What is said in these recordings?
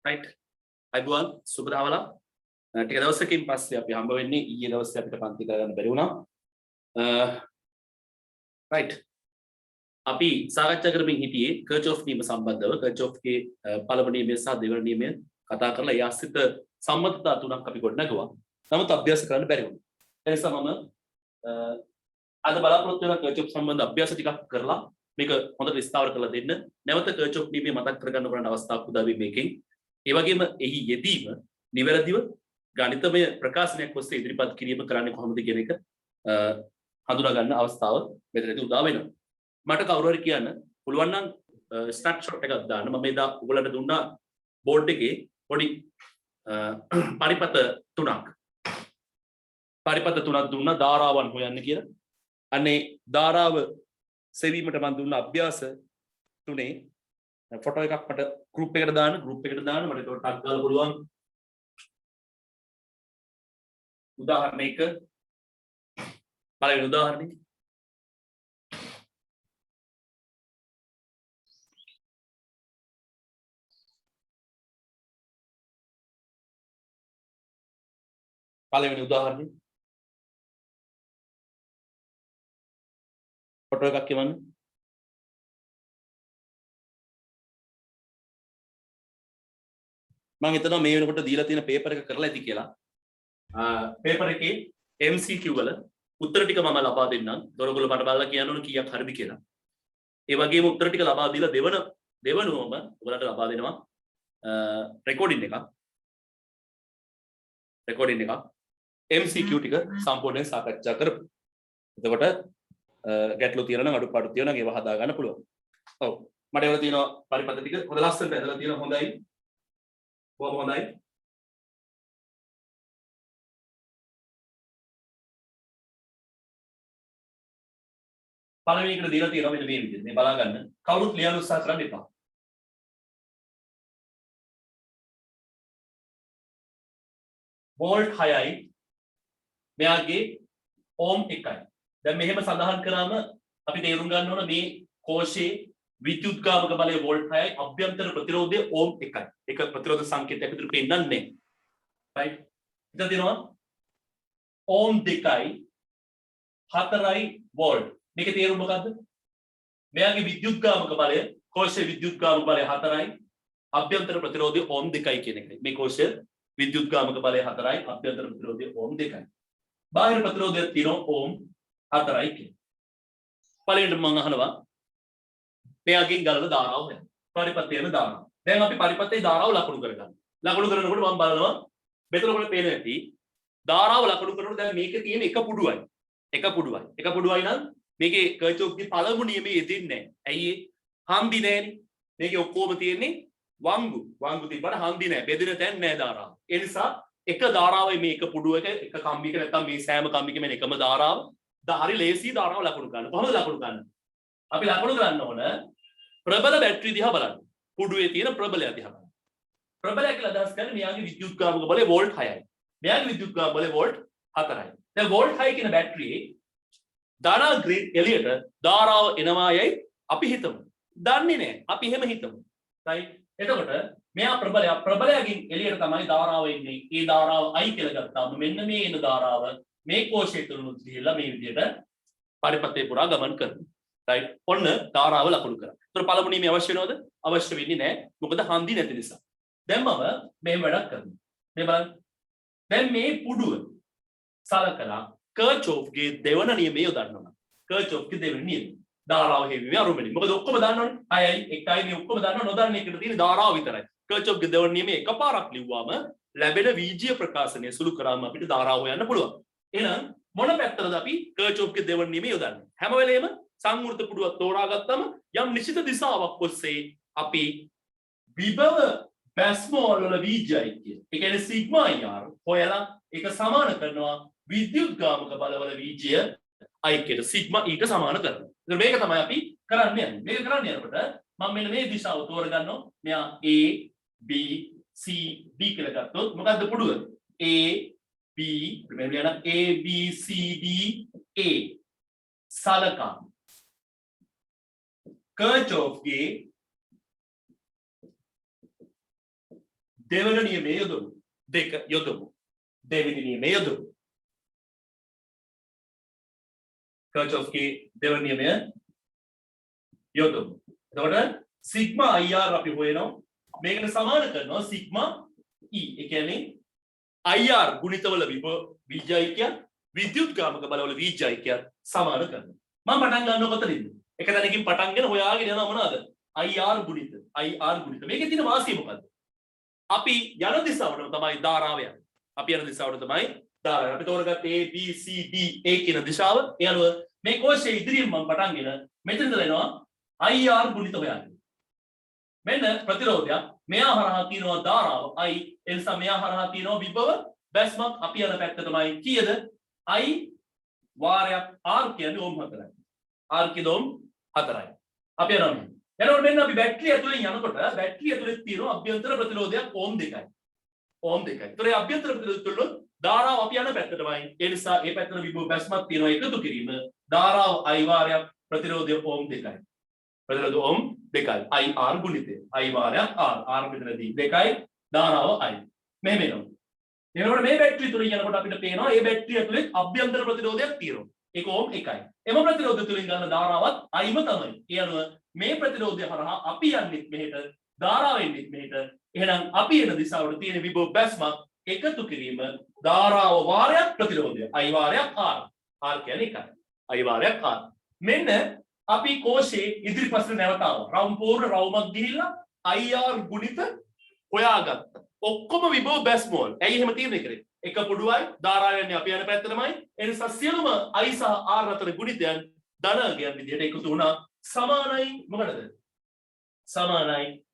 right අයිබෝන් සුබ දවල්ක් ටික දවසකින් පස්සේ අපි හම්බ වෙන්නේ ඊයේ දවසේ අපිට පන්ති කරගන්න බැරි වුණා right අපි සාකච්ඡා කරමින් හිටියේ කර්චොෆ් නියම සම්බන්ධව කර්චොෆ්ගේ පළමු නියමය සහ දෙවන නියමය කතා කරලා ඒ ආශ්‍රිත සම්මතතා තුනක් අපි ගොඩනගුවා. නමුත් අභ්‍යාස කරන්න බැරි වුණා. ඒ නිසා මම අද බලාපොරොත්තු වෙන කර්චොෆ් සම්බන්ධ අභ්‍යාස ටිකක් කරලා මේක හොඳට විස්තර කරලා දෙන්න. නැවත කර්චොෆ් නියමය මතක් කරගන්න කරන අවස්ථාවක් උදා වෙයි මේකෙන්. ඒ වගේම එහි යෙදීම නිවැරදිව ගණිතමය ප්‍රකාශනයක් ඔස්සේ ඉදිරිපත් කිරීම කරන්නේ කොහොමද කියන එක හඳුනා ගන්න අවස්ථාව මෙතනදී උදා වෙනවා. මට කවුරු හරි කියන්න පුළුවන් නම් ස්නැප්ෂොට් එකක් දාන්න. මම එදා ඔයගලන්ට දුන්නා බෝඩ් එකේ පොඩි පරිපත තුනක් දුන්නා ධාරාවන් හොයන්න කියලා. අනේ ධාරාව සෙවීමට මම දුන්න අභ්‍යාස තුනේ ෆොටෝ එකක් මට ගෲප් එකට දාන්න මට ඒකට ටැග් ගාලා පුළුවන්. උදාහරණයක පළවෙනි උදාහරණය ෆොටෝ එකක් එවන්න. මම හිතනවා මේ වෙනකොට දීලා තියෙන පේපර් එක කරලා ඇති කියලා. පේපර් එකේ MCQ වල උත්තර ටික මම ලබා දෙන්නම්. දොරගොල්ලෝ මට බලලා කියන්න ඕන කීයක් හරිද කියලා. ඒ වගේම උත්තර ටික ලබා දීලා දෙවනුවම ඔයාලට ලබා දෙනවා රෙකෝඩින් එකක්. MCQ ටික සම්පූර්ණයෙන් සාකච්ඡා කරමු. එතකොට ගැටලු තියෙනවා නම් අඩුපාඩු තියෙනවා නම් ඒව හදා ගන්න පුළුවන්. ඔව් මට ඒවල තියෙනවා පරිපත ටික හොඳ ලස්සනට ඇදලා තියෙනවා. හොඳයි. බොහොම හොඳයි. පළවෙනි එකට දීලා තියෙනවා මෙන්න මේ විදිහට. මේ බලා ගන්න. කවුරුත් ලියන්න උත්සාහ කරන්න එපා. වෝල්ට් 6යි මෙයාගේ ඕම් 1යි. දැන් මෙහෙම සඳහන් කරාම අපි තේරුම් ගන්න ඕන මේ කෝෂයේ විද්‍යුත්ගාමක බලය වෝල්ට් 6යි අභ්‍යන්තර ප්‍රතිරෝධය ඕම් 1යි. ඒක ප්‍රතිරෝධ සංකේතයක් විදිහට පෙන්නන්නේ. right? ඉතින් දෙනවා ඕම් 2යි 4යි වෝල්ට්. මේකේ තේරුම මොකද්ද? මෙයාගේ විද්‍යුත්ගාමක බලය කෝෂයේ විද්‍යුත්ගාමක බලය 4යි අභ්‍යන්තර ප්‍රතිරෝධය ඕම් 2යි කියන එකයි. මේ කෝෂයේ විද්‍යුත්ගාමක බලය 4යි අභ්‍යන්තර ප්‍රතිරෝධය ඕම් 2යි. බාහිර ප්‍රතිරෝධය තියෙනවා ඕම් 4යි කියලා. පළවෙනිට මම අහනවා මෙයාගෙන් ගලන ධාරාව හොයන්න. පරිපථයේම ධාරාව. දැන් අපි පරිපථයේ ධාරාව ලකුණු කරගන්න. ලකුණු කරනකොට මම බලනවා මෙතන ඔයාලට පේන ඇති ධාරාව ලකුණු කරනකොට දැන් මේකේ තියෙන එක පුඩුවයි. එක පුඩුවයි නම් මේකේ කර්චොෆ්ගේ පළමු නියමයේ යෙදෙන්නේ නැහැ. ඇයි ඒ? හන්දි නැහැනේ. මේකේ ඔක්කොම තියෙන්නේ වංගු තිබ්බට හන්දි නැහැ. බෙදෙන තැන් නැහැ ධාරාව. ඒ නිසා එක ධාරාවයි මේ එක පුඩුවක එක කම්බියක නැත්තම් මේ සෑම කම්බියකම එකම ධාරාව. හරි ලේසි ධාරාව ලකුණු ගන්න. කොහොමද ලකුණු ගන්න? අපි ලකුණු ගන්න ඕන ප්‍රබල බැටරි දිහා බලන්න. පුඩුවේ තියෙන ප්‍රබලය දිහා බලන්න. ප්‍රබලය කියලා අදහස් කරන්නේ මෙයාගේ විද්‍යුත්ගාමක බලය වෝල්ට් 6යි. මෙයාගේ විද්‍යුත්ගාමක බලය වෝල්ට් 4යි. දැන් වෝල්ට් 6 කියන බැටරියේ ධනාග්‍රේඩ් එළියට ධාරාව එනවා යයි අපි හිතමු. දන්නේ නැහැ. අපි එහෙම හිතමු. right? එතකොට මෙයා ප්‍රබලයෙන් එළියට තමයි ධාරාව එන්නේ. ඒ ධාරාව I කියලා ගත්තාම මෙන්න මේ එන ධාරාව මේ කෝෂයේ තුලුත් ගිහිල්ලා මේ විදිහට පරිපථයේ පුරා ගමන් කරනවා. right? ඔන්න ධාරාව ලකුණු කරා. ඒතර පළමු නියමය අවශ්‍ය වෙනවද? අවශ්‍ය වෙන්නේ නැහැ. මොකද හන්දි නැති නිසා. දැන් මම මේ වැඩක් කරනවා. මේ බලන්න. දැන් මේ පුඩුව සලකලා කර්චොෆ්ගේ දෙවන නියමය යොදන්නවා. කර්චොෆ්ගේ දෙවන නියමය. ධාරාව හේවි අරුමෙලි. මොකද ඔක්කොම දන්නවනේ. 6යි 1යි මේ ඔක්කොම දන්නව නොදන්න එකට තියෙන ධාරාව විතරයි. කර්චොෆ්ගේ දෙවන නියමය එකපාරක් ලිව්වාම ලැබෙන වීජීය ප්‍රකාශනය සුළු කරාම අපිට ධාරාව හොයන්න පුළුවන්. එහෙනම් මොන පැත්තටද අපි කර්චොෆ්ගේ දෙවන නියමය යොදන්නේ? හැම වෙලේම සංවෘත පුඩුවක් තෝරාගත්තම යම් නිශ්චිත දිශාවක් ඔස්සේ අපි විභව බැස්මෝල් වල වීජයයි කියන. ඒ කියන්නේ සිග්මා r හොයලා ඒක සමාන කරනවා විද්‍යුත්ගාමක බලවල වීජය අයික්‍යයට සිග්මා ඊට සමාන කරනවා. ඒත් මේක තමයි අපි කරන්න යන්නේ. මේක කරන්න යනකොට මම මෙන්න මේ දිශාව තෝරගන්නවා. මෙයා A B C D කියලා ගත්තොත් මොකද්ද පුඩුව? A B මෙන්න යන A B C D A සලකා කර්චොෆ්ගේ දෙවන නියමය යොදමු. දෙක යොදමු. දෙවෙනි නියමය යොදමු. කර්චොෆ්ගේ දෙවන නියමය යොදමු. එතකොට සිග්මා IR අපි හොයනවා. මේකට සමාන කරනවා සිග්මා E. ඒ කියන්නේ IR ගුණිතවල බීජයික්‍ය විද්‍යුත්ගාමක බලවල බීජයික්‍ය සමාන කරනවා. මම පටන් ගන්නව කොතනින්ද? එක තැනකින් පටන්ගෙන හොයාගෙන යනවා මොනවාද? IR ගුණිත. IR ගුණිත. මේකේ තියෙන වාසිය මොකද්ද? අපි යන දිශාවට තමයි ධාරාව යන්නේ. අපි යන දිශාවට තමයි ධාරාව. අපි තෝරගත්තේ A B C D A කියන දිශාව. ඒ අනුව මේ කෝෂයේ ඉදිරියෙන් මම පටන්ගෙන මෙතන ඉඳලා එනවා IR ගුණිත හොයන්න. මෙන්න ප්‍රතිරෝධයක්. මෙයා හරහා තියෙනවා ධාරාව I. ඒ නිසා මෙයා හරහා තියෙනවා විභව බැස්මක්. අපි යන පැත්ත තමයි කීයද? I වාරයක් R කියන්නේ ඕම් 4යි. R කියන ඕම් 4යි. අපි යනවා. එතකොට මෙන්න අපි බැටරිය ඇතුලෙන් යනකොට බැටරිය ඇතුලේ තියෙන අභ්‍යන්තර ප්‍රතිරෝධයක් ඕම් 2යි. ඕම් 2යි. ඒතර ඒ අභ්‍යන්තර ප්‍රතිරෝධය තුළ ධාරාව අපි යන පැත්තටමයි. ඒ නිසා ඒ පැත්තට විභව බැස්මක් තියෙනවා එකතු කිරීම ධාරාව I වාරයක් ප්‍රතිරෝධය ඕම් 2යි. ප්‍රතිරෝධය ඕම් 2යි. IR ගුණිතය. I වාරයක් R. R මෙතනදී 2යි ධාරාව I. මෙහෙම එනවා. එතකොට මේ බැටරිය තුලින් යනකොට අපිට පේනවා මේ බැටරිය ඇතුලේ අභ්‍යන්තර ප්‍රතිරෝධයක් තියෙනවා. ඒක ඕම් 1යි. එම ප්‍රතිරෝධය තුලින් ගන්න ධාරාවත් Iම තමයි. ඒ අනුව මේ ප්‍රතිරෝධය හරහා අපි යන්නේ මෙහෙට ධාරාව එන්නේ මෙහෙට. එහෙනම් අපි එන දිශාවට තියෙන විභව බැස්මක් එකතු කිරීම ධාරාව වාරයක් ප්‍රතිරෝධය. I වාරයක් R. R කියන්නේ 1යි. I වාරයක් R. මෙන්න අපි කෝෂයේ ඉදිරිපසට නැවත ආවා. රවුම් පූර්ණ රවුමක් ගිහිල්ලා IR ගුණිත හොයාගත්තා. ඔක්කොම විභව බැස්මෝල්. ඇයි එහෙම තීරණය කරේ? එක පුඩුවයි ධාරාව යන්නේ අපි යන පැත්තටමයි. ඒ නිසා සියලුම I සහ R අතර ගුණිතයන් ධනාගයන් විදිහට එකතු වුණා. සමානයි මොකටද? සමානයි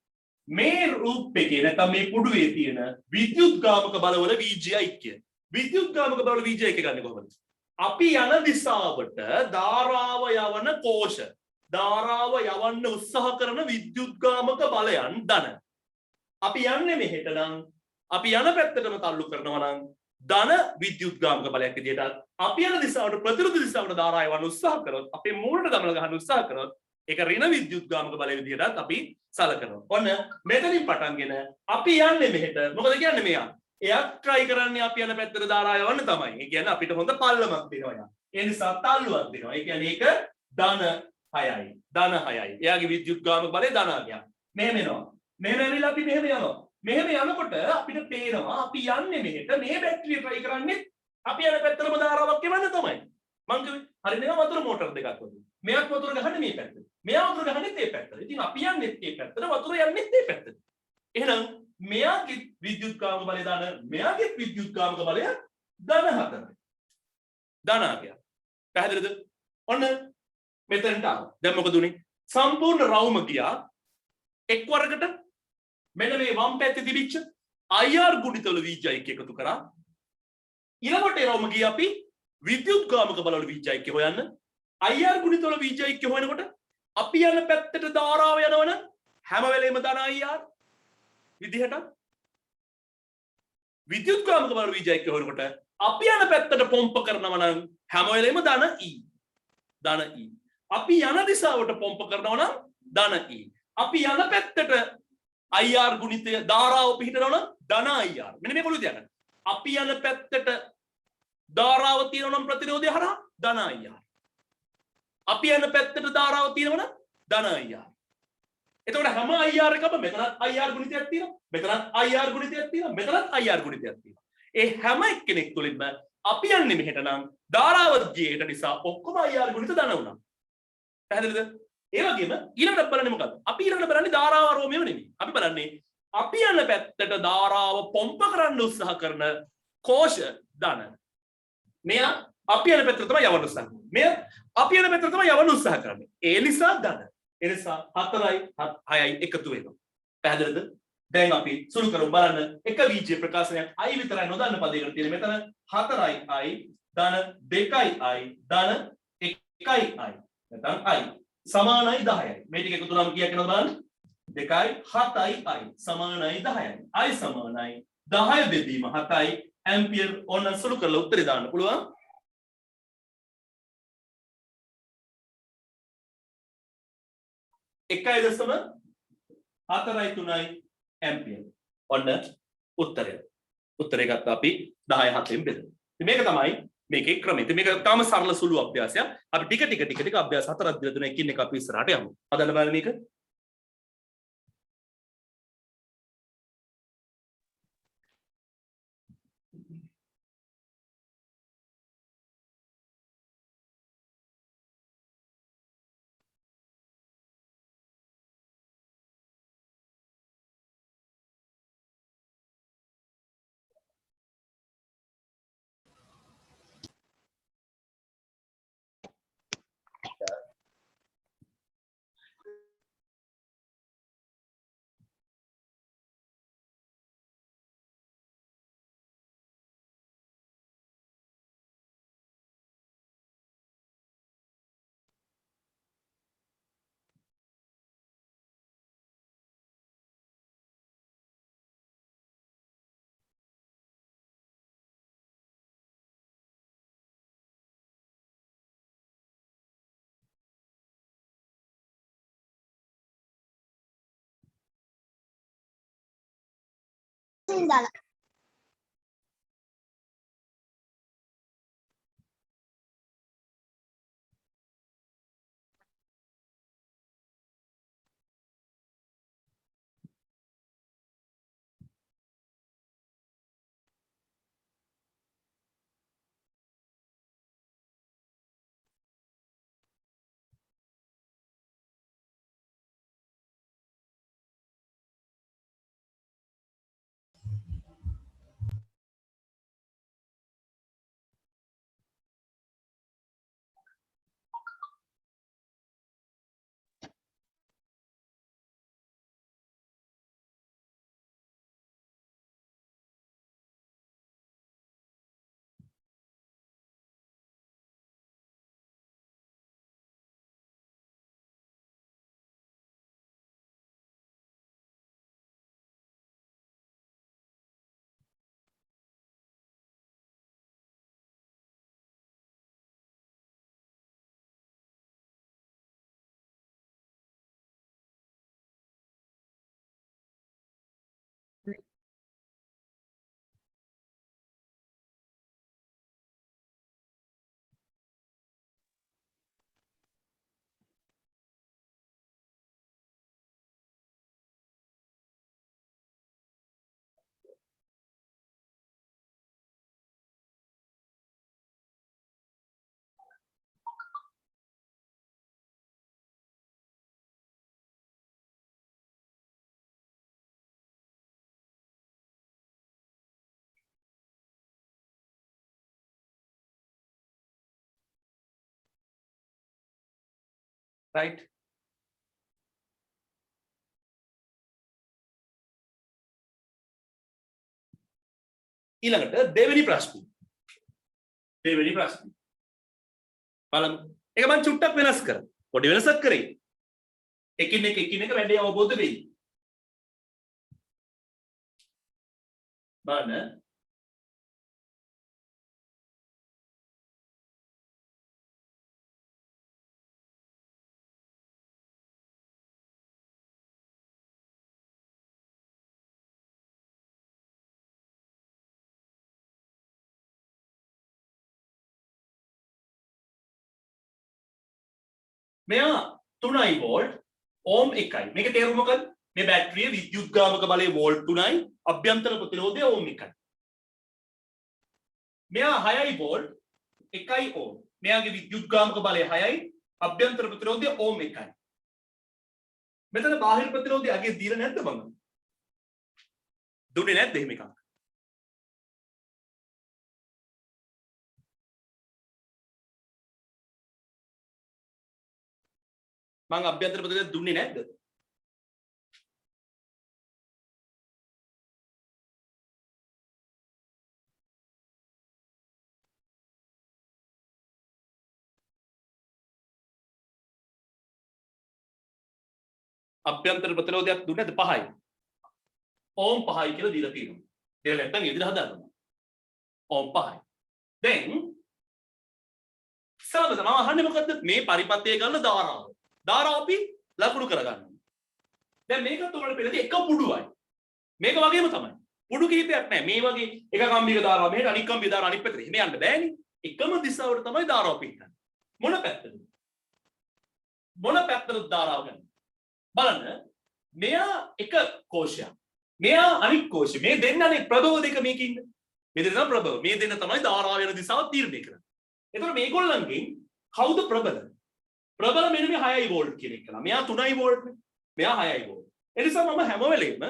මේ රූපකේ නැත්නම් මේ පුඩුවේ තියෙන විද්‍යුත්ගාමක බලවල VJ ඓක්‍ය. විද්‍යුත්ගාමක බලවල VJ ඓක්‍ය ගන්නේ කොහොමද? අපි යන දිශාවට ධාරාව යවන කෝෂ ධාරාව යවන්න උත්සාහ කරන විද්‍යුත්ගාමක බලයන් ධන. අපි යන්නේ මෙහෙට නම් අපි යන පැත්තටම තල්ලු කරනවා නම් ධන විද්‍යුත්ගාමක බලයක් විදිහට අපි යන දිශාවට ප්‍රතිවිරුද්ධ දිශාවට ධාරාව යවන්න උත්සාහ කරොත් අපේ මූලට ගමන ගන්න උත්සාහ කරොත් ඒක ඍණ විද්‍යුත්ගාමක බලය විදිහටත් අපි සලකනවා. ඔන්න මෙතනින් පටන්ගෙන අපි යන්නේ මෙහෙට. මොකද කියන්නේ මෙයා? එයා try කරන්නේ අපි යන පැත්තට ධාරාව යවන්න තමයි. ඒ කියන්නේ අපිට හොඳ පල්ලමක් දෙනවා යා. ඒ නිසා තල්ලුවක් දෙනවා. ඒ කියන්නේ ඒක ධන 6යි. ධන 6යි. එයාගේ විද්‍යුත්ගාමක බලය ධනාගයක්. මෙහෙම එනවා. මෙහෙම ඇවිල්ලා අපි මෙහෙම යනවා. මෙහෙම යනකොට අපිට පේනවා අපි යන්නේ මෙහෙට මේ බැටරිය try කරන්නේ අපි යන පැත්තටම ධාරාවක් එවන්න තමයි. මං කිව්වේ හරි නේ වතුර මෝටර දෙකක් වගේ. මෙයක් වතුර ගහන්නේ මේ පැත්තට. මෙයා වතුර ගහන්නේ මේ පැත්තට. ඉතින් අපි යන්නේ මේ පැත්තට වතුර යන්නේ මේ පැත්තට. එහෙනම් මෙයාගේ විද්‍යුත්ගාමක බලය දාන මෙයාගේ විද්‍යුත්ගාමක බලය ධන 4යි. ධනාගයක්. පැහැදිලිද? ඔන්න මෙතනට ආවා. දැන් මොකද උනේ? සම්පූර්ණ රවුම ගියා එක් වරකට මෙන්න මේ වම් පැත්තේ තිබිච්ච IR ගුණිතවල VJ එකතු කරා. ඊළඟට ඒ රවුම ගියා අපි විද්‍යුත්ගාමක බලවල VJ හොයන්න. IR ගුණිතවල VJ හොයනකොට අපි යන පැත්තට ධාරාව යනවනම් හැම වෙලේම ධන IR විදිහට විද්‍යුත්ගාමක බලවල VJ හොයනකොට අපි යන පැත්තට පොම්ප කරනවා නම් හැම වෙලේම ධන E. ධන E. අපි යන දිශාවට පොම්ප කරනවා නම් ධන E. අපි යන පැත්තට IR ගුණිතය ධාරාව පිහිටනවා නම් ධන IR. මෙන්න මේක ඔළුවේ තියාගන්න. අපි යන පැත්තට ධාරාව තියෙනවා නම් ප්‍රතිරෝධය හරහා ධන IR. අපි යන පැත්තට ධාරාව තියෙනවා නම් ධන IR. එතකොට හැම IR එකම මෙතනත් IR ගුණිතයක් තියෙනවා. මෙතනත් IR ගුණිතයක් තියෙනවා. මෙතනත් IR ගුණිතයක් තියෙනවා. ඒ හැම එක්කෙනෙක් තුලින්ම අපි යන්නේ මෙහෙට නම් ධාරාව ගියේට නිසා ඔක්කොම IR ගුණිත ධන වුණා. පැහැදිලිද? ඒ වගේම ඊළඟට බලන්නේ මොකද්ද? අපි ඊළඟට බලන්නේ ධාරාව රෝමයව නෙමෙයි. අපි බලන්නේ අපි යන පැත්තට ධාරාව පොම්ප කරන්න උත්සාහ කරන කෝෂ ධන. මෙයා අපි යන පැත්තට තමයි යවන්න උත්සාහ කරන්නේ. මෙයා අපි යන පැත්තට තමයි යවන්න උත්සාහ කරන්නේ. ඒ නිසා ධන. ඒ නිසා 4යි 6යි එකතු වෙනවා. පැහැදිලිද? දැන් අපි සුළු කරමු බලන්න. එක VJ ප්‍රකාශනයක් I විතරයි නොදන්න පදයකට තියෙන. මෙතන 4යි I ධන 2යි I ධන 1යි I. නැත්නම් I සමානයි 10යි. මේ ටික එකතු වුණාම කීයක් වෙනවද බලන්න? 2යි 7යි I සමානයි 10යි. I සමානයි 10 බෙදීම 7යි ඇම්පියර්. ඕන සුළු කරලා උත්තරේ දාන්න පුළුවන්. 1.43 ඇම්පියර්. ඔන්න උත්තරය. උත්තරය ගත්තා අපි 10 7න් බෙදලා. ඉතින් මේක තමයි මේකේ ක්‍රමය. ඉතින් මේක තාම සරල සුළු අභ්‍යාසයක්. අපි ටික අභ්‍යාස හතරක් දීලා දෙනවා. එකින් එක අපි ඉස්සරහට යමු. හදන්න බලන්න මේක. right. ඊළඟට දෙවෙනි ප්‍රශ්නේ. දෙවෙනි ප්‍රශ්නේ. බලමු. ඒක මම චුට්ටක් වෙනස් කරා. පොඩි වෙනසක් කරේ. එකින් එක වැඩි අවබෝධ වෙයි. බලන්න. මෙයා 3යි වෝල්ට් ඕම් 1යි. මේක තේරුම මොකද්ද? මේ බැටරිය විද්‍යුත්ගාමක බලය වෝල්ට් 3යි අභ්‍යන්තර ප්‍රතිරෝධය ඕම් 1යි. මෙයා 6යි වෝල්ට් 1යි ඕම්. මෙයාගේ විද්‍යුත්ගාමක බලය 6යි අභ්‍යන්තර ප්‍රතිරෝධය ඕම් 1යි. මෙතන බාහිර ප්‍රතිරෝධය අගේ දීලා නැද්ද මම? දුන්නේ නැද්ද එහෙම එකක්? මං අභ්‍යන්තර ප්‍රතිරෝධය දුන්නේ නැද්ද? අභ්‍යන්තර ප්‍රතිරෝධයක් දුන්නේ නැද්ද? 5යි. ඕම් 5යි කියලා දීලා තියෙනවා. ඒක නැත්තම් ඉදිරිය හදාගන්න. ඕම් 5යි. දැන් සමහරවිට මම අහන්නේ මොකද්ද? මේ පරිපත්‍යය ගන්න ධාරාව. ධාරාව අපි ලකුණු කරගන්නවා. දැන් මේකත් ඔයාලට පෙළදී එක පුඩුවයි. මේක වගේම තමයි. පුඩු කිහිපයක් නැහැ. මේ වගේ එක කම්බියක දාලා මෙහෙට අනිත් කම්බිය දාලා අනිත් පැත්තට. එහෙම යන්න බෑනේ. එකම දිශාවට තමයි ධාරාව පිටන්නේ. මොන පැත්තද? මොන පැත්තටද ධාරාව ගන්නේ? බලන්න. මෙයා එක කෝෂයක්. මෙයා අනිත් කෝෂය. මේ දෙන්නනේ ප්‍රභව දෙක මේකේ ඉන්න. මේ දෙන්න ප්‍රභව. මේ දෙන්න තමයි ධාරාව යන දිශාව තීරණය කරන්නේ. එතකොට මේගොල්ලන්ගෙන් කවුද ප්‍රබල? ප්‍රබල මෙන්න මේ 6යි වෝල්ට් කියන එක. මෙයා 3යි වෝල්ට් නේ. මෙයා 6යි වෝල්ට්. ඒ නිසා මම හැම වෙලෙම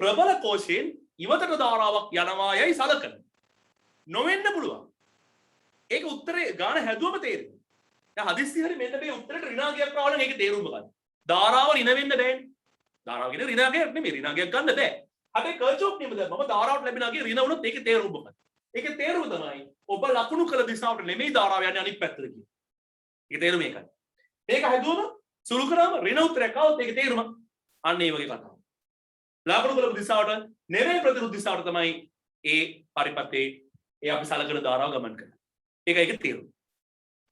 ප්‍රබල කෝෂයෙන් ඉවතට ධාරාවක් යනවා යයි සලකනවා. නොවෙන්න පුළුවන්. ඒක උත්තරේ ගාන හැදුවම තේරෙනවා. දැන් හදිස්සි හරි මෙන්න මේ උත්තරේට ඍණාගයක් ආවනම් ඒකේ තේරුම මොකක්ද? ධාරාව ඍණ වෙන්න බෑනේ. ධාරාව කියන ඍණාගයක් නෙමෙයි. ඍණාගයක් ගන්න බෑ. හැබැයි කර්චොෆ් නියම දැන් මම ධාරාවට ලැබෙනාගේ ඍණ වුණොත් ඒකේ තේරුම මොකක්ද? ඒකේ තේරුම තමයි ඔබ ලකුණු කළ දිශාවට නෙමෙයි ධාරාව යන්නේ අනිත් පැත්තට කියන්නේ. ඒකේ තේරුම ඒකයි. මේක හැදුවම සුළු කරාම ඍණ උත්තරයක් ආවොත් ඒකේ තේරුම අන්න ඒ වගේ කතාවක්. ලකුණු කළ දිශාවට නෙමෙයි ප්‍රතිවිරුද්ධ දිශාවට තමයි ඒ පරිපතේ ඒ අපි සලකන ධාරාව ගමන් කරන්නේ. ඒකයි තේරුම.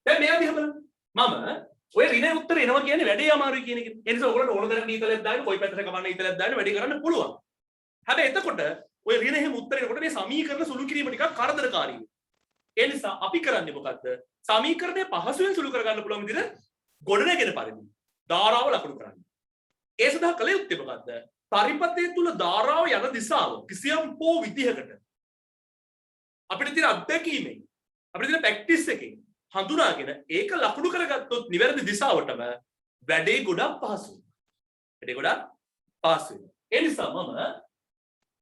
දැන් මෙයා දිහා බලන්න. මම ඔය ඍණ උත්තර එනවා කියන්නේ වැඩේ අමාරුයි කියන එක. ඒ නිසා ඔයගොල්ලෝ ඕන තරම් ඊතලයක් දාන්න කොයි පැත්තට කමන්න ඊතලයක් දාන්න වැඩේ කරන්න පුළුවන්. හැබැයි එතකොට ඔය ඍණ එහෙම උත්තර එනකොට මේ සමීකරණ සුළු කිරීම ටිකක් කරදරකාරී වෙනවා. ඒ නිසා අපි කරන්නේ මොකද්ද? සමීකරණය පහසුවෙන් සුළු කරගන්න පුළුවන් විදිහට ගොඩනගෙන පරිදි ධාරාව ලකුණු කරන්න. ඒ සඳහා කළ යුත්තේ මොකද්ද? පරිපතය තුල ධාරාව යන දිශාව කිසියම් හෝ විදිහකට අපිට තියෙන අත්දැකීමෙන් අපිට තියෙන ප්‍රැක්ටිස් එකෙන් හඳුනාගෙන ඒක ලකුණු කරගත්තොත් නිවැරදි දිශාවටම වැඩේ ගොඩක් පහසුයි. වැඩේ ගොඩක් පහසුයි. ඒ නිසා මම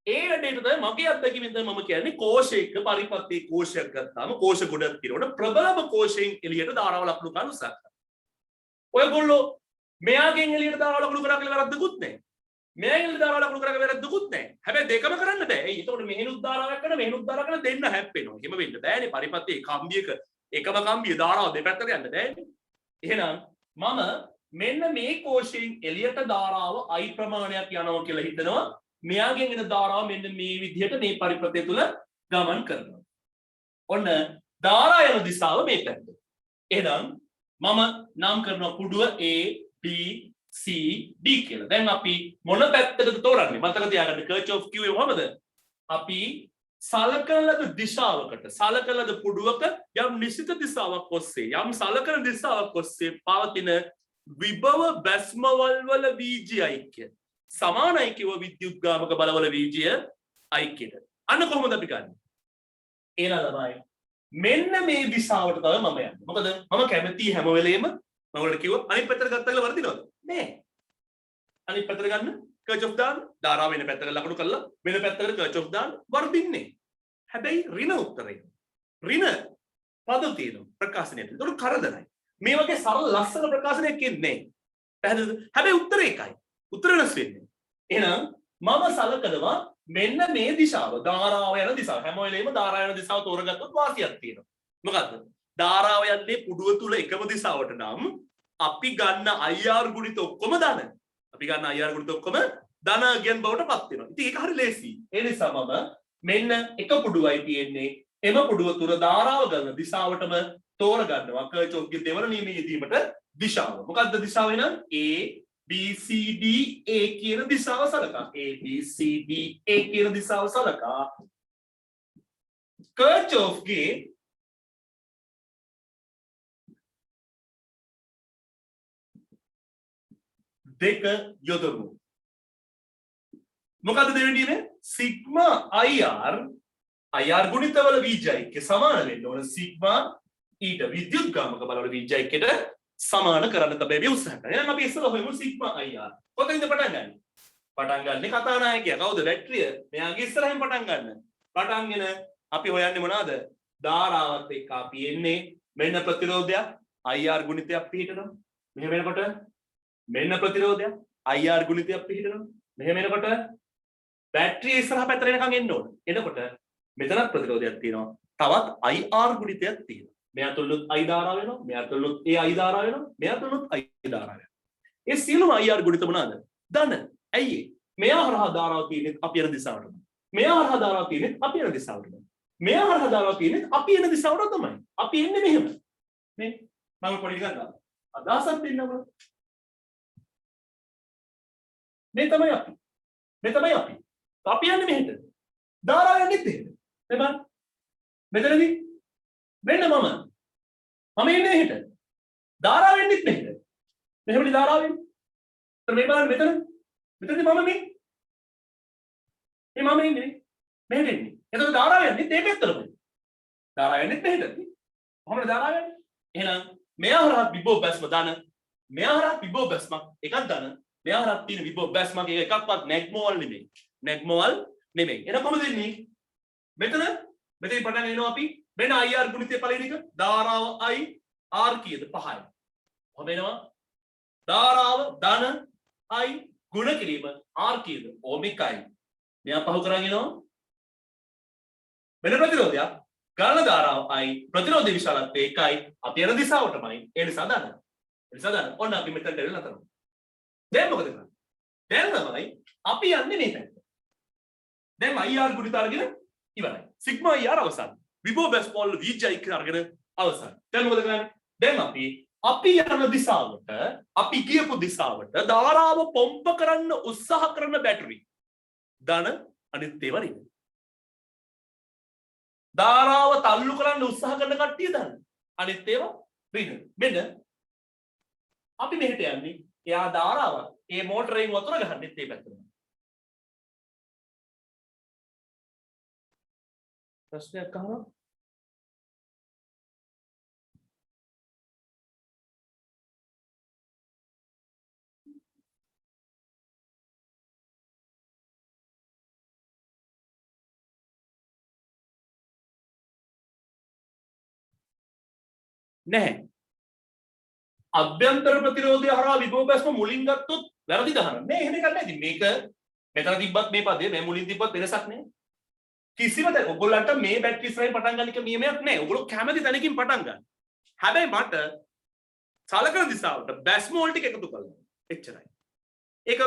ඒ වැඩේට තමයි මගේ අත්දැකීමෙන් තමයි මම කියන්නේ කෝෂයක පරිපතේ කෝෂයක් ගත්තාම කෝෂ ගොඩක් තියෙනකොට ප්‍රබලම කෝෂයෙන් එළියට ධාරාව ලකුණු කරන්න උත්සාහ කරනවා. ඔයගොල්ලෝ මෙයාගෙන් එළියට ධාරාව ලකුණු කරා කියලා වැරද්දකුත් නැහැ. මෙයාගෙන් ධාරාව ලකුණු කරා කියලා වැරද්දකුත් නැහැ. හැබැයි දෙකම කරන්න බෑ. ඒයි එතකොට මෙහෙනුත් ධාරාවක් කරන මෙහෙනුත් ධාරාවක් කරන දෙන්න හැප්පෙනවා. එහෙම වෙන්න බෑනේ. පරිපතේ කම්බියක එකම කම්බිය ධාරාව දෙපැත්තට යන්න බෑනේ. එහෙනම් මම මෙන්න මේ කෝෂයෙන් එළියට ධාරාව I ප්‍රමාණයක් යනවා කියලා හිතනවා. මෙයාගෙන් එන ධාරාව මෙන්න මේ විදිහට මේ පරිපතය තුල ගමන් කරනවා. ඔන්න ධාරා යන දිශාව මේ පැත්ත. එහෙනම් මම නම් කරනවා පුඩුව A B C D කියලා. දැන් අපි මොන පැත්තටද තෝරන්නේ? මතක තියාගන්න කර්චොෆ් කිව්වේ කොහමද? අපි සලකන ලද දිශාවකට සලකන ලද පුඩුවක යම් නිශ්චිත දිශාවක් ඔස්සේ යම් සලකන දිශාවක් ඔස්සේ පවතින විභව බැස්මවල් වල බීජය ඓක්‍ය සමානයි කිව්ව විද්‍යුත්ගාමක බලවල බීජය ඓක්‍යයට. අන්න කොහොමද අපි ගන්නේ? එන ළමයි මෙන්න මේ දිශාවට තමයි මම යන්නේ. මොකද මම කැමති හැම වෙලේම මම ඔයාලට කිව්වා අනිත් පැත්තට ගත්තා කියලා වර්ධිනවද? නෑ. අනිත් පැත්තට ගන්න කර්චොෆ් දාන්න ධාරාව වෙන පැත්තකට ලකුණු කළා වෙන පැත්තකට කර්චොෆ් දාන්න වර්ධින්නේ. හැබැයි ඍණ උත්තරය. ඍණ පද තියෙනවා ප්‍රකාශනයට. ඒක කරදරයි. මේ වගේ සරල ලස්සන ප්‍රකාශනයක් කියන්නේ නෑ. පැහැදිලිද? හැබැයි උත්තරේ එකයි. උත්තර වෙනස් වෙන්නේ. එහෙනම් මම සලකනවා මෙන්න මේ දිශාව ධාරාව යන දිශාව. හැම වෙලේම ධාරාව යන දිශාව තෝරගත්තොත් වාසියක් තියෙනවා. මොකද්ද? ධාරාව යන්නේ පුඩුව තුල එකම දිශාවට නම් අපි ගන්න IR ගුණිත ඔක්කොම ධන. අපි ගන්න IR ගුණිත ඔක්කොම ධන කියන බවට පත් වෙනවා. ඉතින් ඒක හරි ලේසි. ඒ නිසා මම මෙන්න එක පුඩුවයි තියෙන්නේ. එම පුඩුව තුල ධාරාව ගන්න දිශාවටම තෝරගන්නවා. කර්චොෆ්ගේ දෙවන නියමයේ යෙදීමට දිශාව. මොකද්ද දිශාව එහෙනම්? A B C D A කියන දිශාව සලකා. A B C D A කියන දිශාව සලකා. කර්චොෆ්ගේ දෙක යොදමු. මොකද්ද දෙවෙනිනේ? සිග්මා IR ගුණිතවල බීජයික්‍ය සමාන වෙන්න ඕන සිග්මා ඊට විද්‍යුත්ගාමක බලවල බීජයික්‍යයට සමාන කරන්න තමයි මේ උත්සාහ කරන්නේ. එහෙනම් අපි ඉස්සෙල්ලා හොයමු සිග්මා IR. කොතනින්ද පටන් ගන්නේ? පටන් ගන්නේ කතානායකයා. කවුද? බැටරිය. මෙයාගේ ඉස්සරහින් පටන් ගන්න. පටන්ගෙන අපි හොයන්නේ මොනවාද? ධාරාවත් එක්ක අපි එන්නේ මෙන්න ප්‍රතිරෝධයක් IR ගුණිතයක් පිළිටනවා. මෙහෙම වෙනකොට මෙන්න ප්‍රතිරෝධයක් IR ගුණිතයක් පිළිටනවා. මෙහෙම වෙනකොට බැටරිය ඉස්සරහ පැත්තට එනකන් එන්න ඕන. එනකොට මෙතනත් ප්‍රතිරෝධයක් තියෙනවා. තවත් IR ගුණිතයක් තියෙනවා. මෙයා තුලුත් I ධාරාව වෙනවා. මෙයා තුලුත් I ධාරාව වෙනවා. මෙයා තුලුත් I ධාරාව වෙනවා. ඒ සියලුම IR ගුණිත මොනවාද? ධන. ඇයි ඒ? මෙයා හරහා ධාරාව තියෙන්නේ අපි යන දිශාවට. මෙයා හරහා ධාරාව තියෙන්නේ අපි යන දිශාවට. මෙයා හරහා ධාරාව තියෙන්නේ අපි යන දිශාවට තමයි. අපි එන්නේ මෙහෙම. මේ මම පොඩි ගන්නවා. අදහසක් දෙන්නම. මේ තමයි අපි. මේ තමයි අපි. අපි යන්නේ මෙහෙට. ධාරාව යන්නේ එහෙට. මේ බලන්න. මෙතනදී මෙන්න මම ඉන්නේ එහෙට. ධාරාව යන්නේ එහෙට. මෙහෙමනේ ධාරාව එන්නේ. ඒතර මේ බලන්න මෙතනදී මම මේ මම ඉන්නේ මෙහෙට එන්නේ. එතකොට ධාරාව යන්නේ මේ පැත්තටම. ධාරාව යන්නේ මෙහෙට. කොහොමද ධාරාව යන්නේ? එහෙනම් මෙයා හරහා විභව බැස්ම දාන මෙයා හරහා විභව බැස්මක් එකක් දාන මෙයා හරහා තියෙන විභව බැස්මක් එකක්වත් නැග්මෝවල් නෙමෙයි. නැග්මෝවල් නෙමෙයි. එහෙනම් කොහොමද වෙන්නේ? මෙතන පටන් ගන්නවා අපි මෙන්න IR ගුණිතය පළවෙනි එක ධාරාව I R කීයද 5යි. කොහොම වෙනවා? ධාරාව ධන I ගුණ කිරීම R කීයද? ඕම් 1යි. මෙයා පහු කරගෙන එනවා. මෙන්න ප්‍රතිරෝධයක් ගාන ධාරාව I ප්‍රතිරෝධයේ විශාලත්වය 1යි. අපි යන දිශාවටමයි. ඒ නිසා ධන. ඒ නිසා ධන. ඔන්න අපි මෙතනට එන්න නතරමු. දැන් මොකද කරන්නේ? දැන් තමයි අපි යන්නේ මේ පැත්තට. දැන් IR ගුණිත අරගෙන ඉවරයි. සිග්මා IR අවසන්. විභව බැස්මෝල් VJ අරගෙන අවසන්. දැන් මොකද කරන්නේ? දැන් අපි යන දිශාවට අපි ගියපු දිශාවට ධාරාව පොම්ප කරන්න උත්සාහ කරන බැටරි ධන අනිත් ඒවා ඍණ. ධාරාව තල්ලු කරන්න උත්සාහ කරන කට්ටිය ධන අනිත් ඒවා ඍණ. මෙන්න අපි මෙහෙට යන්නේ එයා ධාරාව ඒ මෝටරයෙන් වතුර ගහන්නෙත් ඒ පැත්තට. ප්‍රශ්නයක් අහනවා? නැහැ. අභ්‍යන්තර ප්‍රතිරෝධය හරහා විභව බැස්ම මුලින් ගත්තොත් වැරදි දහන. නෑ එහෙම එකක් නෑ. ඉතින් මේක මෙතන තිබ්බත් මේ පදේ මේ මුලින් තිබ්බත් වෙනසක් නෑ. කිසිම දෙයක් ඔයගොල්ලන්ට මේ බැටරි ඉස්සරහින් පටන් ගන්න එක නියමයක් නෑ. ඔයගොල්ලෝ කැමති තැනකින් පටන් ගන්න. හැබැයි මට සලකන දිශාවට බැස්ම වල ටික එකතු කරන්න. එච්චරයි. ඒක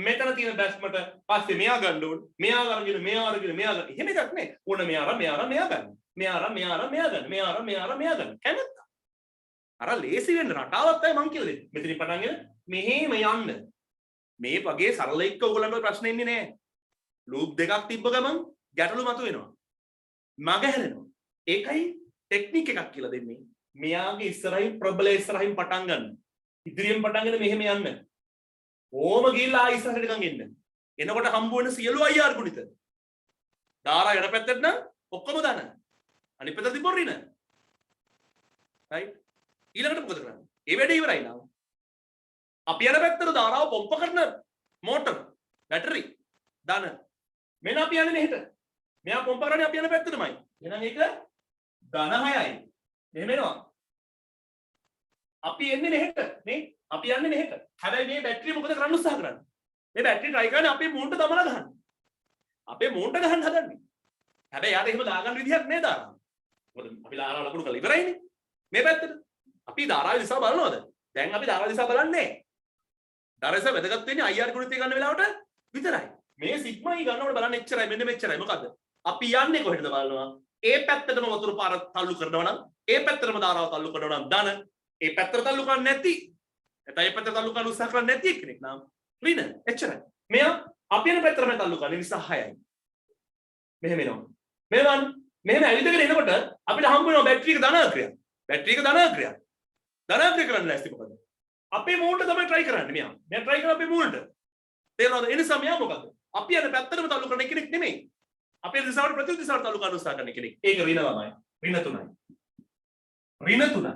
මෙතන තියෙන බැස්මට පස්සේ මෙයා ගන්න ඕනේ. මෙයා අරගෙන මෙයා අරගෙන මෙයා ගන්න. එහෙම එකක් නෑ. ඕන මෙයා ගන්න. මෙයා ගන්න. කැමති අර ලේසි වෙන්න රටාවක් තමයි මං කියලා දෙන්නේ. මෙතනින් පටන්ගෙන මෙහෙම යන්න. මේ වගේ සරල එක්ක ඔයගොල්ලන්ට ප්‍රශ්න එන්නේ නැහැ. ලූප් දෙකක් තිබ්බ ගමන් ගැටලු මතුවෙනවා. මග හැරෙනවා. ඒකයි ටෙක්නික් එකක් කියලා දෙන්නේ. මෙයාගේ ඉස්සරහින් ප්‍රබල ඉස්සරහින් පටන් ගන්න. ඉදිරියෙන් පටන්ගෙන මෙහෙම යන්න. ඕම ගිහිල්ලා ඉස්සරහට නිකන් එන්න. එනකොට හම්බ වෙන සියලු IR ගුණිත. ධාරා යන පැත්තට නම් ඔක්කොම දාන. අනිත් පැත්තට තිබ්බොත් රින. right? ඊළඟට මොකද කරන්නේ? ඒ වැඩේ ඉවරයි නේද? අපි යන පැත්තට ධාරාව පොම්ප කරන මෝටර බැටරි දාන. මෙන්න අපි යන්නේ මෙහෙට. මෙයා පොම්ප කරන්නේ අපි යන පැත්තටමයි. එහෙනම් ඒක ධන 6යි. මෙහෙම එනවා. අපි එන්නේ මෙහෙට. මේ අපි යන්නේ මෙහෙට. හැබැයි මේ බැටරිය මොකද කරන්න උත්සාහ කරන්නේ? මේ බැටරිය try කරන්නේ අපේ මූණට දමලා ගන්න. අපේ මූණට ගහන්න හදන්නේ. හැබැයි යාට එහෙම දාගන්න විදිහක් නෑ දානවා. මොකද අපි ධාරාව ලකුණු කරලා ඉවරයිනේ. මේ පැත්තට. අපි ධාරාවේ දිශාව බලනවද? දැන් අපි ධාරාවේ දිශාව බලන්නේ නැහැ. ධාරාවේ දිශාව වැදගත් වෙන්නේ IR ගුණිතය ගන්න වෙලාවට විතරයි. මේ සිග්මා E ගන්නකොට බලන්න එච්චරයි මෙන්න මෙච්චරයි. මොකද්ද? අපි යන්නේ කොහෙටද බලනවා. ඒ පැත්තටම වතුර පාර තල්ලු කරනවා නම් ඒ පැත්තටම ධාරාව තල්ලු කරනවා නම් ධන ඒ පැත්තට තල්ලු කරන්නේ නැති නැත්නම් ඒ පැත්තට තල්ලු කරන්න උත්සාහ කරන්නේ නැති කෙනෙක් නම් ඍණ එච්චරයි. මෙයා අපි යන පැත්තටම තල්ලු කරන්නේ නිසා 6යි. මෙහෙම එනවා. මෙහෙම ඇවිදගෙන එනකොට අපිට හම්බ වෙනවා බැටරි එක ධන ක්‍රියාව. බැටරි එක ධන ක්‍රියාව. ධනාත්මක කරන්න ලෑස්ති මොකද? අපේ මූණට තමයි try කරන්නේ මෙයා. මෙයා try කරන අපේ මූණට. තේරෙනවද? ඒ නිසා මෙයා මොකද? අපි යන පැත්තටම තල්ලු කරන කෙනෙක් නෙමෙයි. අපේ දිශාවට ප්‍රතිවිරුද්ධ දිශාවට තල්ලු කරන උත්සාහ කරන කෙනෙක්. ඒක ඍණවමයි. ඍණ 3යි. ඍණ 3යි.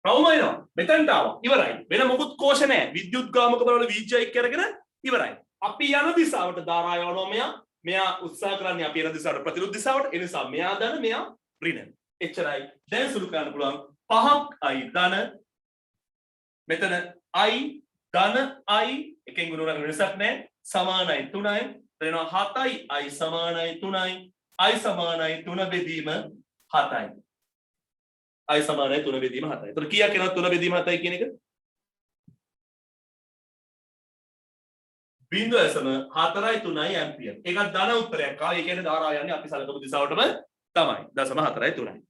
ප්‍රවමයිනවා. මෙතනට ආවා. ඉවරයි. වෙන මොකුත් කෝෂ නැහැ. විද්‍යුත් ගාමක බලවල VJ එක අරගෙන ඉවරයි. අපි යන දිශාවට ධාරාව යවනවා මෙයා. මෙයා උත්සාහ කරන්නේ අපි යන දිශාවට ප්‍රතිවිරුද්ධ දිශාවට. ඒ නිසා මෙයා ධන මෙයා ඍණ. එච්චරයි. දැන් සුළු කරන්න පුළුවන්. 5ක් I ධන මෙතන I ධන I එකෙන් ගුණ කරන වෙනසක් නැහැ සමානයි 3යි එතනවා 7යි I සමානයි 3යි I සමානයි 3 බෙදීම 7යි I සමානයි 3 බෙදීම 7යි. එතකොට කීයක් එනවද 3 බෙදීම 7යි කියන එක? 0.4යි ඇම්පියර්. ඒකත් ධන උත්තරයක්. ආ ඒ කියන්නේ ධාරාව යන්නේ අපි සලකපු දිශාවටම තමයි. 0.4යි 3යි.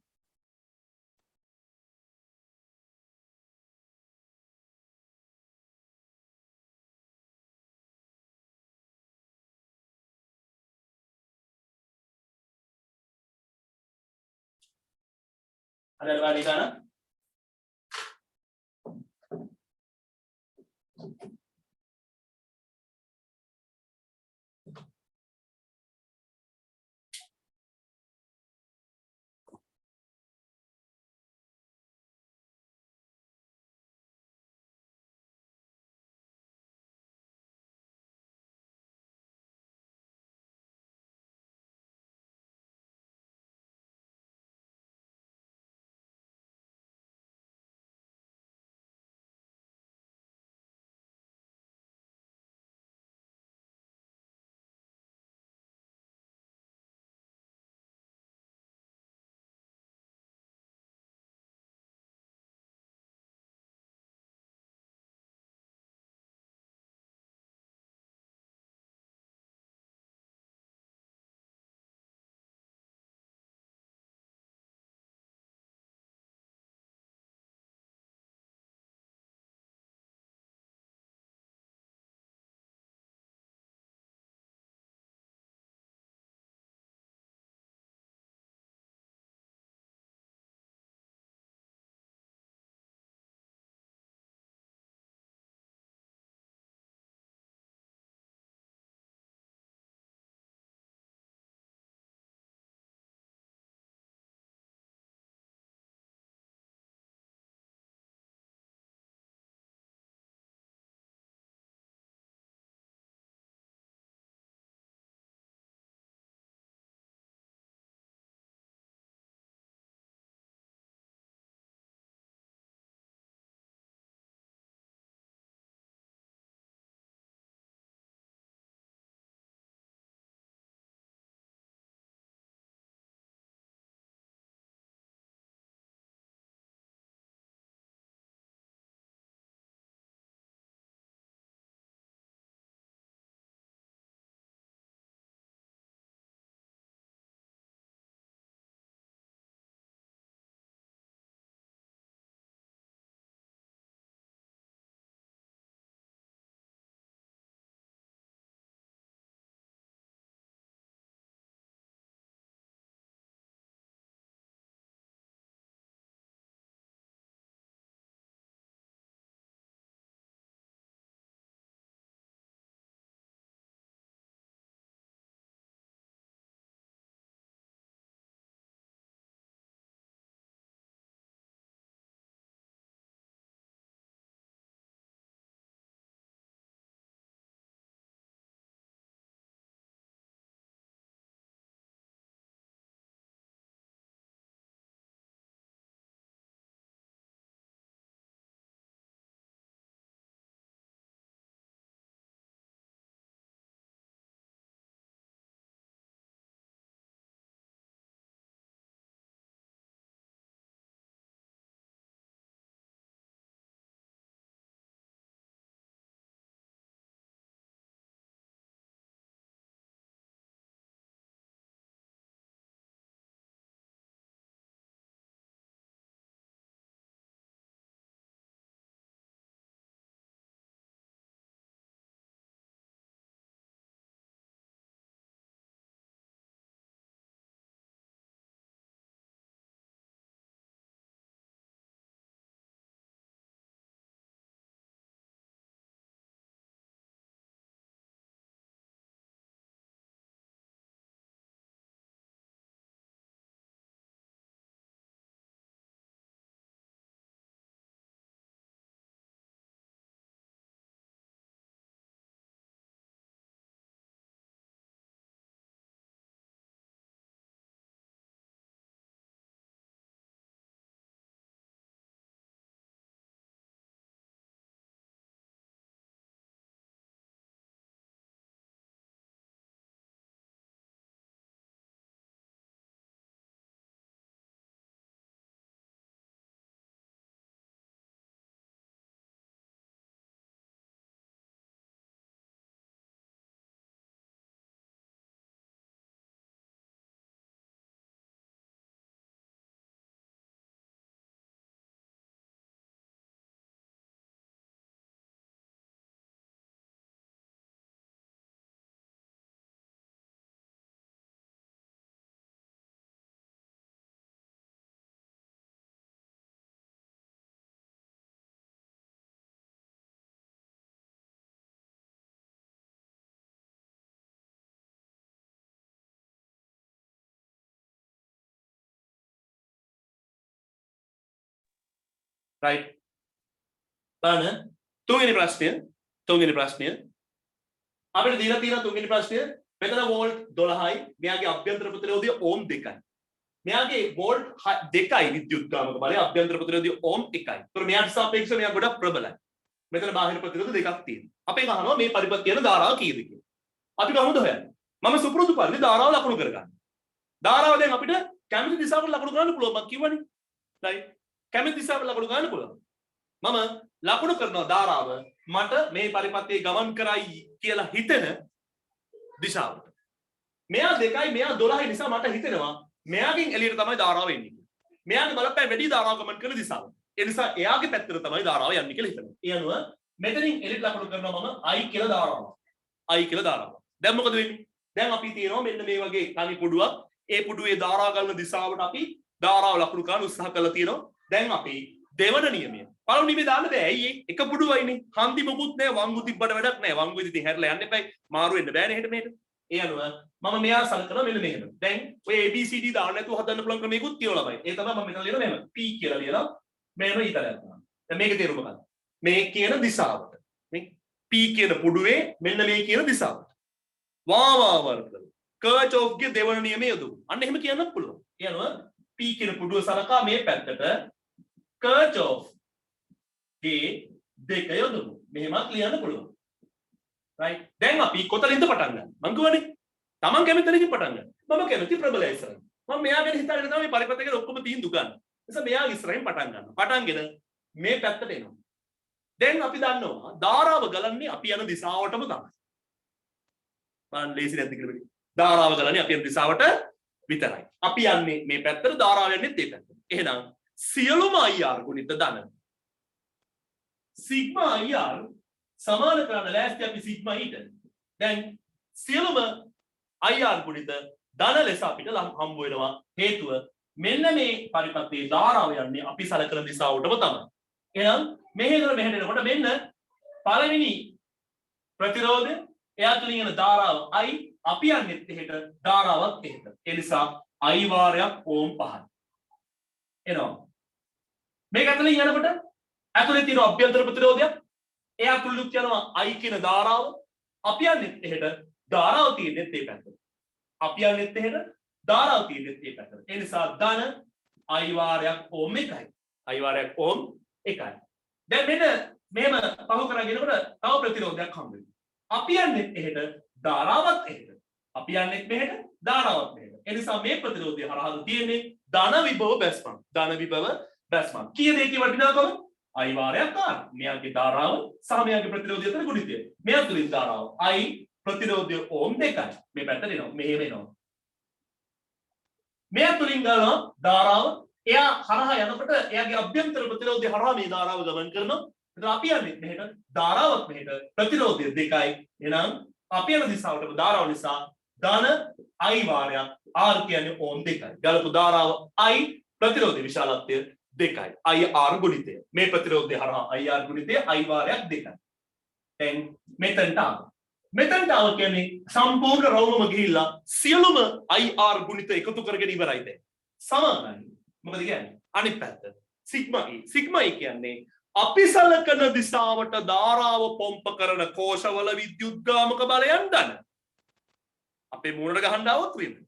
Ada luar di sana? right බලන්න තුන්වෙනි ප්‍රශ්නය අපිට දීලා තියෙන තුන්වෙනි ප්‍රශ්නය මෙතන වෝල්ට් 12යි මෙයාගේ අභ්‍යන්තර ප්‍රතිරෝධය ඕම් 2යි මෙයාගේ වෝල්ට් 2යි විද්‍යුත්ගාමක බලය අභ්‍යන්තර ප්‍රතිරෝධය ඕම් 1යි ඒතර මෙයාට සාපේක්ෂව මෙයා ගොඩක් ප්‍රබලයි මෙතන බාහිර ප්‍රතිරෝධ දෙකක් තියෙනවා අපෙන් අහනවා මේ පරිපත්‍ය යන ධාරාව කීයද කියලා අපි කොහොමද හොයන්නේ මම සුපුරුදු පරිදි ධාරාව ලකුණු කරගන්න ධාරාව දැන් අපිට කැමති දිශාවට ලකුණු කරන්න පුළුවන් මම කිව්වනේ right කැමති දිශාවට ලකුණු කරන්න පුළුවන් මම ලකුණු කරනවා ධාරාව මට මේ පරිපත්‍යයේ ගමන් කරයි කියලා හිතෙන දිශාවට මෙයා 2යි මෙයා 12යි නිසා මට හිතෙනවා මෙයාගෙන් එළියට තමයි ධාරාව එන්නේ කියලා මෙයාගේ බලපෑම වැඩි ධාරාව ගමන් කරන දිශාව ඒ නිසා එයාගේ පැත්තට තමයි ධාරාව යන්නේ කියලා හිතනවා ඒ අනුව මෙතනින් එළියට ලකුණු කරනවා මම I කියලා ධාරාව දැන් මොකද වෙන්නේ දැන් අපි තියෙනවා මෙන්න මේ වගේ තනි පුඩුවක් ඒ පුඩුවේ ධාරාව ගන්න දිශාවට අපි ධාරාව ලකුණු කරන්න උත්සාහ කරලා තියෙනවා දැන් අපි දෙවන නියමය පළවෙනි නියමය දාන්න බෑ ඇයි එක පුඩුවයිනේ හන්දි මොකුත් නෑ වංගු තිබ්බට වැඩක් නෑ වංගු ඉතින් හැරලා යන්න එපයි මාරු වෙන්න බෑනේ හෙට මෙහෙට ඒ අනුව මම මෙයා සලකනවා මෙන්න මෙහෙම දැන් ඔය ABCD දාන්න නැතුව හදන්න පුළුවන් ක්‍රමයකුත් තියෙනවා ළමයි ඒ තමයි මම මෙතන ලියනවා මෙහෙම P කියලා ලියලා මෙහෙම ඊතරයක් කරනවා දැන් මේකේ තේරුම මොකක්ද මේ කියන දිශාවට මේ P කියන පුඩුවේ මෙන්න මේ කියන දිශාවට වාමාවර්තන කර්චොෆ්ගේ දෙවන නියමය යොදමු අන්න එහෙම කියන්නත් පුළුවන් ඒ අනුව P කියන පුඩුව සලකා මේ පැත්තට කර්චොෆ්ගේ දෙක යොදමු මෙහෙමත් ලියන්න පුළුවන් right දැන් අපි කොතනින්ද පටන් ගන්න මම කියවනේ Taman කැමති තැනකින් පටන් ගන්න මම කැමති ප්‍රබලයි ඉස්සරහින් මම මෙයා ගැන හිතාගෙන තමයි මේ පරිපත්‍ය ගැන ඔක්කොම තීන්දුව ගන්න නිසා මෙයා ඉස්සරහින් පටන් ගන්නවා පටන්ගෙන මේ පැත්තට එනවා දැන් අපි දන්නවා ධාරාව ගලන්නේ අපි යන දිශාවටම තමයි මම ලේසි නැද්ද කියලා බලන්න ධාරාව ගලන්නේ අපි යන දිශාවට විතරයි අපි යන්නේ මේ පැත්තට ධාරාව යන්නේ මේ පැත්තට එහෙනම් සියලුම IR ගුණිත ධන සිග්මා IR සමාන කරන්න ලෑස්ති අපි සිග්මා ඊට දැන් සියලුම IR ගුණිත ධන ලෙස අපිට හම්බ වෙනවා හේතුව මෙන්න මේ පරිපත්‍යයේ ධාරාව යන්නේ අපි සලකන දිශාවටම තමයි එහෙනම් මෙහෙ ඉඳලා මෙහෙට එනකොට මෙන්න පළවෙනි ප්‍රතිරෝධය එයා තුලින් එන ධාරාව I අපි යන්නේ එහෙට ධාරාවක් එහෙට ඒ නිසා I වාරයක් ඕම් 5යි එනවා මේක ඇතුලෙන් යනකොට ඇතුලේ තියෙන අභ්‍යන්තර ප්‍රතිරෝධයක් එයා තුලුත් යනවා I කියන ධාරාව අපි යන්නේ එහෙට ධාරාව තියෙන්නේ මේ පැත්තට අපි යන්නේ එහෙට ධාරාව තියෙන්නේ මේ පැත්තට ඒ නිසා ධන I වාරයක් ඕම් 1යි I වාරයක් ඕම් 1යි දැන් මෙන්න මෙහෙම පහු කරගෙනකොට තව ප්‍රතිරෝධයක් හම්බ වෙනවා අපි යන්නේ එහෙට ධාරාවත් එහෙට අපි යන්නේ මෙහෙට ධාරාවත් මෙහෙට ඒ නිසා මේ ප්‍රතිරෝධය හරහා තියෙන්නේ ධන විභව බැස්මක් කීයද ඒකේ වටිනාකම I වාරයක් R මෙයාගේ ධාරාව සහ මෙයාගේ ප්‍රතිරෝධය අතර ගුණිතය මෙයා තුලින් ධාරාව I ප්‍රතිරෝධය ඕම් 2යි මේ පැත්තට එනවා මෙහෙම එනවා මෙයා තුලින් ගන්නවා ධාරාව එයා හරහා යනකොට එයාගේ අභ්‍යන්තර ප්‍රතිරෝධය හරහා මේ ධාරාව ගමන් කරනවා එතන අපි යන්නේ මෙහෙට ධාරාවත් මෙහෙට ප්‍රතිරෝධය 2යි එහෙනම් අපි යන දිශාවටම ධාරාව නිසා ධන I වාරයක් R කියන්නේ ඕම් 2යි ගලපු ධාරාව I ප්‍රතිරෝධය විශාලත්වය 2යි IR ගුණිතය මේ ප්‍රතිරෝධය හරහා IR ගුණිතය I වාරයක් 2යි දැන් මෙතනට ආව කියන්නේ සම්පූර්ණ රවුමම ගිහිල්ලා සියලුම IR ගුණිත එකතු කරගෙන ඉවරයි දැන් සමානයි මොකද කියන්නේ අනිත් පැත්ත සිග්මා E කියන්නේ අපි සලකන දිශාවට ධාරාව පොම්ප කරන කෝෂවල විද්‍යුත්ගාමක බලයන් දන අපේ මූණට ගහන්න આવොත් වෙන්නේ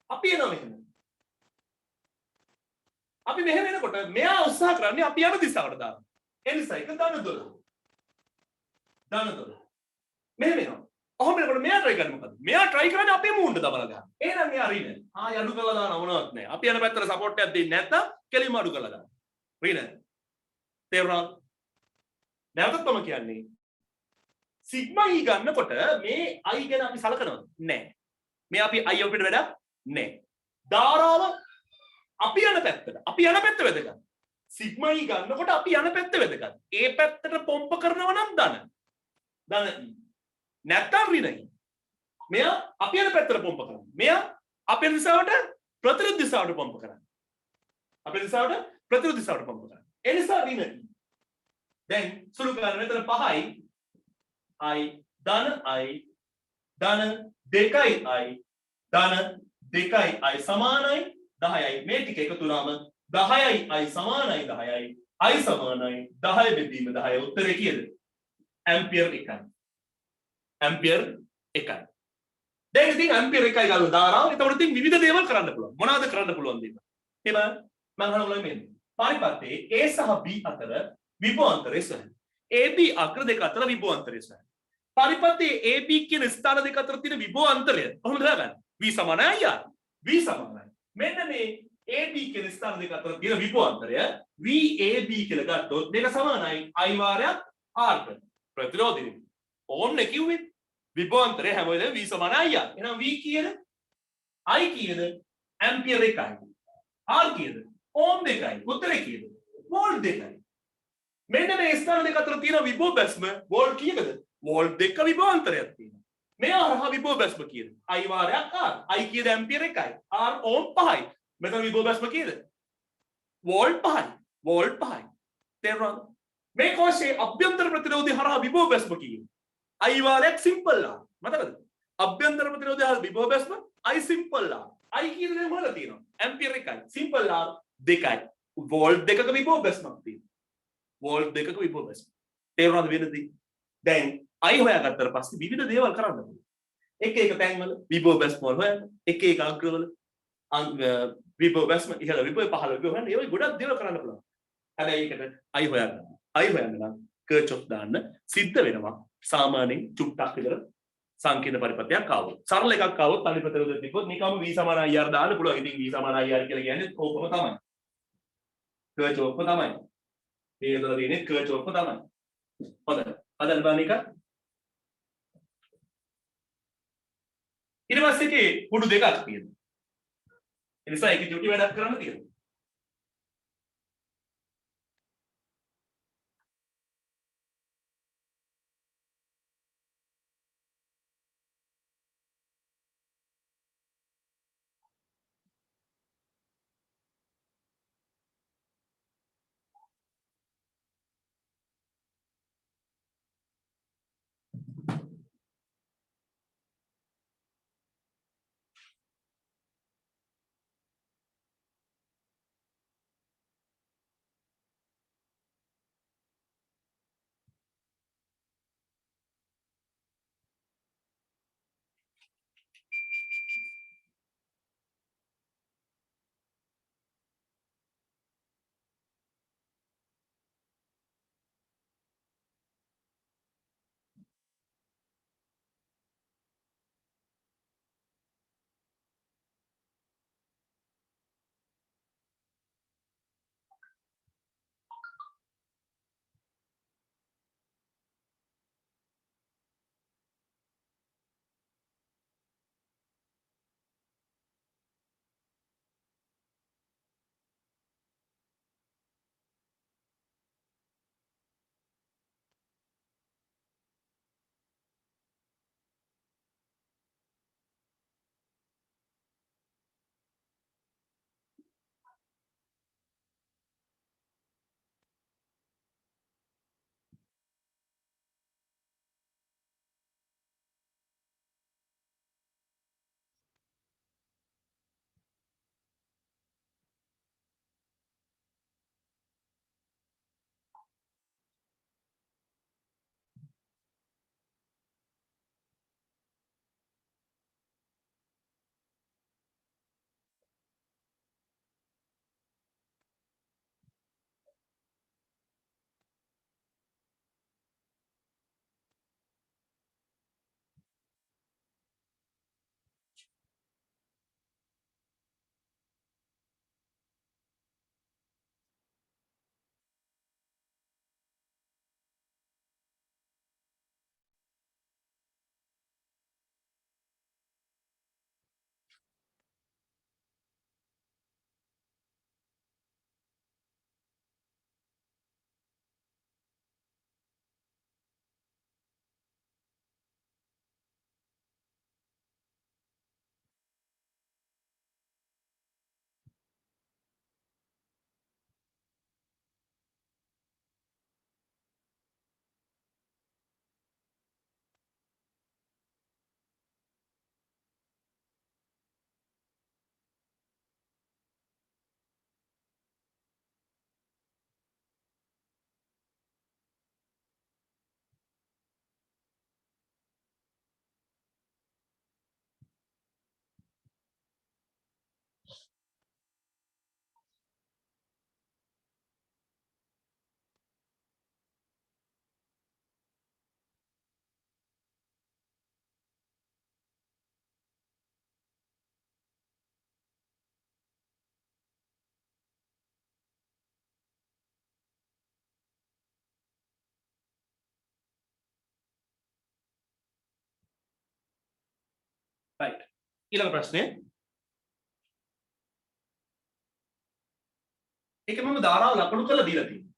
අපි එනවා මෙහෙම අපි මෙහෙම එනකොට මෙයා උත්සාහ කරන්නේ අපි යන දිශාවට දාන්න. ඒ නිසා එක ධන 12. මෙහෙම එනවා. ඔහොම එනකොට මෙයා try කරන්නේ මොකද්ද? මෙයා try කරන්නේ අපේ මූණට දබලා ගන්න. එහෙනම් මෙයා රින. අඩු කරලා දාන මොනවත් නැහැ. අපි යන පැත්තට support එකක් දෙන්නේ නැත්නම් කෙලින්ම අඩු කරලා දාන්න. රින. තේරුණාද? නැවතත් මම කියන්නේ සිග්මා E ගන්නකොට මේ I ගැන අපි සලකනවද? නැහැ. මේ අපි I අපිට වැඩක් නැහැ. ධාරාව අපි යන පැත්ත වැදගත්. සිග්මා E ගන්නකොට අපි යන පැත්ත වැදගත්. ඒ පැත්තට පොම්ප කරනවා නම් ධන E. නැත්තම් ඍණ E. මෙයා අපි යන පැත්තට පොම්ප කරනවා. මෙයා අපේ දිශාවට ප්‍රතිවිරුද්ධ දිශාවට පොම්ප කරනවා. අපේ දිශාවට ප්‍රතිවිරුද්ධ දිශාවට පොම්ප කරනවා. ඒ නිසා ඍණ E. දැන් සුළු කරන මෙතන 5යි I ධන I ධන 2යි I ධන 2යි I සමානයි 10යි මේ ටික එකතු වුණාම 10යි I සමානයි 10යි I සමානයි 10 බෙදීම 10 උත්තරේ කීයද? ඇම්පියර් 1යි. ඇම්පියර් 1යි. දැන් ඉතින් ඇම්පියර් 1යි ගාලා දානවා. එතකොට ඉතින් විවිධ දේවල් කරන්න පුළුවන්. මොනවද කරන්න පුළුවන් දේවල්? එහෙම මම අහන ඔයගොල්ලෝ මෙන්න. පරිපත්තේ A සහ B අතර විභවාන්තරය සොයන්න. AB අක්‍ර දෙක අතර විභවාන්තරය සොයන්න. පරිපත්තේ AB කියන ස්ථාන දෙක අතර තියෙන විභවාන්තරය කොහොමද හොයාගන්නේ? V සමානයි R. V සමානයි. මෙන්න මේ AB කියන ස්ථාන දෙක අතර තියෙන විභවාන්තරය VAB කියලා ගත්තොත් මේක සමානයි I වාරයක් R කට. ප්‍රතිරෝධය. ඕන්නේ කිව්වේ විභවාන්තරය හැම වෙලේම V සමානයි R. එහෙනම් V කීයද? I කීයද? ඇම්පියර් 1යි. R කීයද? ඕම් 2යි. උත්තරේ කීයද? වෝල්ට් 2යි. මෙන්න මේ ස්ථාන දෙක අතර තියෙන විභව බැස්ම වෝල්ට් කීයකද? වෝල්ට් 2 විභවාන්තරයක් තියෙනවා. මේ හරහා විභව බැස්ම කීයද? I වාරයක් R. I කීයද? ඇම්පියර් 1යි. R ඕම් 5යි. මෙතන විභව බැස්ම කීයද? වෝල්ට් 5යි. වෝල්ට් 5යි. තේරුණාද? මේ කොටසේ අභ්‍යන්තර ප්‍රතිරෝධය හරහා විභව බැස්ම කීයද? I වාරයක් සිම්පල් R. මතකද? අභ්‍යන්තර ප්‍රතිරෝධය හරහා විභව බැස්ම I සිම්පල් R. I කීයද දැන් හොයලා තියෙනවා. ඇම්පියර් 1යි. සිම්පල් R 2යි. වෝල්ට් 2ක විභව බැස්මක් තියෙනවා. වෝල්ට් 2ක විභව බැස්ම. තේරුණාද වෙනදී? දැන් I හොයාගත්තට පස්සේ විවිධ දේවල් කරන්න පුළුවන්. එක එක තැන්වල විභව බැස්ම වල හොයන්න. එක එක අග්‍රවල විභව බැස්ම ඉහළ විභව පහළ විභව හොයන්න. ඒ වගේ ගොඩක් දේවල් කරන්න පුළුවන්. හැබැයි ඒකට I හොයාගන්න. I හොයන්න නම් කර්චොෆ් දාන්න සිද්ධ වෙනවා. සාමාන්‍යයෙන් චුට්ටක් විතර සංකීර්ණ පරිපථයක් ආවොත්. සරල එකක් ආවොත් අනිත් ප්‍රතිරෝධය තිබ්බොත් නිකම්ම V සමාන IR දාන්න පුළුවන්. ඉතින් V සමාන IR කියලා කියන්නේ ඕකම තමයි. කර්චොෆ් තමයි. මේ උදලා තියෙන්නේ කර්චොෆ් තමයි. හොඳයි. හදන්න බලන්න එක. ඊට පස්සේ ඒකේ කුඩු දෙකක් තියෙනවා. ඒ නිසා ඒකේ ඩියුටි වැඩක් කරන්න තියෙනවා. right ඊළඟ ප්‍රශ්නය ඒක මම ධාරාව ලකුණු කරලා දීලා තියෙනවා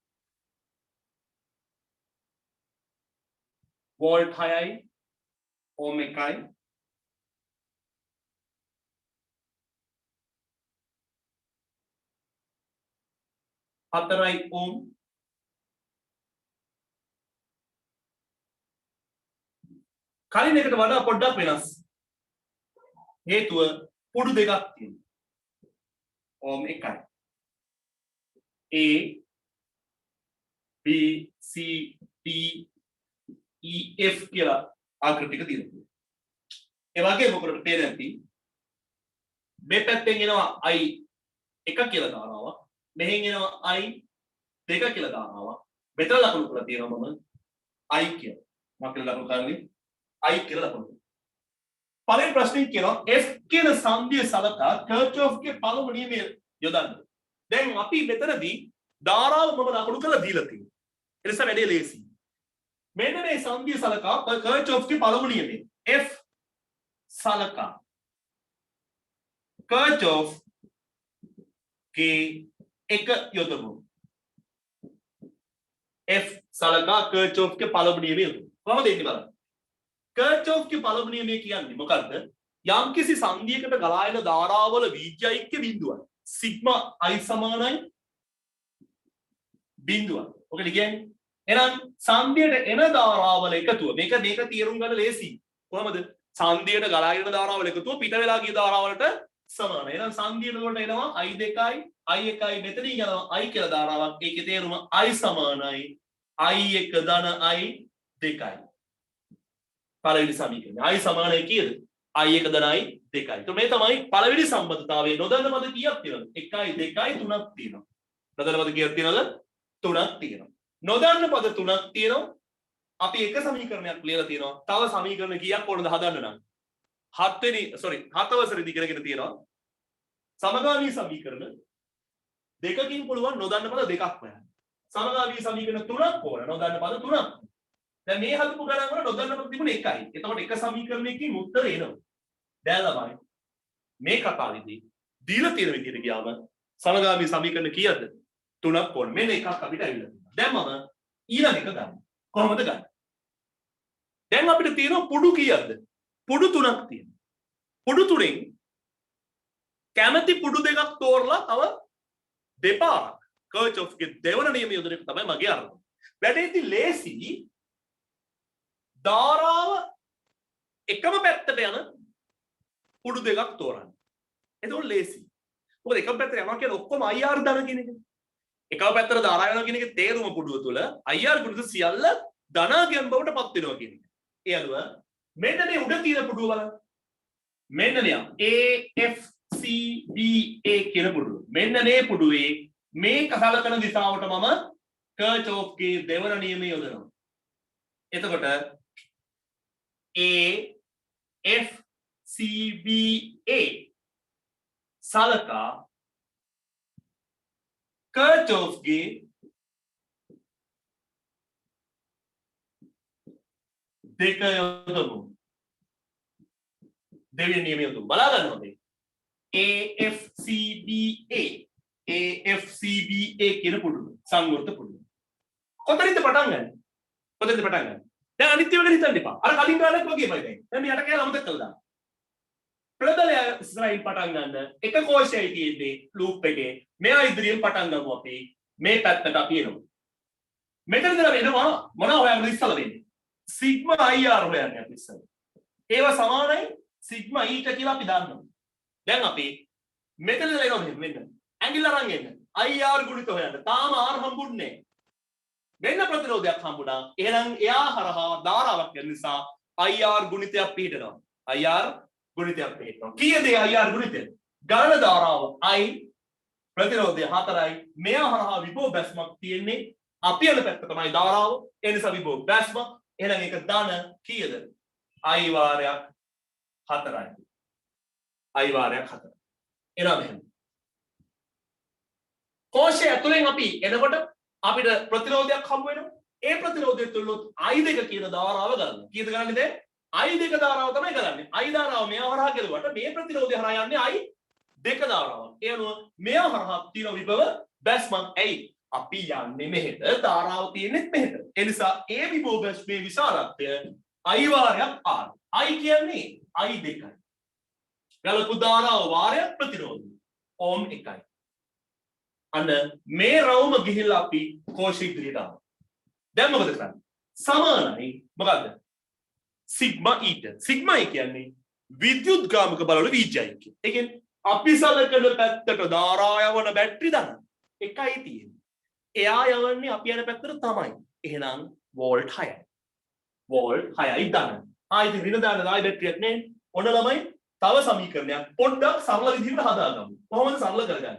වෝල්ට් 6යි ඕම් 1යි 4යි ඕම් කලින් එකට වඩා පොඩ්ඩක් වෙනස් හේතුව පුඩු දෙකක් තියෙනවා ඕම් 1යි A B C D E F කියලා ආකෘතික තියෙනවා ඒ වගේම ඔකට තේරෙන්නේ නැති මේ පැත්තෙන් එනවා I 1 කියලා දානවා මෙහෙන් එනවා I 2 කියලා දානවා මෙතන ලකුණු කරලා තියෙනවා මම I කියලා මම කියලා ලකුණු කරන්නේ I කියලා ලකුණු පළවෙනි ප්‍රශ්නේ කියනවා F කියන සංදිය සලකා කර්චොෆ්ගේ පළමු නියමය යොදන්න දැන් අපි මෙතනදී ධාරාව මම ලකුණු කරලා දීලා තියෙනවා ඒ නිසා වැඩේ ලේසි මෙන්න මේ සංදිය සලකා කර්චොෆ්ගේ පළමු නියමය F සලකා කර්චොෆ්ගේ එක යොදමු F සලකා කර්චොෆ්ගේ පළමු නියමය යොදමු කොහොමද එන්නේ බලන්න කර්චොෆ්ගේ පළමු නියමය කියන්නේ මොකද්ද යම්කිසි සංදියකට ගලා එන ධාරාවල වීජ්‍යයික්‍ය බිඳුවයි සිග්මා I සමානයි බිඳුවයි ඔකද කියන්නේ එහෙනම් සංදියට එන ධාරාවල එකතුව මේක තීරුම් ගන්න ලේසි කොහොමද සංදියට ගලා එන ධාරාවල එකතුව පිට වෙලා ගිය ධාරාවලට සමානයි එහෙනම් සංදියට උඩට එනවා I 2යි I 1යි මෙතනින් යනවා I කියලා ධාරාවක් ඒකේ තේරුම I සමානයි I 1 ධන I 2යි පළවෙනි සමීකරණය I සමානයි කීයද I 1 ධන I 2යි. તો මේ තමයි පළවෙනි සම්බන්ධතාවය. නොදන්න පද කීයක් තියෙනවද? 1යි 2යි 3ක් තියෙනවා. නොදන්න පද කීයක් තියෙනවද? 3ක් තියෙනවා. නොදන්න පද 3ක් තියෙනවා. අපි එක සමීකරණයක් ලියලා තියෙනවා. තව සමීකරණ කීයක් ඕනද හදන්න නම්? 7 වසරේදී ඉගෙනගෙන තියෙනවා. සමගාමී සමීකරණ දෙකකින් පුළුවන් නොදන්න පද දෙකක් හොයන්න. සමගාමී සමීකරණ 3ක් ඕන. නොදන්න පද 3ක්. දැන් මේ හදපු ගණන් වල නොදන්න පද තිබුණේ 1යි. එතකොට එක සමීකරණයකින් උත්තර එනවා. දැන් ළමයි මේ කතාවේදී දීලා තියෙන විදිහට ගියාම සමගාමී සමීකරණ කීයද? 3ක් ඕන. මෙන්න එකක් අපිට ඇවිල්ලා තියෙනවා. දැන් මම ඊළඟ එක ගන්න. කොහොමද ගන්න? දැන් අපිට තියෙනවා පුඩු කීයක්ද? පුඩු 3ක් තියෙනවා. පුඩු 3න් කැමැති පුඩු දෙකක් තෝරලා තව දෙපාරක් කර්චොෆ්ගේ දෙවන නියමය යොදන එක තමයි මගේ අරමුණ. වැඩේදී ලේසි ධාරාව එකම පැත්තට යන පුඩු දෙකක් තෝරන්න. එතකොට ලේසි. මොකද එකම පැත්තට යනවා කියන්නේ ඔක්කොම IR ධන කියන එක. එකම පැත්තට ධාරාව යනවා කියන එකේ තේරුම පුඩුව තුල IR ගුණිත සියල්ල ධනාගයන් බවට පත් වෙනවා කියන එක. ඒ අනුව මෙන්න මේ උඩ තියෙන පුඩුව බලන්න. මෙන්න මෙයා AFCBA කියන පුඩුව. මෙන්න මේ පුඩුවේ මේ කසලකන දිශාවට මම කර්චොෆ්ගේ දෙවන නියමය යොදනවා. එතකොට AFCBA සලකා කර්චොෆ්ගේ දෙක යොදමු. දෙවෙනි නියමය යොදමු. බලා ගන්න ඕනේ. AFCBA කියන පුඩුව සංවෘත පුඩුව. කොතනින්ද පටන් ගන්නේ? කොතනින්ද පටන් ගන්නේ? දැන් අනිත් ඒවා ගැන හිතන්න එපා. අර කලින් ගානක් වගේමයි දැන්. දැන් මෙයාට කියලා අමතක කළා දාන්න. ප්‍රදලය ඉස්සරහින් පටන් ගන්න එක කෝෂයයි තියෙන්නේ ලූප් එකේ. මෙයා ඉදිරියෙන් පටන් ගමු අපි. මේ පැත්තට අපි එනවා. මෙතන ඉඳලා එනවා මොනවා හොයන්නද ඉස්සලා වෙන්නේ? සිග්මා IR හොයන්නේ අපි ඉස්සලා. ඒවා සමානයි සිග්මා ඊට කියලා අපි දන්නවා. දැන් අපි මෙතන ඉඳලා එනවා මෙන්න. ඇඟිල්ල අරන් එන්න. IR ගුණිත හොයන්න. තාම R හම්බුන්නේ නැහැ. මෙන්න ප්‍රතිරෝධයක් හම්බුණා. එහෙනම් එයා හරහා ධාරාවක් යන නිසා IR ගුණිතයක් පිළිටනවා. IR ගුණිතයක් පිළිටනවා. කීයද IR ගුණිතය? ගණන ධාරාව I ප්‍රතිරෝධය 4යි. මෙයා හරහා විභව බැස්මක් තියෙන්නේ. අපි යන පැත්ත තමයි ධාරාව. ඒ නිසා විභව බැස්ම. එහෙනම් ඒක ධන කීයද? I වාරයක් 4යි. I වාරයක් 4. එනවා මෙහෙම. කෝෂය ඇතුලෙන් අපි එනකොට අපිට ප්‍රතිරෝධයක් හම්බ වෙනවා. ඒ ප්‍රතිරෝධය තුලොත් I2 කියන ධාරාව ගන්නවා. කීයද ගන්නද? I දෙක ධාරාව තමයි කරන්නේ. I ධාරාව මෙයා හරහා ගෙලුවට මේ ප්‍රතිරෝධය හරහා යන්නේ I දෙක ධාරාව. ඒ අනුව මෙයා හරහා තියෙන විභව බැස්මක්. ඇයි? අපි යන්නේ මෙහෙට ධාරාව තියෙන්නේ මෙහෙට. ඒ නිසා ඒ විභව බැස්මේ විශාලත්වය I වාරයක් R. I කියන්නේ I දෙකයි. ගලපු ධාරාව වාරයක් ප්‍රතිරෝධය. ඕම් එකයි. අන්න මේ රවුම ගිහිල්ලා අපි කෝෂ ඉදිරියට ආවා. දැන් මොකද කරන්නේ? සමානයි මොකද්ද? සිග්මා ඊට. සිග්මා කියන්නේ විද්‍යුත්ගාමක බලවල වීජයයි කියන්නේ. ඒ කියන්නේ අපි සලකන පැත්තට ධාරා යවන බැටරි දන එකයි තියෙන්නේ. එයා යවන්නේ අපි යන පැත්තට තමයි. එහෙනම් වෝල්ට් 6යි. වෝල්ට් 6යි දන. ආයෙත් ඍණ දාන ආයෙ බැටරියක් නේ. ඔන්න ළමයි තව සමීකරණයක් පොඩ්ඩක් සරල විදිහට හදාගමු. කොහොමද සරල කරගන්නේ?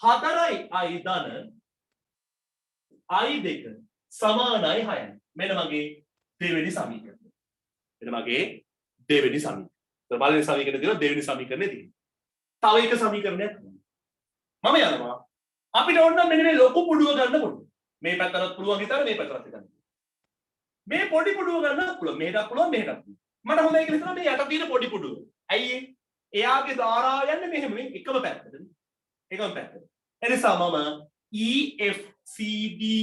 4යි I ධන I දෙක සමානයි 6යි. මෙන්න මගේ දෙවෙනි සමීකරණය. මෙන්න මගේ දෙවෙනි සමීකරණය. පළවෙනි සමීකරණය දිලා දෙවෙනි සමීකරණය තියෙනවා. තව එක සමීකරණයක් මම යනවා. අපිට ඕන නම් මෙන්න මේ ලොකු පුඩුව ගන්න පුළුවන්. මේ පැත්තට පුළුවන් හිතන්න මේ පැත්තට ගන්න. මේ පොඩි පුඩුව ගන්න පුළුවන්. මෙහෙටත් පුළුවන් මෙහෙටත් පුළුවන්. මට හොඳයි කියලා හිතනවා මේ යට තියෙන පොඩි පුඩුව. ඇයි ඒ? එයාගේ ධාරාව යන්නේ මෙහෙම මේ එකම පැත්තට. එකම පැත්තට. එනිසා මම EFCDE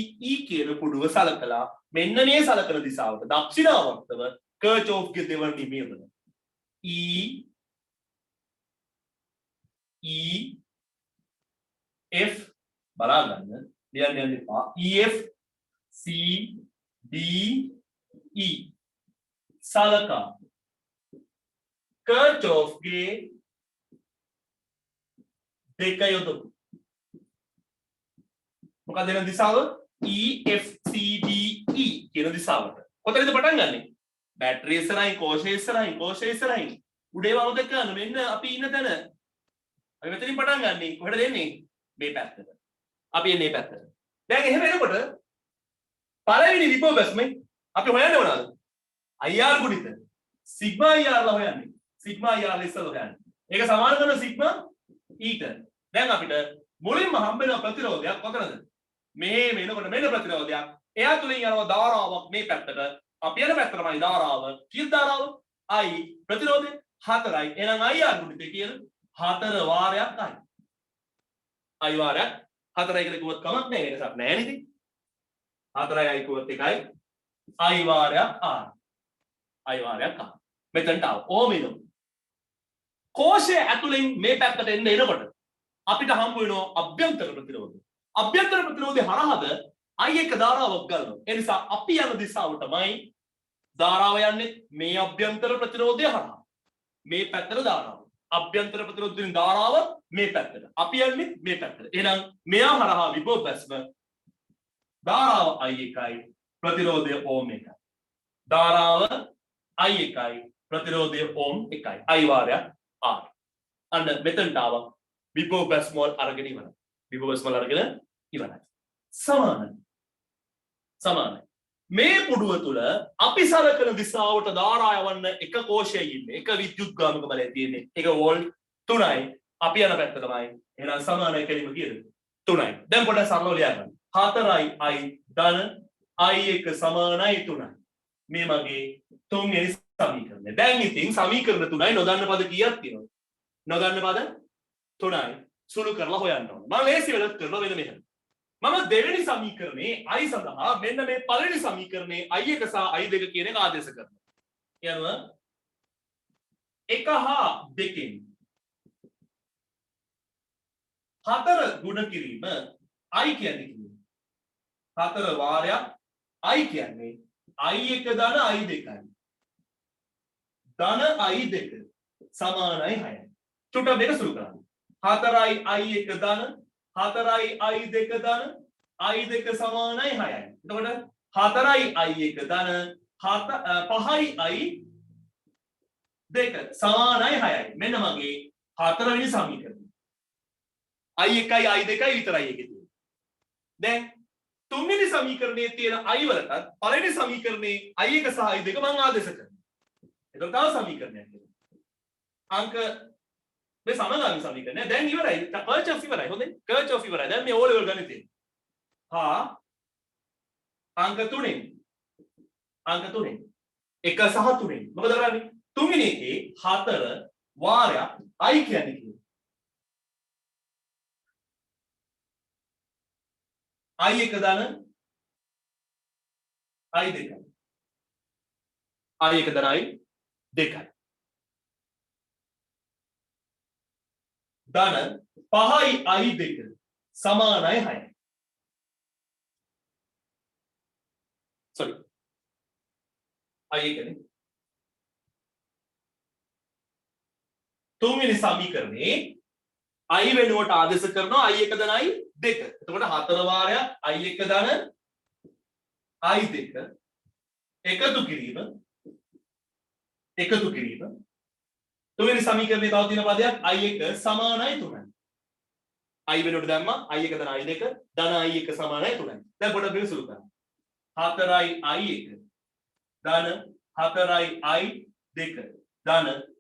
කියන පුඩුව සලකලා මෙන්න මේ සලකන දිශාවට දක්ෂිණාවර්තව කර්චෝෆ්ගේ දෙවන නියමය. EF බලා ගන්න ලියන්න යන්න එපා. EFCDE සලකා කර්චෝෆ්ගේ දෙක යොදමු. මොකක්ද වෙන දිශාව? EFCDE කියන දිශාවට. කොතනද පටන් ගන්නෙ? බැටරිය ඉස්සරහින්, කෝෂය ඉස්සරහින්, කෝෂය ඉස්සරහින්. උඩේ වම දෙක ගන්න. මෙන්න අපි ඉන්න තැන. අපි මෙතනින් පටන් ගන්නෙ. කොහෙටද එන්නේ? මේ පැත්තට. අපි එන්නේ මේ පැත්තට. දැන් එහෙම එනකොට පළවෙනි විභව බැස්මේ අපි හොයන්නේ මොනවද? IR ගුණිත. සිග්මා IR ලා හොයන්නේ. සිග්මා IR ඉස්සරහ හොයන්නේ. ඒක සමාන කරන සිග්මා ඊට. දැන් අපිට මුලින්ම හම්බ වෙන ප්‍රතිරෝධයක් කොතනද? මෙහෙම එනකොට මෙන්න ප්‍රතිරෝධයක්. එයා තුලින් යනවා ධාරාවක් මේ පැත්තට. අපි යන පැත්තටමයි ධාරාව. කීයද ධාරාව? I ප්‍රතිරෝධය 4යි. එහෙනම් IR ගුණිතය කියන 4 වාරයක් I. I වාරයක් 4යි කියලා කිව්වොත් කමක් නැහැ. වෙනසක් නැහැ නේද? 4යි I කිව්වොත් එකයි. I වාරයක් R. I වාරයක් R. මෙතනට ආව. ඕම එනවා. කෝෂය ඇතුලෙන් මේ පැත්තට එනකොට අපිට හම්බ වෙනවා අභ්‍යන්තර ප්‍රතිරෝධය. අභ්‍යන්තර ප්‍රතිරෝධය හරහාද I එක ධාරාවක් ගන්නවා. ඒ නිසා අපි යන දිශාවටමයි ධාරාව යන්නේ මේ අභ්‍යන්තර ප්‍රතිරෝධය හරහා. මේ පැත්තට ධාරාව. අභ්‍යන්තර ප්‍රතිරෝධයෙන් ධාරාව මේ පැත්තට. අපි යන්නේ මේ පැත්තට. එහෙනම් මෙයා හරහා විභව බැස්ම ධාරාව I එකයි ප්‍රතිරෝධය ඕම් එකයි. ධාරාව I එකයි ප්‍රතිරෝධය ඕම් එකයි. I වාරයක් R. අන්න මෙතනට ආවා. විභව බැස්මෝල් අරගෙන ඉවරයි. විභව බැස්මෝල් අරගෙන ඉවරයි. සමානයි. සමානයි. මේ පුඩුව තුල අපි සලකන දිශාවට ධාරා යවන්න එක කෝෂයයි ඉන්නේ. එක විද්‍යුත්ගාමක බලය තියෙන්නේ. ඒක වෝල්ට් 3යි. අපි යන පැත්ත තමයි. එහෙනම් සමානයි කෙලිම කියද? 3යි. දැන් පොඩ්ඩක් සරලව ලියා ගන්න. 4යි I ධන I එක සමානයි 3යි. මේ මගේ තුන්වෙනි සමීකරණය. දැන් ඉතින් සමීකරණ 3යි නොදන්න පද කීයක් තියෙනවද? නොදන්න පද 3යි. සුළු කරලා හොයන්න ඕනේ. මම ලේසි වෙලත් කරනවා වෙන මෙහෙම. මම දෙවෙනි සමීකරණේ I සඳහා මෙන්න මේ පළවෙනි සමීකරණේ I එක සහ I දෙක කියන එක ආදේශ කරනවා. යනුව 1 හා 2කින් 4 ගුණ කිරීම I කියන්නේ කිව්වේ. 4 වාරයක් I කියන්නේ I එක ධන I දෙකයි. ධන I දෙක සමානයි 6යි. චුට්ටක් දෙක සුළු කරන්න. 4යි I එක ධන 4යි I දෙක ධන I දෙක සමානයි 6යි. එතකොට 4යි I එක ධන 5යි I දෙක සමානයි 6යි. මෙන්න මගේ 4 වෙනි සමීකරණය. I එකයි I දෙකයි විතරයි ඒකේ තියෙන්නේ. දැන් තුන්වෙනි සමීකරණයේ තියෙන I වලටත් පළවෙනි සමීකරණේ I එක සහ I දෙක මම ආදේශ කරනවා. එතකොට තව සමීකරණයක් එනවා. අංක මේ සමගාමී සමීකරණය දැන් ඉවරයි. කර්චොෆ් ඉවරයි. හොඳයි. කර්චොෆ් ඉවරයි. දැන් මේ O level ගණිතය. හා අංක 3ෙන් එක සහ තුනෙන් මොකද කරන්නේ තුන්වෙනි එකේ 4 වාරයක් i කියන්නේ කියලා i එක දාන i දෙකයි i එක දාන i දෙකයි ධන 5යි i දෙක සමානයි 6යි sorry i එකනේ තුන්වෙනි සමීකරණේ i වෙනුවට ආදේශ කරනවා i එක ධන i දෙක. එතකොට 4 වාරයක් i එක ධන i දෙක එකතු කිරීම තුන්වෙනි සමීකරණේ තව තියෙන පදයක් i එක සමානයි 3යි. i වෙනුවට දැම්මා i එක ධන i දෙක ධන i එක සමානයි 3යි. දැන් පොඩ්ඩක් විසුළු කරන්න. 4යි i එක ධන 4යි i දෙක ධන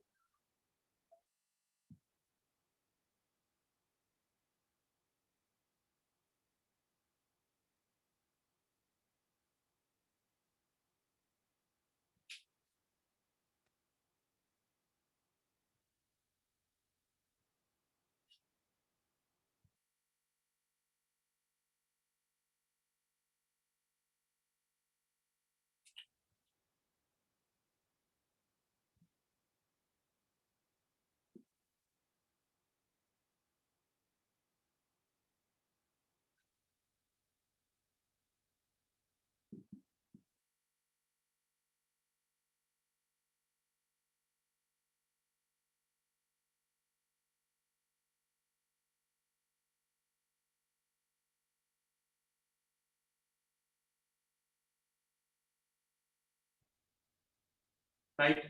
right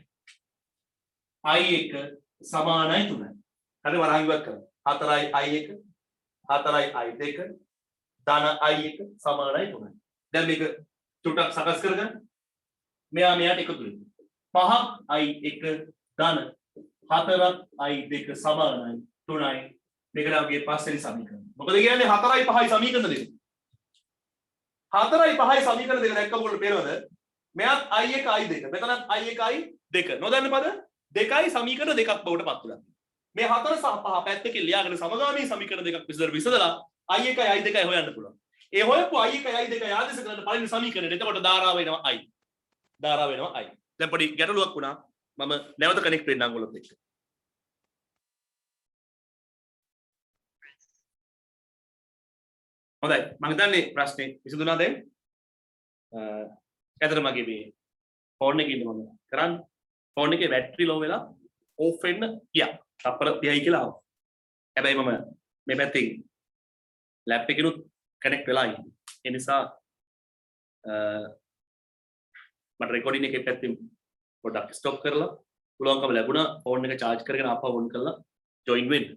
i එක සමානයි 3යි. හරි වරහන් ඉවත් කරමු. 4යි i එක 4යි i දෙක ධන i එක සමානයි 3යි. දැන් මේක චුට්ටක් සකස් කරගන්න. මෙයාට එකතු වෙන්න. 5ක් i එක ධන 4ක් i දෙක සමානයි 3යි. මේක ලාගේ පස්වෙනි සමීකරණය. මොකද කියන්නේ 4යි 5යි සමීකරණ දෙක. 4යි 5යි සමීකරණ දෙක දැක්කම ඔයාලට පේනවද? මෙයාත් i එක i දෙක. මෙතනත් i එක i දෙක. නොදන්න පද දෙකයි සමීකරණ දෙකක් බවට පත් වෙලා. මේ 4 සහ 5 පැත්තකින් ලියාගෙන සමගාමී සමීකරණ දෙකක් විසදලා i එකයි i දෙකයි හොයන්න පුළුවන්. ඒ හොයපු i එකයි i දෙකයි ආදේශ කරන පළවෙනි සමීකරණයට එතකොට ධාරාව වෙනවා i. ධාරාව වෙනවා i. දැන් පොඩි ගැටලුවක් වුණා. මම නැවත කනෙක්ට් වෙන්න අංගොලත් එක්ක. හොඳයි. මම හිතන්නේ ප්‍රශ්නේ විසඳුණා දැන්. ඇත්තට මගේ මේ ෆෝන් එකේ ඉන්න මම කරන්නේ ෆෝන් එකේ බැටරි ලෝ වෙලා ඕෆ් වෙන්න ගියා. තප්පර 30යි කියලා ආවා. හැබැයි මම මේ පැත්තෙන් ලැප් එකේනුත් කනෙක්ට් වෙලා ඉන්නේ. ඒ නිසා මට රෙකෝඩින් එකේ පැත්තෙන් පොඩ්ඩක් ස්ටොප් කරලා පුළුවන්කම ලැබුණා ෆෝන් එක charge කරගෙන ආපහු ඔන් කරලා ජොයින් වෙන්න.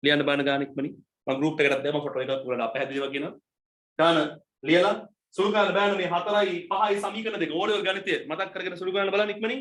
ලියන්න බාන ගානෙක් මනි. මම group එකකට දැම්මා ෆොටෝ එකක් උගලට අපහැදිලිව කියනවා. දාන ලියලා සුළු කරන්න බෑන මේ 4යි 5යි සමීකරණ දෙක ඕලෙවල් ගණිතය මතක් කරගෙන සුළු කරන්න බලන්න ඉක්මනින්.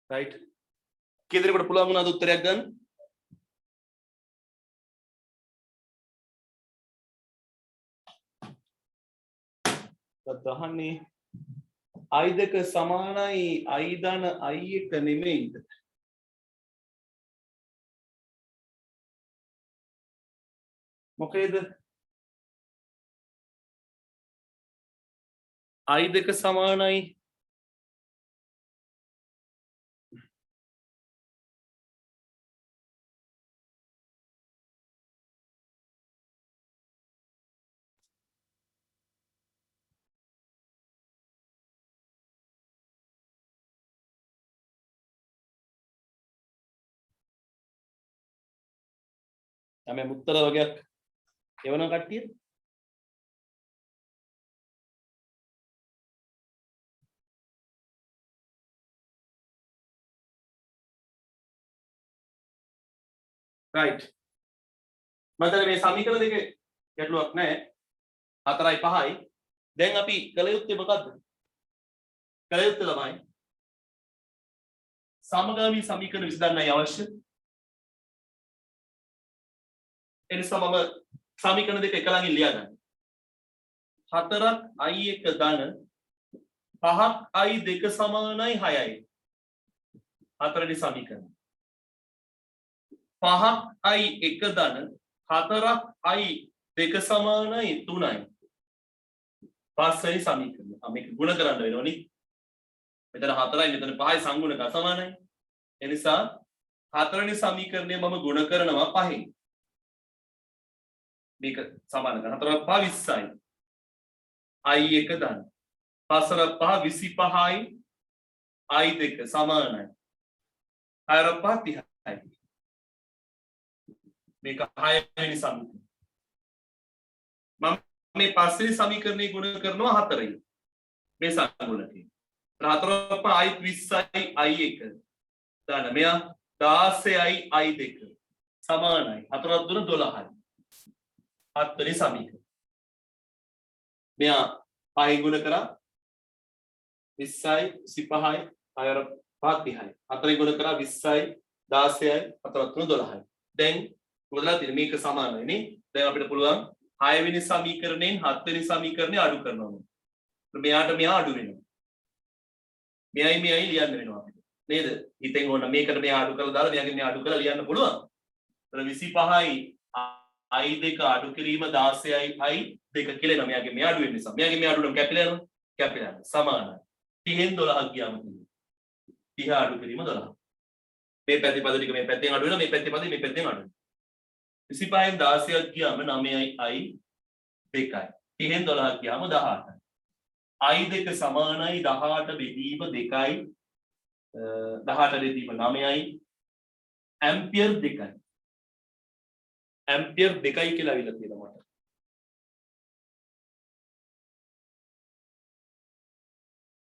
right කී දෙනෙකුට පුළුවන් වුණාද උත්තරයක් ගන්න දහන්නේ i දෙක සමානයි i ධන i එක නෙමෙයිද මොකේද i දෙක සමානයි තමයි උත්තර වගේක් එවන කට්ටිය right මතක මේ සමීකරණ දෙකේ ගැටලුවක් නැහැ 4යි 5යි දැන් අපි කළ යුත්තේ මොකද්ද කළ යුත්තේ ළමයි සමගාමී සමීකරණ විසඳන්නයි අවශ්‍ය එනිසා මම සමීකරණ දෙක එක ළඟින් ලියා ගන්න 4ක් i1 ධන 5ක් i2 සමානයි 6යි හතරවෙනි සමීකරණ 5ක් i1 ධන 4ක් i2 සමානයි 3යි පස්වෙනි සමීකරණ මේක ගුණ කරන්න වෙනවනේ මෙතන 4යි මෙතන 5යි සංගුණක අසමානයි එනිසා හතරවෙනි සමීකරණය මම ගුණ කරනවා 5න් මේක සමාන කරන 4ක් 5 20යි i1 ධන 5ක් 5 25යි i2 සමානයි 6ක් 5 30යි මේක 6වෙනි සමීකරණය මම මේ පස්වෙනි සමීකරණේ ගුණ කරනවා 4යි මේ සංගුණකේ 4ක් 5 20යි i1 දාන මෙයා 16යි i2 සමානයි 4ක් 3 12යි හත්වෙනි සමීකරණය මෙයා 5 ගුණ කරා 20යි 25යි 6ක් 5 30යි 4 ගුණ කරා 20යි 16යි 4ක් 3 12යි දැන් මොකදලා තියෙන්නේ මේක සමානයි නේ දැන් අපිට පුළුවන් 6 වෙනි සමීකරණයෙන් 7 වෙනි සමීකරණය අඩු කරනවා මෙයාට මෙයා අඩු වෙනවා මෙයයි ලියන්න වෙනවා අපිට නේද හිතෙන් ඕන මේකට මෙයා අඩු කරලා දාලා මෙයාගේ මෙයා අඩු කරලා ලියන්න පුළුවන් ඒතර 25යි i2 අඩු කිරීම 16යි i2 කියලා එනවා මෙයාගේ මෙයා අඩු වෙන නිසා මෙයාගේ මෙයා අඩු නම් කැපිලා යනවා සමානයි 30න් 12ක් ගියාම 30 අඩු කිරීම 12 මේ පැත්තේ පද ටික මේ පැත්තෙන් අඩු වෙනවා මේ පැත්තේ පද මේ පැත්තෙන් අඩු වෙනවා 25න් 16ක් ගියාම 9යි i2යි 30න් 12ක් ගියාම 18යි i2 සමානයි 18 බෙදීම 2යි 18 බෙදීම 9යි ඇම්පියර් 2යි ඇම්පියර් 2යි කියලා අවිලා තියෙනවා මට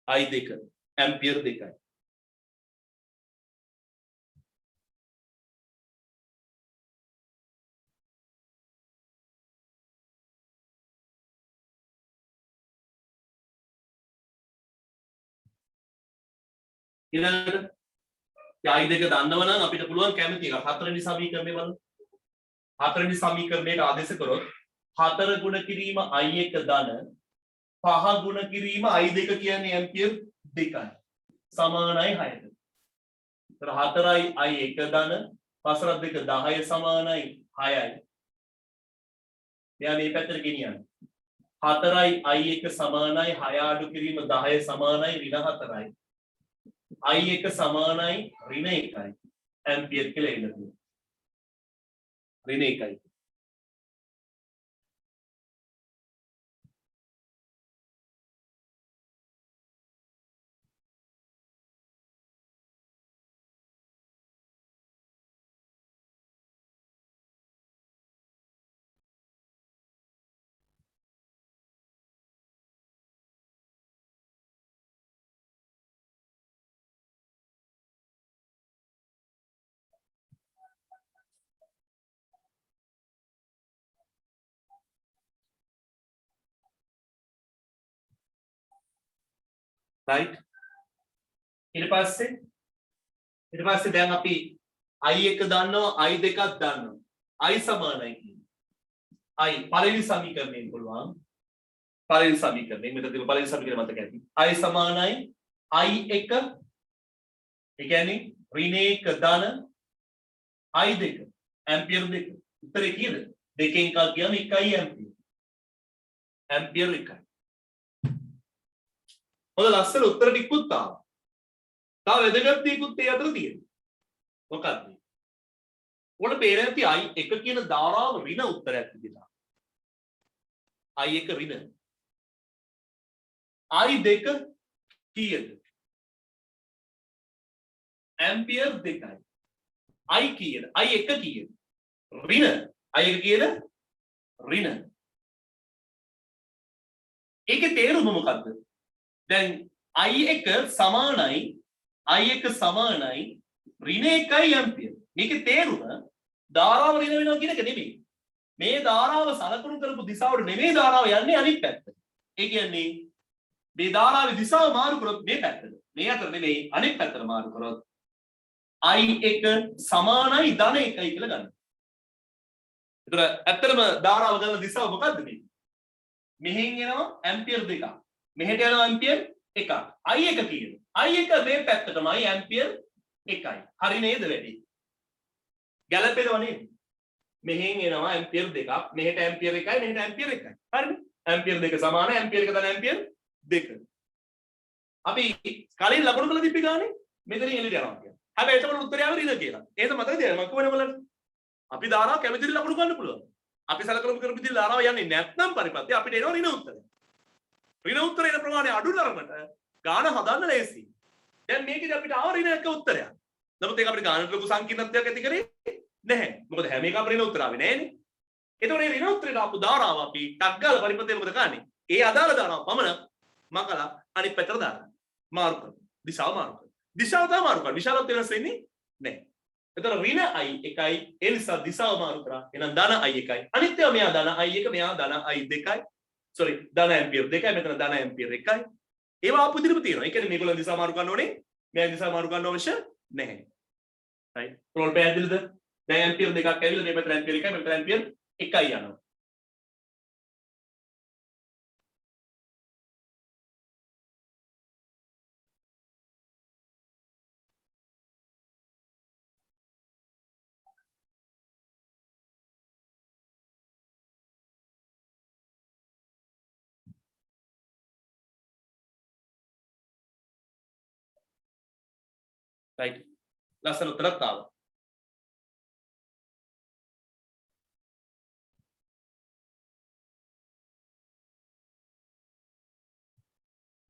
i2 ඇම්පියර් 2යි ඊළඟට i2 දන්නවනම් අපිට පුළුවන් කැමති එක හතරවෙනි සමීකරණය බලන්න හතරවෙනි සමීකරණයට ආදේශ කරොත් 4 ගුණ කිරීම i1 ධන 5 ගුණ කිරීම i2 කියන්නේ ඇම්පියර් 2යි සමානයි 6ට. ඒතර 4යි i1 ධන 5 2 10 සමානයි 6යි. එයා මේ පැත්තට ගෙනියන්න. 4යි i1 සමානයි 6 අඩු කිරීම 10 සමානයි ඍණ 4යි. i1 සමානයි ඍණ 1යි. ඇම්පියර් කියලා එන්න පුළුවන්. ඍණ 1යි. right ඊට පස්සේ ඊට පස්සේ දැන් අපි i1 දන්නවා i2 දන්නවා i සමානයි කියන්නේ i පළවෙනි සමීකරණයෙන් පුළුවන් පළවෙනි සමීකරණය මෙතන තියෙන පළවෙනි සමීකරණය මතක ඇති i සමානයි i1 ඒ කියන්නේ ඍණ 1 ධන i2 ඇම්පියර් 2 උත්තරේ කීයද දෙකෙන් එකක් ගියාම 1යි ඇම්පියර් 1යි හොඳ ලස්සන උත්තර ටිකකුත් ආවා තව වැදගත් දේකුත් ඒ අතර තියෙනවා මොකක්ද උඩ පේරන්ති i1 කියන ධාරාව ඍණ උත්තරයක් තිබිලා i1 ඍණ i2 කීයද ඇම්පියර් 2යි i කීයද i1 කීයද ඍණ i1 කීයද ඍණ ඒකේ තේරුම මොකද්ද දැන් i1 සමානයි i1 සමානයි ඍණ 1යි ඇම්පියර් මේකේ තේරුම ධාරාව ඍණ වෙනවා කියන එක නෙමෙයි මේ ධාරාව සලකුණු කරපු දිශාවට නෙමෙයි ධාරාව යන්නේ අනිත් පැත්තට ඒ කියන්නේ මේ ධාරාවේ දිශාව මාරු කරොත් මේ පැත්තට මේ අතර නෙමෙයි අනිත් පැත්තට මාරු කරොත් i1 සමානයි ධන 1යි කියලා ගන්න. ඒතර ඇත්තටම ධාරාව ගන්න දිශාව මොකද්ද මේ? මෙහෙන් එනවා ඇම්පියර් 2ක්. මෙහෙට යනවා ඇම්පියර් 1ක්. i1 කීයද? i1 මේ පැත්තටමයි ඇම්පියර් 1යි. හරි නේද වැඩි? ගැලපෙනව නේද? මෙහෙන් එනවා ඇම්පියර් 2ක්. මෙහෙට ඇම්පියර් 1යි, මෙහෙට ඇම්පියර් 1යි. හරිද? ඇම්පියර් 2 සමානයි ඇම්පියර් 1 ධන ඇම්පියර් 2. අපි කලින් ලකුණු කළ තිබ්බ ගානේ මෙතනින් එළියට යනවා කියන්නේ. හැබැයි එතකොට උත්තරය ආව ඍණ කියලා. ඒක මතකද මම කියවනේ බලන්න. අපි ධාරාව කැමති ලකුණු ගන්න පුළුවන්. අපි සලකමු කරපු විදිහට ධාරාව යන්නේ නැත්නම් පරිපත්‍ය අපිට එනවා ඍණ උත්තරය. ඍණ උත්තරේ එන ප්‍රමාණය අඩු තරමට ගාන හදන්න ලේසි. දැන් මේකේදී අපිට ආව ඍණ එක උත්තරයක්. නමුත් ඒක අපිට ගානට ලොකු සංකීර්ණත්වයක් ඇති කරේ නැහැ. මොකද හැම එකම ඍණ උත්තර ආවේ නැහැනේ. ඒතකොට මේ ඍණ උත්තරේට ආපු ධාරාව අපි ටක් ගාලා පරිපත්‍ය මොකද කරන්නේ? ඒ අදාළ ධාරාව පමණ මකලා අනිත් පැත්තට දානවා. මාරු කරනවා. දිශාව මාරු කරනවා. දිශාව තමයි මාරු කරන්නේ. විශාලත්වය වෙනස් වෙන්නේ නැහැ. එතන ඍණ i1යි ඒ නිසා දිශාව මාරු කරා. එහෙනම් ධන i1යි. අනිත් ඒවා මෙයා ධන i1 මෙයා ධන i2යි. sorry ධන ඇම්පියර් 2යි මෙතන ධන ඇම්පියර් 1යි. ඒවා ආපු විදිහටම තියෙනවා. ඒ කියන්නේ මේගොල්ලෝ දිශාව මාරු කරන්න ඕනේ. මෙයා දිශාව මාරු කරන්න අවශ්‍ය නැහැ. right? රෝල් පැහැදිලිද? දැන් ඇම්පියර් 2ක් ඇවිල්ලා මේ පැත්තට ඇම්පියර් 1යි මෙතන ඇම්පියර් 1යි යනවා. right ලස්සන උත්තරක් ආවා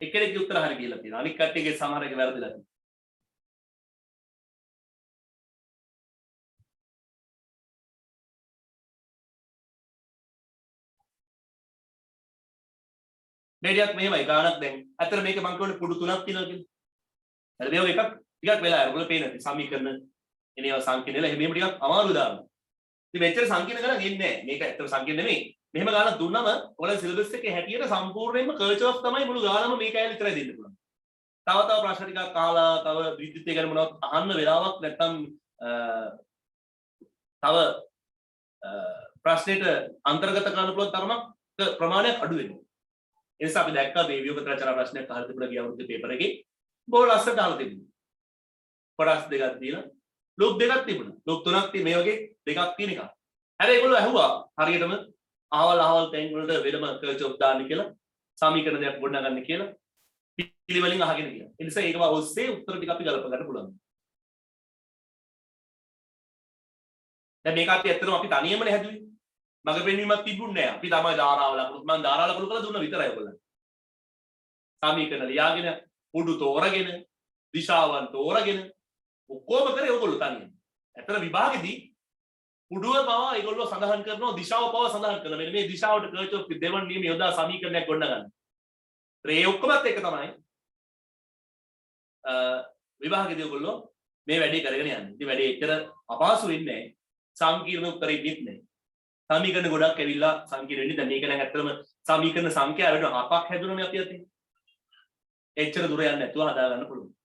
එක්කෙනෙක්ගේ උත්තර හරි කියලා තියෙනවා අනිත් කට්ටියගේ සමහර එක වැරදිලා තියෙනවා මේකක් මෙහෙමයි ගානක් දැන් අතර මේක මම කියන්නේ පුඩු තුනක් තියෙනවා කියලා හරි මේ වගේ එකක් ටිකක් වෙලා ඔයගොල්ලෝ පේන සමීකරණ එනේවා සංකීර්ණලා එහෙම ටිකක් අමාරු දානවා. ඉතින් මෙච්චර සංකීර්ණ කරන් එන්නේ නැහැ. මේක ඇත්තට සංකීර්ණ නෙමෙයි. මෙහෙම ගානක් දුන්නම ඔයාලා සිලබස් එකේ හැටියට සම්පූර්ණයෙන්ම කර්චොෆ් තමයි මුළු ගානම මේක ඇයිල විතරයි දෙන්න පුළුවන්. තව ප්‍රශ්න ටිකක් අහලා තව විද්‍යුත්ය ගැන මොනවද අහන්න වෙලාවක් නැත්තම් තව ප්‍රශ්නෙට අන්තර්ගත කරන්න පුළුවන් තරමක් ප්‍රමාණයක් අඩු වෙනවා. ඒ නිසා අපි දැක්කා මේ වියෝග රචනා ප්‍රශ්නයක් අහලා තිබුණා ගිය අවුරුද්දේ පේපර් එකේ. බොහොම ලස්සනට අහලා තිබුණා. කොටස් දෙකක් දීලා ලූප් දෙකක් තිබුණා. ලූප් තුනක් තියෙන මේ වගේ දෙකක් තියෙන එක. හැබැයි ඒගොල්ලෝ ඇහුවා හරියටම අහවල් තැන් වලට වෙනම කර්චොෆ් දාන්න කියලා සමීකරණ දෙයක් ගොඩනගන්න කියලා පිළිවෙලින් අහගෙන ගියා. ඒ නිසා ඒක ඔස්සේ උත්තර ටික අපි ගලප ගන්න පුළුවන්. දැන් මේක අපි ඇත්තටම අපි තනියමනේ හැදුවේ. මග පෙන්වීමක් තිබුණේ නැහැ. අපි තමයි ධාරාව ලකුණු මම ධාරාව ලකුණු කරලා දුන්න විතරයි ඔයගොල්ලන්ට. සමීකරණ ලියාගෙන උඩු තෝරගෙන දිශාවන් තෝරගෙන ඔක්කොම කරේ ඔයගොල්ලෝ තනියෙන්. ඇත්තට විභාගෙදී උඩුව පවා ඒගොල්ලෝ සඳහන් කරනවා දිශාව පවා සඳහන් කරනවා. මෙන්න මේ දිශාවට කර්චොෆ් දෙවන නියම යොදා සමීකරණයක් ගොඩනගන්න. ඒ ඔක්කොමත් එක තමයි විභාගෙදී ඔයගොල්ලෝ මේ වැඩේ කරගෙන යන්නේ. ඉතින් වැඩේ එච්චර අපහසු වෙන්නේ නැහැ. සංකීර්ණ උත්තරෙ ඉන්නෙත් නැහැ. සමීකරණ ගොඩක් ඇවිල්ලා සංකීර්ණ වෙන්නේ. දැන් මේක නම් ඇත්තටම සමීකරණ සංඛ්‍යාව වෙන 7ක් හැදුණානේ අපි අතේ. එච්චර දුර යන්නේ නැතුව හදා ගන්න පුළුවන්.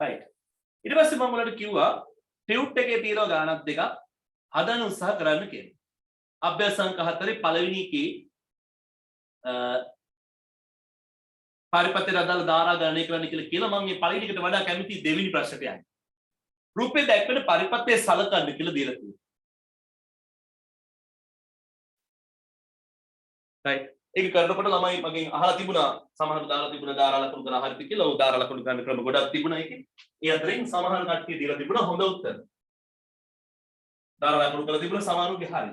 right ඊට පස්සේ මම ඔයාලට කිව්වා ටියුට් එකේ තියෙන ගානක් දෙකක් හදන්න උත්සාහ කරන්න කියලා. අභ්‍යාස අංක 4 පළවෙනි එකේ පරිපත්‍ය අදාළ ධාරා ගණනය කරන්න කියලා මම මේ පළවෙනි එකට වඩා කැමති දෙවෙනි ප්‍රශ්නට යන්න. රූපේ දැක්වෙන පරිපත්‍යය සලකන්න කියලා දීලා තියෙනවා. right ඒක කරනකොට ළමයි මගෙන් අහලා තිබුණා සමහරව දාලා තිබුණා ධාරා ලකුණු කරලා හරිද කියලා. ඔව් ධාරා ලකුණු ගන්න ක්‍රම ගොඩක් තිබුණා ඒකේ. ඒ අතරින් සමහර කට්ටිය දීලා තිබුණා හොඳ උත්තර. ධාරා ලකුණු කරලා තිබුණා සමහරුගේ හරි.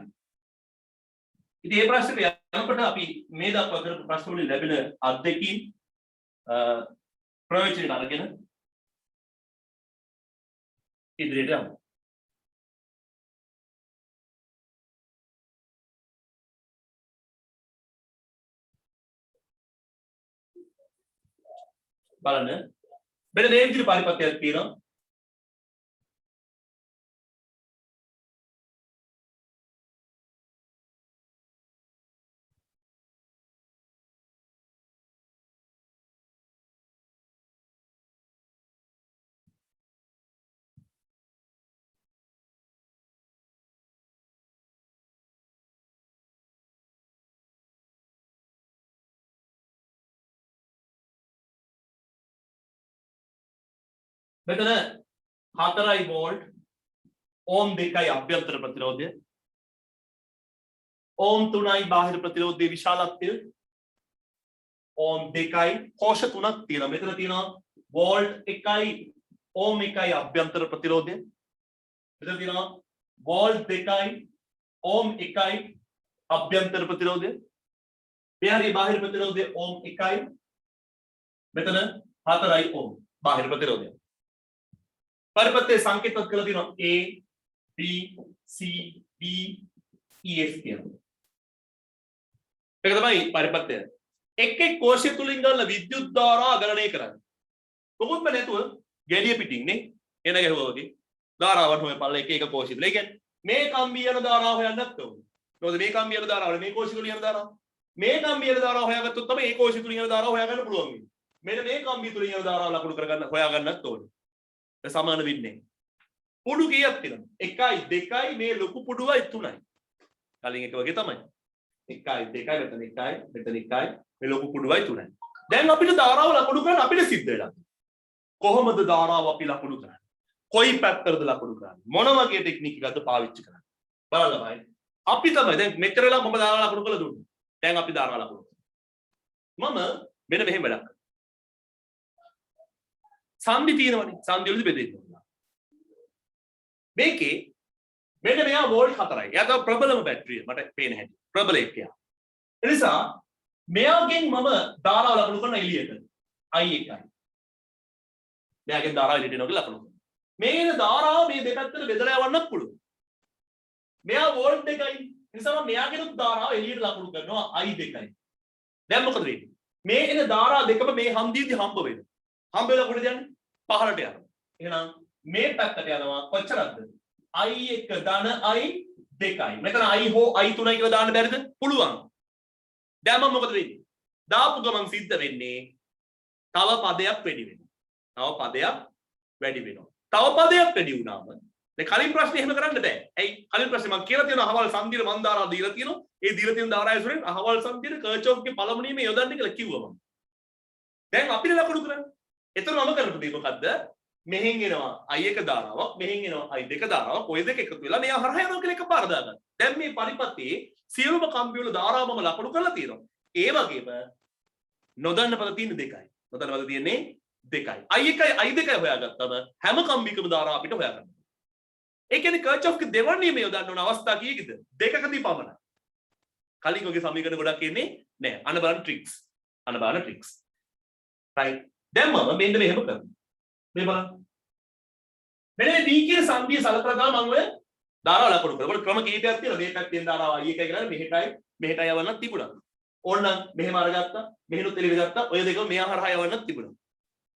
ඉතින් මේ ප්‍රශ්නේ යනකොට අපි මේ දක්වා කරපු ප්‍රශ්න වලින් ලැබෙන අත්දැකීම් ප්‍රයෝජන අරගෙන ඉදිරියට යමු. බලන්න මෙන්න මේ විදිහට පරිපත්‍යයක් තියෙනවා. මෙතන 4යි වෝල්ට් ඕම් 2යි අභ්‍යන්තර ප්‍රතිරෝධය ඕම් 3යි බාහිර ප්‍රතිරෝධයේ විශාලත්වය ඕම් 2යි කෝෂ 3ක් තියෙනවා. මෙතන තියෙනවා වෝල්ට් 1යි ඕම් 1යි අභ්‍යන්තර ප්‍රතිරෝධය. මෙතන තියෙනවා වෝල්ට් 2යි ඕම් 1යි අභ්‍යන්තර ප්‍රතිරෝධය. මෙහාරේ බාහිර ප්‍රතිරෝධය ඕම් 1යි. මෙතන 4යි ඕම් බාහිර ප්‍රතිරෝධය. පරිපත්‍ය සංකේතවත් කරලා තියෙනවා A B C D E F කියලා. ඒක තමයි පරිපත්‍ය. එක් එක් කෝෂය තුලින් ගන්න විද්‍යුත් ධාරා ගණනය කරන්න. කොහොමද නැතුව ගැඩිය පිටින් නේ එන ගැහුවා වගේ ධාරාවන් හොයපල්ලා එක එක කෝෂය තුල. ඒ කියන්නේ මේ කම්බිය යන ධාරාව හොයන්නත් ඕනේ. මොකද මේ කම්බිය යන ධාරාව මේ කෝෂය තුල යන ධාරාව. මේ කම්බිය යන ධාරාව හොයාගත්තොත් තමයි ඒ කෝෂය තුල යන ධාරාව හොයාගන්න පුළුවන් වෙන්නේ. මෙන්න මේ කම්බිය තුල යන ධාරාව ලකුණු කරගන්න හොයාගන්නත් ඕනේ. සමාන වෙන්නේ. පුඩු කීයක් තියෙනවද? 1යි 2යි මේ ලොකු පුඩුවයි 3යි. කලින් එක වගේ තමයි. 1යි 2යි මෙතන 1යි මෙතන 1යි මේ ලොකු පුඩුවයි 3යි. දැන් අපිට ධාරාව ලකුණු කරන්න අපිට සිද්ධ වෙලා. කොහොමද ධාරාව අපි ලකුණු කරන්නේ? කොයි පැත්තටද ලකුණු කරන්නේ? මොන වගේ ටෙක්නික් එකක්ද පාවිච්චි කරන්නේ? බලන්න බයි. අපි තමයි දැන් මෙච්චර වෙලා මම ධාරාව ලකුණු කරලා දුන්නේ. දැන් අපි ධාරාව ලකුණු කරනවා. මම මෙන්න මෙහෙම වැඩක් කරනවා. සන්ධි තියෙනවනේ. සන්ධි වලදී බෙදෙන්න ඕන. මේකේ මෙන්න මෙයා වෝල්ට් 4යි. එයා තමයි ප්‍රබලම බැටරිය. මට පේන හැටි. ප්‍රබල එකයා. ඒ නිසා මෙයාගෙන් මම ධාරාව ලකුණු කරන එළියට. I1යි. මෙයාගෙන් ධාරාව එළියට එනවා කියලා ලකුණු කරනවා. මේන ධාරාව මේ දෙපැත්තට බෙදලා යවන්නත් පුළුවන්. මෙයා වෝල්ට් 2යි. ඒ නිසා මම මෙයාගෙන් ධාරාව එළියට ලකුණු කරනවා I2යි. දැන් මොකද වෙන්නේ? මේ එන ධාරා දෙකම මේ හන්දියේදී හම්බ වෙනවා. හම්බ වෙලා කොහෙද යන්නේ? පහළට යනවා. එහෙනම් මේ පැත්තට යනවා කොච්චරද? I1 ධන I2යි. මෙතන I හෝ I3යි කියලා දාන්න බැරිද? පුළුවන්. දැන් මම මොකද වෙන්නේ? දාපු ගමන් සිද්ධ වෙන්නේ තව පදයක් වැඩි වෙනවා. තව පදයක් වැඩි වෙනවා. තව පදයක් වැඩි වුණාම දැන් කලින් ප්‍රශ්නේ එහෙම කරන්න බෑ. ඇයි? කලින් ප්‍රශ්නේ මම කියලා තියෙනවා අහවල් සංධියට මන් දාලා දීලා තියෙනවා. ඒ දීලා තියෙන ධාරාය සුරෙන් අහවල් සංධියට කර්චොෆ්ගේ පළමු නියමය යොදන්න කියලා කිව්වා මම. දැන් අපිට ලකුණු කරන්න. එතන මම කරපු දේ මොකද්ද? මෙහෙන් එනවා I1 ධාරාවක්, මෙහෙන් එනවා I2 ධාරාවක්. ඔය දෙක එකතු වෙලා මෙයා හරහා යනවා කියලා එකපාර දාගන්න. දැන් මේ පරිපත්තියේ සියලුම කම්බි වල ධාරාවම ලකුණු කරලා තියෙනවා. ඒ වගේම නොදන්න පද තියෙන දෙකයි. නොදන්න පද තියෙන්නේ දෙකයි. I1යි I2යි හොයාගත්තම හැම කම්බිකම ධාරාව අපිට හොයාගන්න. ඒ කියන්නේ කර්චොෆ්ගේ දෙවන නියමය යොදන්න ඕන අවස්ථා කීයකද? දෙකකදී පමණයි. කලින් ඔගේ සමීකරණ ගොඩක් එන්නේ නැහැ. අන්න බලන්න ට්‍රික්ස්. අන්න බලන්න ට්‍රික්ස්. right. දැන් මම මෙන්න මෙහෙම කරනවා. මේ බලන්න. මෙන්න මේ B කියන සංදිය සලකලා ගාම මම ඔය ධාරාව ලකුණු කරා. ඒකට ක්‍රම කීපයක් තියෙනවා. මේ පැත්තෙන් ධාරාව I1 කියලා මෙහෙටයි යවන්නත් තිබුණා. ඕනනම් මෙහෙම අරගත්තා. මෙහෙනුත් එළියට ගත්තා. ඔය දෙකම මෙහා හරහා යවන්නත් තිබුණා.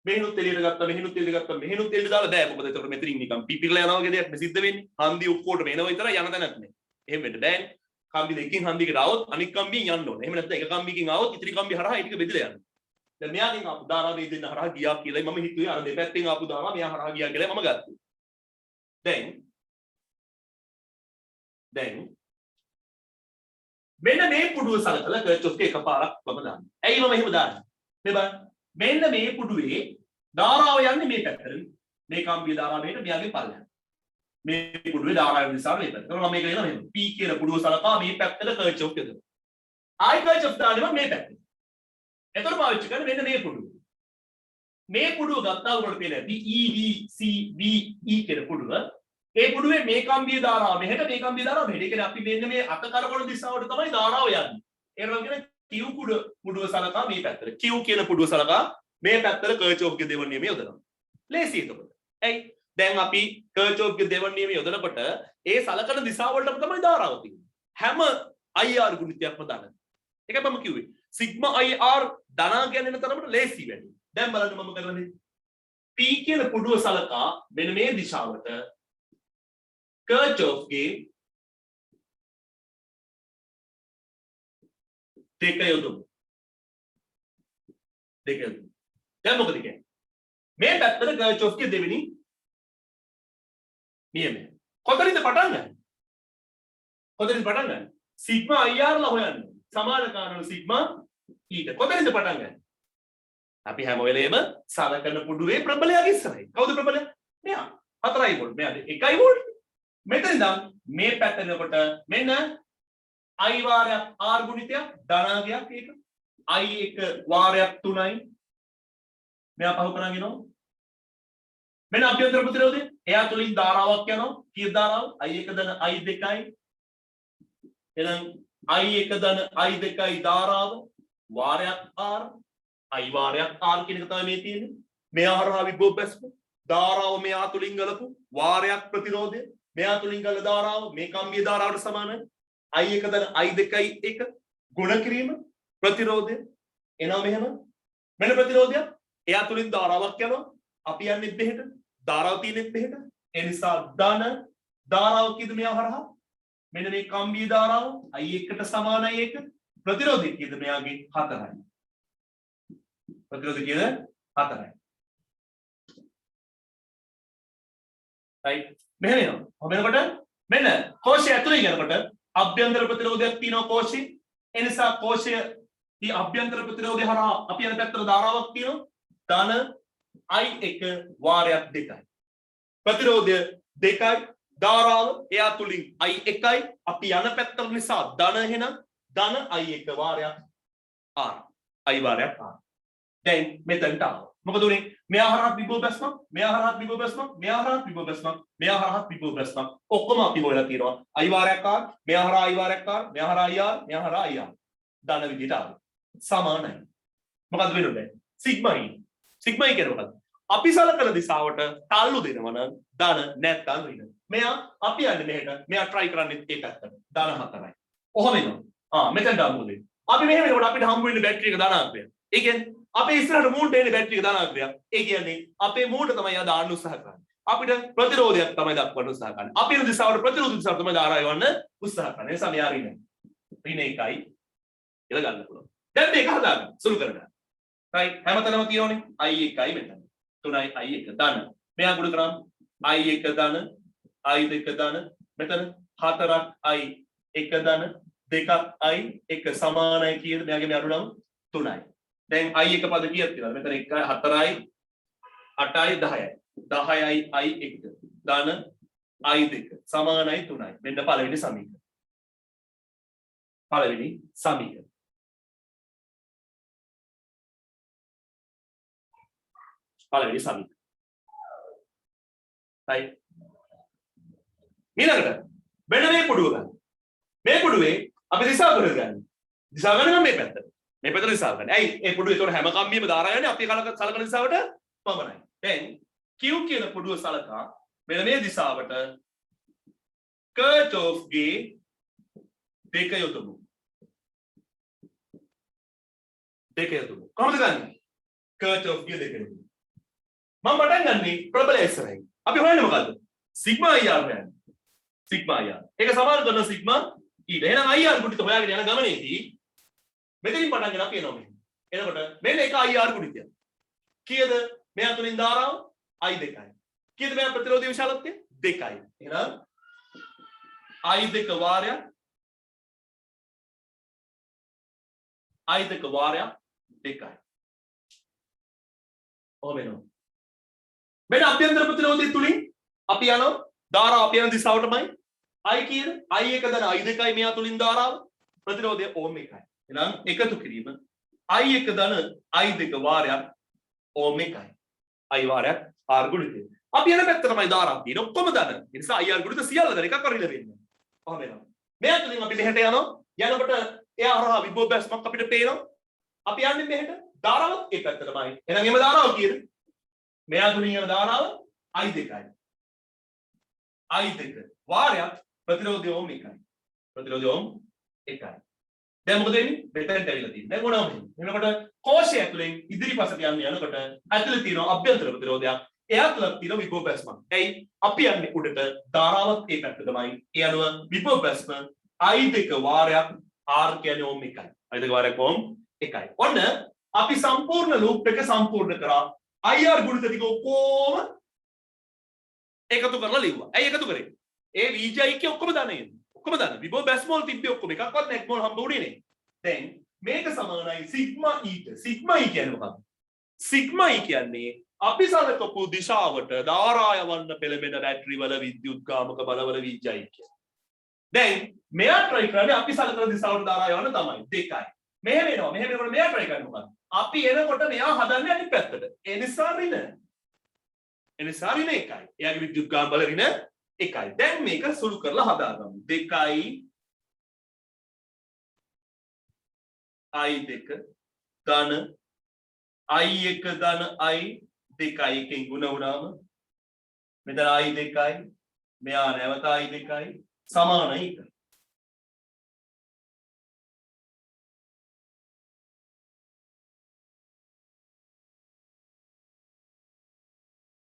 මෙහෙනුත් එළියට ගත්තා. මෙහෙනුත් එළියට දාලා බෑ. මොකද ඒතකොට මෙතනින් නිකන් පිපිරලා යනවා වගේ දෙයක් නේ සිද්ධ වෙන්නේ. හන්දි ඔක්කොටම එනවා විතරයි යන තැනක් නේ. එහෙම වෙන්න බෑනේ. කම්බි දෙකකින් හන්දියකට આવොත් අනිත් කම්බියෙන් යන්න ඕනේ. එහෙම නැත්නම් එක කම්බියකින් આવොත් ඉතිරි කම්බිය හරහා ඒ ටික බෙදලා යන්න. දැන් මෙයාගෙන් ආපු ධාරාව මේ දෙන්න හරහා ගියා කියලායි මම හිතුවේ. අර දෙපැත්තෙන් ආපු ධාරාව මෙයා හරහා ගියා කියලායි මම ගත්තේ. දැන් මෙන්න මේ පුඩුව සලකලා කර්චොෆ්ගේ එකපාරක් මම දාන්නේ. ඇයි මම එහෙම දාන්නේ? මේ බලන්න. මෙන්න මේ පුඩුවේ ධාරාව යන්නේ මේ පැත්තට. මේ කම්බිය ධාරාව මෙහෙට මෙයාගේ පල්ලෙහාට. මේ පුඩුවේ ධාරාව නිසා මේ පැත්තට. මම මේක කියනවා මෙහෙම. P කියන පුඩුව සලකා මේ පැත්තට කර්චොෆ් යොදනවා. ආයි කර්චොෆ් දාන්නේ මම මේ පැත්තට. එතකොට පාවිච්චි කරන්නේ මෙන්න මේ පුඩුව. මේ පුඩුව ගත්තා උඩට පේන ඇති E B C B E කියන පුඩුව. ඒ පුඩුවේ මේ කම්බිය ධාරාව මෙහෙට මේ කම්බිය ධාරාව මෙහෙට. ඒ කියන්නේ අපි මෙන්න මේ අත කරකවන දිශාවට තමයි ධාරාව යන්නේ. ඒ වගේම Q පුඩුව සලකා මේ පැත්තට. Q කියන පුඩුව සලකා මේ පැත්තට කර්චොෆ්ගේ දෙවන නියමය යොදනවා. ලේසි එතකොට. ඇයි? දැන් අපි කර්චොෆ්ගේ දෙවන නියමය යොදනකොට ඒ සලකන දිශාව වලටම තමයි ධාරාව තියෙන්නේ. හැම IR ගුණිතයක්ම දාන්න. ඒකයි මම කිව්වේ. සිග්මා IR ධනාගයන් එන තරමට ලේසි වැඩි. දැන් බලන්න මම කරන්නේ P කියන පුඩුව සලකා මෙන්න මේ දිශාවට කර්චොෆ්ගේ දෙක යොදමු. දැන් මොකද කියන්නේ? මේ පැත්තට කර්චොෆ්ගේ දෙවෙනි නියමය. කොතනින්ද පටන් ගන්නේ? සිග්මා IR ලා හොයන්න. සමාන කාරණ සිග්මා ඊට. කොතනින්ද පටන් ගන්නේ? අපි හැම වෙලේම සලකන පුඩුවේ ප්‍රබලයාගේ ඉස්සරහින්. කවුද ප්‍රබලයා? මෙයා. 4 වෝල්ට්. මෙයාද 1 වෝල්ට්. මෙතන ඉඳන් මේ පැත්ත එනකොට මෙන්න I වාරයක් R ගුණිතයක් ධනාගයක් ඒක. I එක වාරයක් 3යි. මෙයා පහු කරන් යනවා. මෙන්න අභ්‍යන්තර ප්‍රතිරෝධය. එයා තුලින් ධාරාවක් යනවා. කීය ධාරාව? I1 ධන I2යි. එහෙනම් I1 ධන I2යි ධාරාව වාරයක් R I වාරයක් R කියන එක තමයි මේ තියෙන්නේ. මෙයා හරහා විභව බැස්ම ධාරාව මෙයා තුලින් ගලපු වාරයක් ප්‍රතිරෝධය මෙයා තුලින් ගල ධාරාව මේ කම්බිය ධාරාවට සමානයි. I1 ධන I2යි එක ගුණ කිරීම ප්‍රතිරෝධය එනවා මෙහෙම. මෙන්න ප්‍රතිරෝධය එයා තුලින් ධාරාවක් යනවා. අපි යන්නේ මෙහෙට. ධාරාව තියෙන්නේ මෙහෙට. ඒ නිසා ධන ධාරාව කීයද මෙයා හරහා? මෙන්න මේ කම්බිය ධාරාව I1ට සමානයි ඒක. ප්‍රතිරෝධය කීයද මෙයාගේ 4යි. ප්‍රතිරෝධය කීයද? 4යි. right මෙහෙම එනවා. හොබෙනකොට මෙන්න කෝෂය ඇතුලේ යනකොට අභ්‍යන්තර ප්‍රතිරෝධයක් තියෙනවා කෝෂේ. ඒ නිසා කෝෂයේ die අභ්‍යන්තර ප්‍රතිරෝධය හරහා අපි යන පැත්තට ධාරාවක් තියෙනවා. ධන I1 වාරයක් 2යි. ප්‍රතිරෝධය 2යි. ධාරාව එයා තුලින් I1යි. අපි යන පැත්ත නිසා ධන එහෙනම් ධන I1 වාරයක් R. I වාරයක් R. දැන් මෙතනට ආවා. මොකද උනේ? මෙයා හරහා විභව බැස්මක්, මෙයා හරහා විභව බැස්මක්, මෙයා හරහා විභව බැස්මක්, මෙයා හරහා විභව බැස්මක්. ඔක්කොම අපි හොයලා තියෙනවා. I වාරයක් R, මෙයා හරහා I වාරයක් R, මෙයා හරහා IR, මෙයා හරහා IR. ධන විදිහට ආවා. සමානයි. මොකද්ද වෙන්නේ? Sigma E. සිග්මා E කියන්නේ මොකද්ද? අපි සලකන දිශාවට තල්ලු දෙනවා නම් ධන නැත්නම් ඍණ. මෙයා අපි යන්නේ මෙහෙට. මෙයා try කරන්නේ ඒ පැත්තට. ධන 4යි. ඔහොම එනවා. මෙතෙන් දාමුනේ. අපි මෙහෙම එනකොට අපිට හම්බ වෙන්නේ බැටරි එක ධනාංකය. ඒ කියන්නේ අපේ ඉස්සරහට මූණට එන්නේ බැටරි එක ධනාංකයක්. ඒ කියන්නේ අපේ මූණට තමයි ආ දාන්න උත්සාහ කරන්නේ. අපිට ප්‍රතිරෝධයක් තමයි දක්වන්න උත්සාහ කරන්නේ. අපි යන දිශාවට ප්‍රතිරෝධ දිශාවට තමයි ධාරා යවන්න උත්සාහ කරන්නේ. ඒ නිසා මෙයා ඍණ. ඍණ 1යි කියලා ගන්න පුළුවන්. දැන් මේක හදාගන්න. සුළු කරගන්න. right හැමතැනම කියනෝනේ I1යි මෙතන. 3යි I1 ධන. මෙයා ගුණ කරාම I1 ධන I2 ධන මෙතන 4ක් I1 ධන 2ක් I1 සමානයි කියන මෙයාගේ මේ අඩු නම් 3යි. දැන් I1 පද කීයක් තියෙනවද? මෙතන 1යි 4යි 8යි 10යි. 10යි I1 ධන I2 සමානයි 3යි. මෙන්න පළවෙනි සමීකරණය. පළවෙනි සමීකරණය. පළවෙනි සමීකරණය. right ඊළඟට මෙන්න මේ පුඩුව ගන්න. මේ පුඩුවේ අපි දිශාව කරගන්න. දිශාව ගන්න මේ පැත්තට. මේ පැත්තට දිශාව ගන්න. ඇයි? ඒ පුඩුවේ ඒතකොට හැම කම්බියම දාලා යන්නේ අපි සලකන දිශාවට පමණයි. දැන් Q කියන පොඩුව සලකා මෙන්න මේ දිශාවට curve of ගේ දෙක යොදමු. දෙක යොදමු. කොහොමද ගන්නේ? curve of ගේ දෙක යොදමු. මම පටන් ගන්නේ ප්‍රබල ඉස්සරහින්. අපි හොයන්නේ මොකද්ද? සිග්මා IR හොයන්නේ. Sigma IR. ඒක සමාන කරන සිග්මා ඊට. එහෙනම් IR කුටිත හොයාගෙන යන ගමනේදී මෙතනින් පටන් ගන්න අපි එනවා මෙහෙම. එනකොට මෙන්න එක IR කුටිතය. කීයද? මෙයා තුලින් ධාරාව I 2යි. කීයද මෙයා ප්‍රතිරෝධී විශාලත්වය? 2යි. එහෙනම් I 2 වාරයක් I 2 වාරයක් 2යි. ඔහොම එනවා. මෙන්න අභ්‍යන්තර ප්‍රතිරෝධය තුලින් අපි යනවා ධාරාව අපි යන දිශාවටමයි. I කීයද? I 1 ධන I 2යි මෙයා තුලින් ධාරාව ප්‍රතිරෝධය ඕම් 1යි. එහෙනම් එකතු කිරීම I 1 ධන I 2 වාරයක් ඕම් 1යි. I වාරයක් R ගුණිතය. අපි යන පැත්ත තමයි ධාරාව තියෙන ඔක්කොම ධන. ඒ නිසා IR ගුණිත සියල්ල ධන එකක් වරිල වෙන්නේ. කොහොම එනවා. මෙයා තුලින් අපි මෙහෙට යනවා. යනකොට එයා හරහා විභව බැස්මක් අපිට පේනවා. අපි යන්නේ මෙහෙට ධාරාවත් ඒ පැත්තටමයි. එහෙනම් එම ධාරාව කීයද? මෙයා තුලින් යන ධාරාව I 2යි. I 2 වාරයක් ප්‍රතිරෝධය ඕම් 1යි. ප්‍රතිරෝධය ඕම් 1යි. දැන් මොකද වෙන්නේ? මෙතනට ඇවිල්ලා තියෙන්නේ. දැන් මොනවා වෙන්නේ? එනකොට කෝෂය ඇතුලෙන් ඉදිරිපසට යනකොට ඇතුලේ තියෙන අභ්‍යන්තර ප්‍රතිරෝධයක් එයා තුල තියෙන විභව බැස්මක්. එයි අපි යන්නේ උඩට ධාරාවත් ඒ පැත්තටමයි. ඒ අනුව විභව බැස්ම I 2 වාරයක් R කියන්නේ ඕම් 1යි. I 2 වාරයක් ඕම් 1යි. ඔන්න අපි සම්පූර්ණ ලූප් එක සම්පූර්ණ කරා. IR ගුණිත ටික ඔක්කොම එකතු කරලා ලිව්වා. ඇයි එකතු කරේ? ඒ VJ එකේ ඔක්කොම දන්නේ. ඔක්කොම දන්නේ. විභව බැස්මෝල් තිබ්බේ ඔක්කොම එකක්වත් නැක්මෝල් හම්බ වුණේ නේ. දැන් මේක සමානයි සිග්මා ඊට. සිග්මා ඊ කියන්නේ මොකක්ද? සිග්මා ඊ කියන්නේ අපි සලකපු දිශාවට ධාරා යවන්න පෙළඹෙන බැටරි වල විද්‍යුත්ගාමක බලවල VJ කියන්නේ. දැන් මෙයා try කරන්නේ අපි සලකන දිශාවට ධාරා යවන්න තමයි. 2යි. මෙහෙම එනවා. මෙහෙම එනකොට මෙයා try කරන්නේ මොකක්ද? අපි එනකොට මෙයා හදන්නේ අනිත් පැත්තට. ඒ නිසා ඍණ. ඒ නිසා ඍණ 1යි. එයාගේ විද්‍යුත්ගාම බල ඍණ 1යි. දැන් මේක සුළු කරලා හදාගමු. 2යි I 2 ධන I 1 ධන I 2යි එකෙන් ගුණ වුණාම මෙතන I 2යි මෙයා නැවත I 2යි සමානයි 1යි.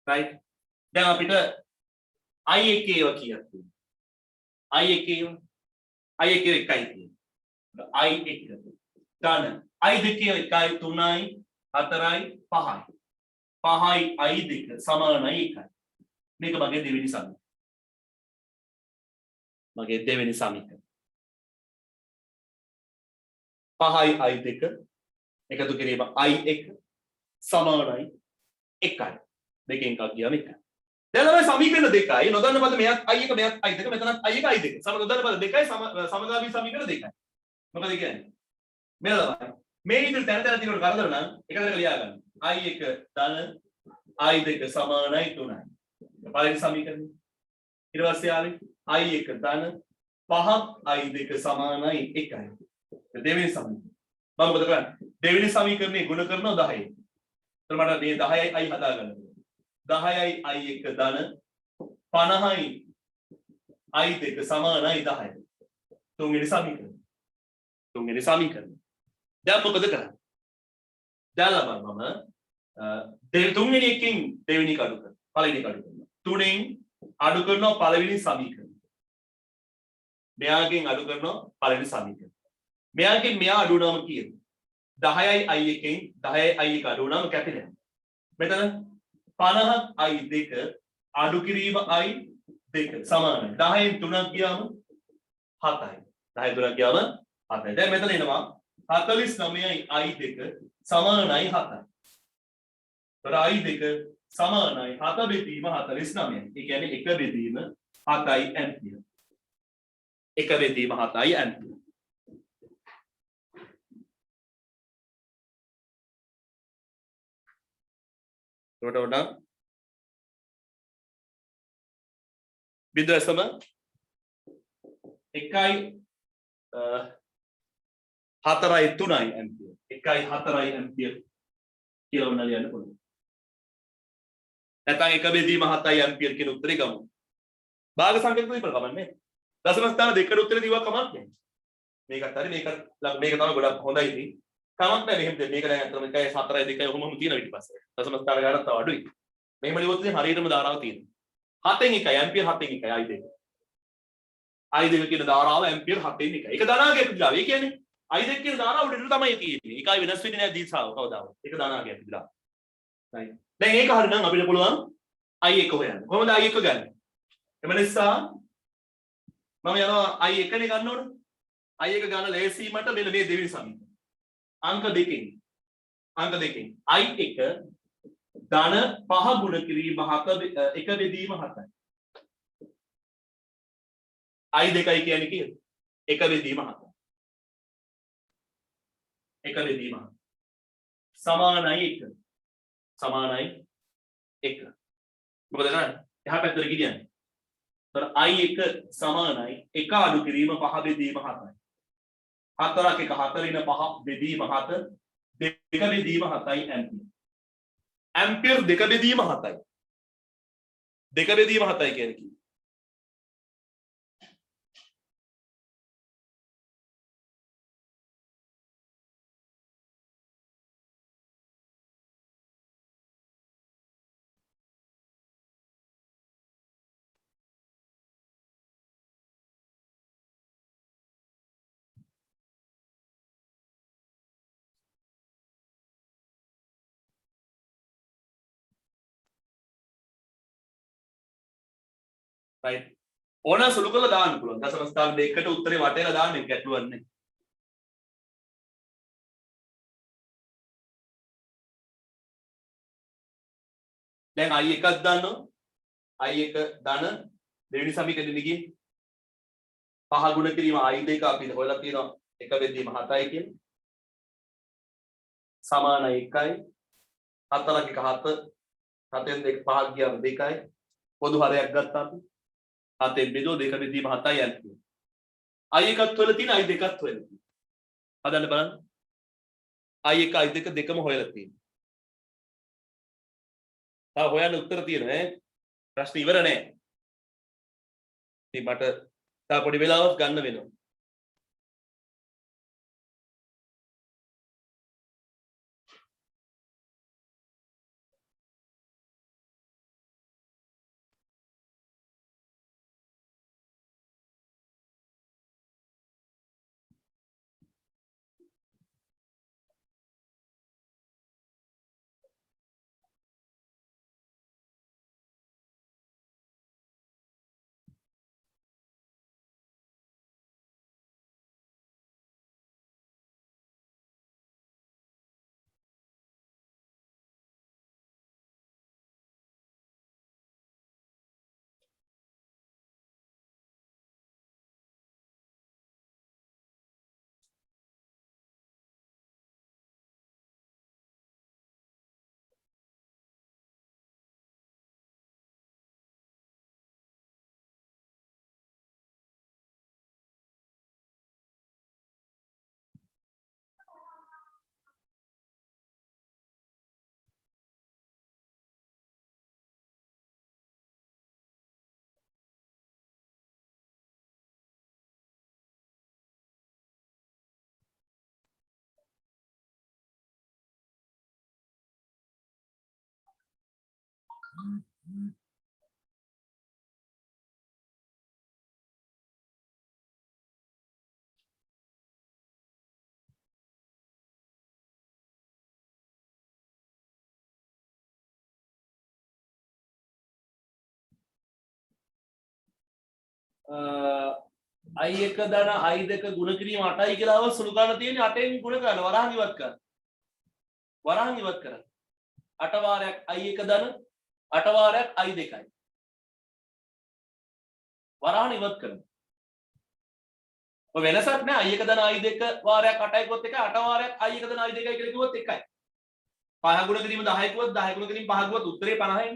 right දැන් අපිට I 1 ඒවා කීයක් තියෙනවා? I 1 ඒවා I 1 එකයි තියෙනවා. I 1 ධන I 2 එකයි 3යි 4යි 5යි 5යි I 2 සමානයි 1යි. මේක මගේ දෙවෙනි සමීකරණය. මගේ දෙවෙනි සමීකරණය. 5යි I 2 එකතු කිරීම I 1 සමානයි 1යි. දෙකෙන් එකක් ගියාම 1යි. දැන් තමයි සමීකරණ දෙකයි නොදන්න පද මෙයත් I 1 මෙයත් I 2 මෙතනත් I 1 I 2 සම නොදන්න පද දෙකයි සමගාමී සමීකරණ දෙකයි. මොකද කියන්නේ? මෙන්න තමයි මේ විදිහට තැන තැන තියෙනකොට කරදර නම් එකකට ලියා ගන්න. I 1 ධන I 2 සමානයි 3යි. පළවෙනි සමීකරණය. ඊට පස්සේ ආවේ I 1 ධන 5ක් I 2 සමානයි 1යි. දෙවෙනි සමීකරණය. මම මොකද කරන්නේ? දෙවෙනි සමීකරණේ ගුණ කරනවා 10යි. එතකොට මට මේ 10යි I හදා ගන්න. 10යි I 1 ධන 50යි I 2 සමානයි 10යි. තුන්වෙනි සමීකරණය. තුන්වෙනි සමීකරණය. දැන් මොකද කරන්නේ? දැන් මම තුන්වෙනි එකකින් දෙවෙනි කඩු කරනවා. පළවෙනි කඩු කරනවා. තුනෙන් අඩු කරනවා පළවෙනි සමීකරණය. මෙයාගෙන් අඩු කරනවා පළවෙනි සමීකරණය. මෙයාගෙන් මෙයා අඩු වුණාම කීයද? 10යි I 1කින් 10යි I 1 අඩු වුණාම කැපිලා. මෙතන 50ක් I 2 අඩු කිරීම I 2 සමානයි. 10න් 3ක් ගියාම 7යි. 10න් 3ක් ගියාම 7යි. දැන් මෙතන එනවා 49යි I 2 සමානයි 7යි. ඒතර I 2 සමානයි 7 බෙදීම 49යි. ඒ කියන්නේ 1 බෙදීම 7යි ඇම්පියර්. 1 බෙදීම 7යි ඇම්පියර්. ඒකට බිඳුවසම 1යි 4යි 3යි ඇම්පියර් 1යි 4යි ඇම්පියර් කියලා උනලා යන්න පුළුවන්. නැත්නම් 1 බෙදීම 7යි ඇම්පියර් කියන උත්තරේ ගමු. භාග සංකේත දීපල කමන්නේ. දශම ස්ථාන දෙකට උත්තරේ දීවා කමක් නැහැ. මේකත් හරි මේක තමයි ගොඩක් හොඳයි ඉතින්. කමක් නැහැ මෙහෙම දෙන්න. මේක දැන් අතන 1යි 4යි 2යි ඔහොමම තියෙනවා ඊට පස්සේ. දශම ස්ථාන ගානක් තව අඩුයි. මෙහෙම ලියුවොත් ඉතින් හරියටම ධාරාව තියෙනවා. 7න් 1යි ඇම්පියර් 7න් 1යි I2. I2 කියන ධාරාව ඇම්පියර් 7න් 1යි. ඒක ධනාගයක් විදිහට. ඒ කියන්නේ I2 කියන ධාරාව උඩට තමයි තියෙන්නේ. ඒකයි වෙනස් වෙන්නේ නැහැ දිශාව කවදාවත්. ඒක ධනාගයක් විදිහට. right. දැන් ඒක හරිනම් අපිට පුළුවන් I1 හොයන්න. කොහොමද I1 ගන්නේ? එම නිසා මම යනවා I1 නේ ගන්න ඕන. I1 ගන්න ලේසි මට මෙන්න මේ දෙවෙනි සමීකරණය. අංක දෙකෙන් I1 ධන 5 ගුණ කිරීම 1 බෙදීම 7යි. I2 කියන්නේ කීයද? 1 බෙදීම 7යි. 1 බෙදීම 7 සමානයි 1. සමානයි 1. මොකද කරන්නේ? එහා පැත්තට ගියන්නේ. तर I1 සමානයි 1 අඩු කිරීම 5 බෙදීම 7යි. 4ක් 1 4 ින 5 බෙදීම 7 2 බෙදීම 7යි ඇම්පියර්. ඇම්පියර් 2 බෙදීම 7යි. 2 බෙදීම 7යි කියන්නේ කි. right. ඕන සුළු කරලා දාන්න පුළුවන්. දශම ස්ථාන දෙකකට උත්තරේ වටේලා දාන්න එක ගැටලුවක් නැහැ. දැන් I1ක් දාන්නවා. I1 ධන දෙවෙනි සමීකරණෙදි ගියේ 5 ගුණ කිරීම I2 අපි හොයලා තියෙනවා 1 බෙදීම 7යි කියන්නේ. සමානයි 1යි. 4ක් 1 7 7ෙන් 2 5ක් ගියාම 2යි. පොදු හරයක් ගත්තා අපි. 7ෙන් බෙදුවා 2 බෙදීම 7යි ඇම්පියර්. I1ත් හොයලා තියෙන I2ත් හොයලා තියෙන. හදන්න බලන්න. I1 I2 දෙකම හොයලා තියෙනවා. තා හොයන්න උත්තර තියෙනවා ඈ. ප්‍රශ්න ඉවර නෑ. ඉතින් මට තා පොඩි වෙලාවක් ගන්න වෙනවා. I1 ධන I2 ගුණ කිරීම 8යි කියලා ආව සුළු ගන්න තියෙන්නේ 8ෙන් ගුණ කරන්න වරහන් ඉවත් කරන්න. වරහන් ඉවත් කරන්න. 8 වාරයක් I1 ධන 8 වාරයක් I2යි. වරහන් ඉවත් කරන්න. ඔය වෙනසක් නෑ I1 ධන I2 වාරයක් 8යි කිව්වොත් එකයි 8 වාරයක් I1 ධන I2යි කියලා කිව්වොත් එකයි. 5 ගුණ කිරීම 10යි කිව්වොත් 10 ගුණ කිරීම 5 කිව්වොත් උත්තරේ 50යි.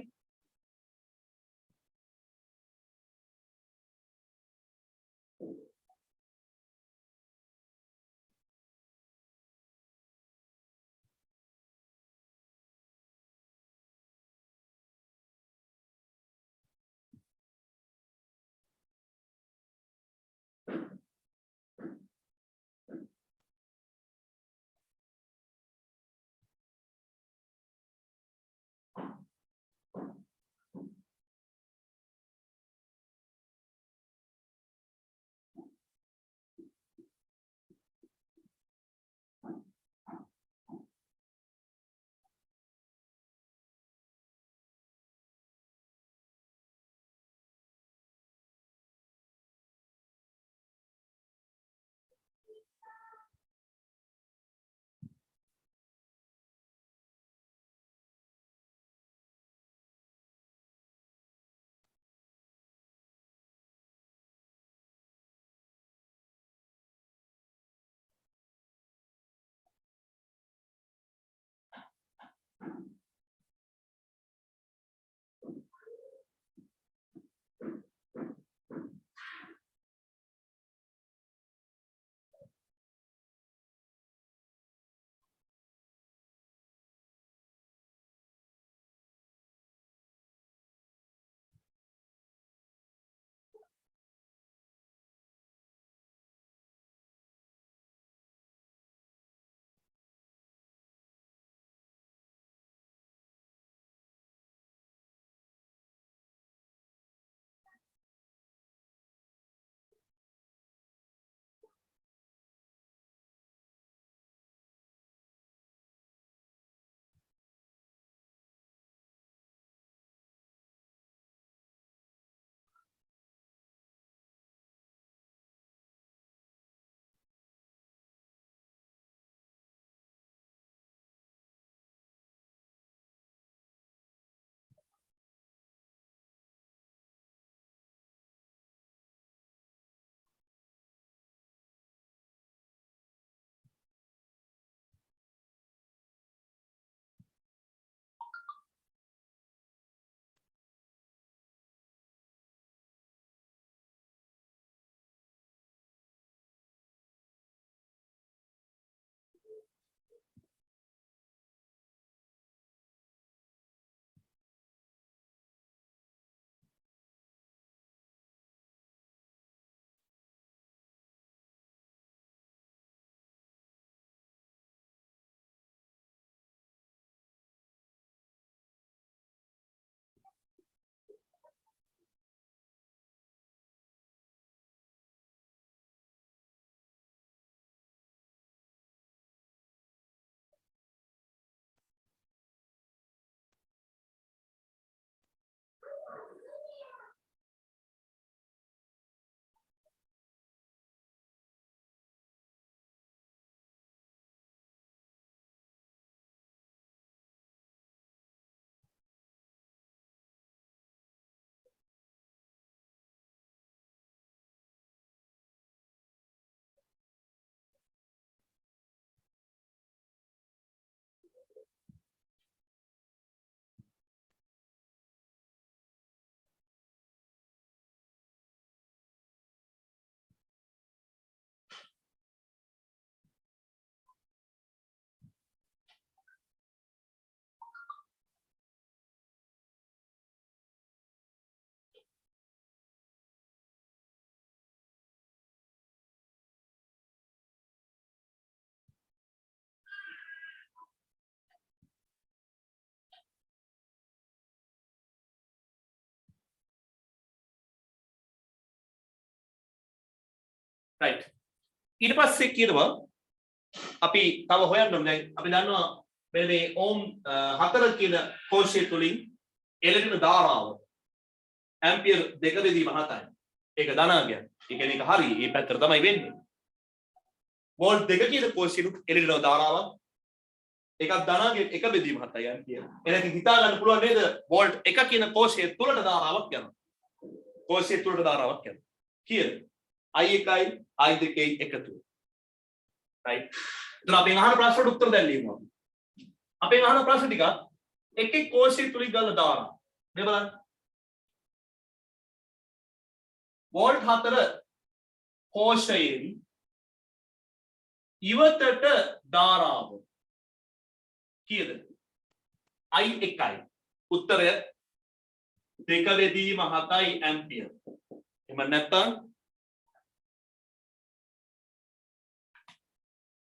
right ඊට පස්සේ කියනවා අපි තව හොයන්න ඕනේ දැන් අපි දන්නවා මෙන්න මේ ඕම් 4 කියන කෝෂය තුලින් එළදෙන ධාරාව ඇම්පියර් 2 බෙදීම 7යි ඒක ධනාංගයක් ඒ කියන්නේ ඒක හරි මේ පැත්තට තමයි වෙන්නේ වෝල්ට් 2 කියන කෝෂයට එළදෙන ධාරාවක් එකක් ධනාංගයක් 1 බෙදීම 7යි ඇම්පියර් එහෙනම් හිතා ගන්න පුළුවන් නේද වෝල්ට් 1 කියන කෝෂය තුලට ධාරාවක් යනවා කෝෂය තුලට ධාරාවක් යනවා කීයද I1යි I2යි එකතු right එතන අපෙන් අහන ප්‍රශ්නට උත්තර දැන් ලියමු අපෙන් අහන ප්‍රශ්න ටික එක කෝෂය තුලින් ගන්න ධාරා මේ බලන්න වෝල්ට් 4 කෝෂයෙන් ඉවතට ධාරාව කීයද I1යි උත්තරය 2/7යි ඇම්පියර් එහෙම නැත්නම්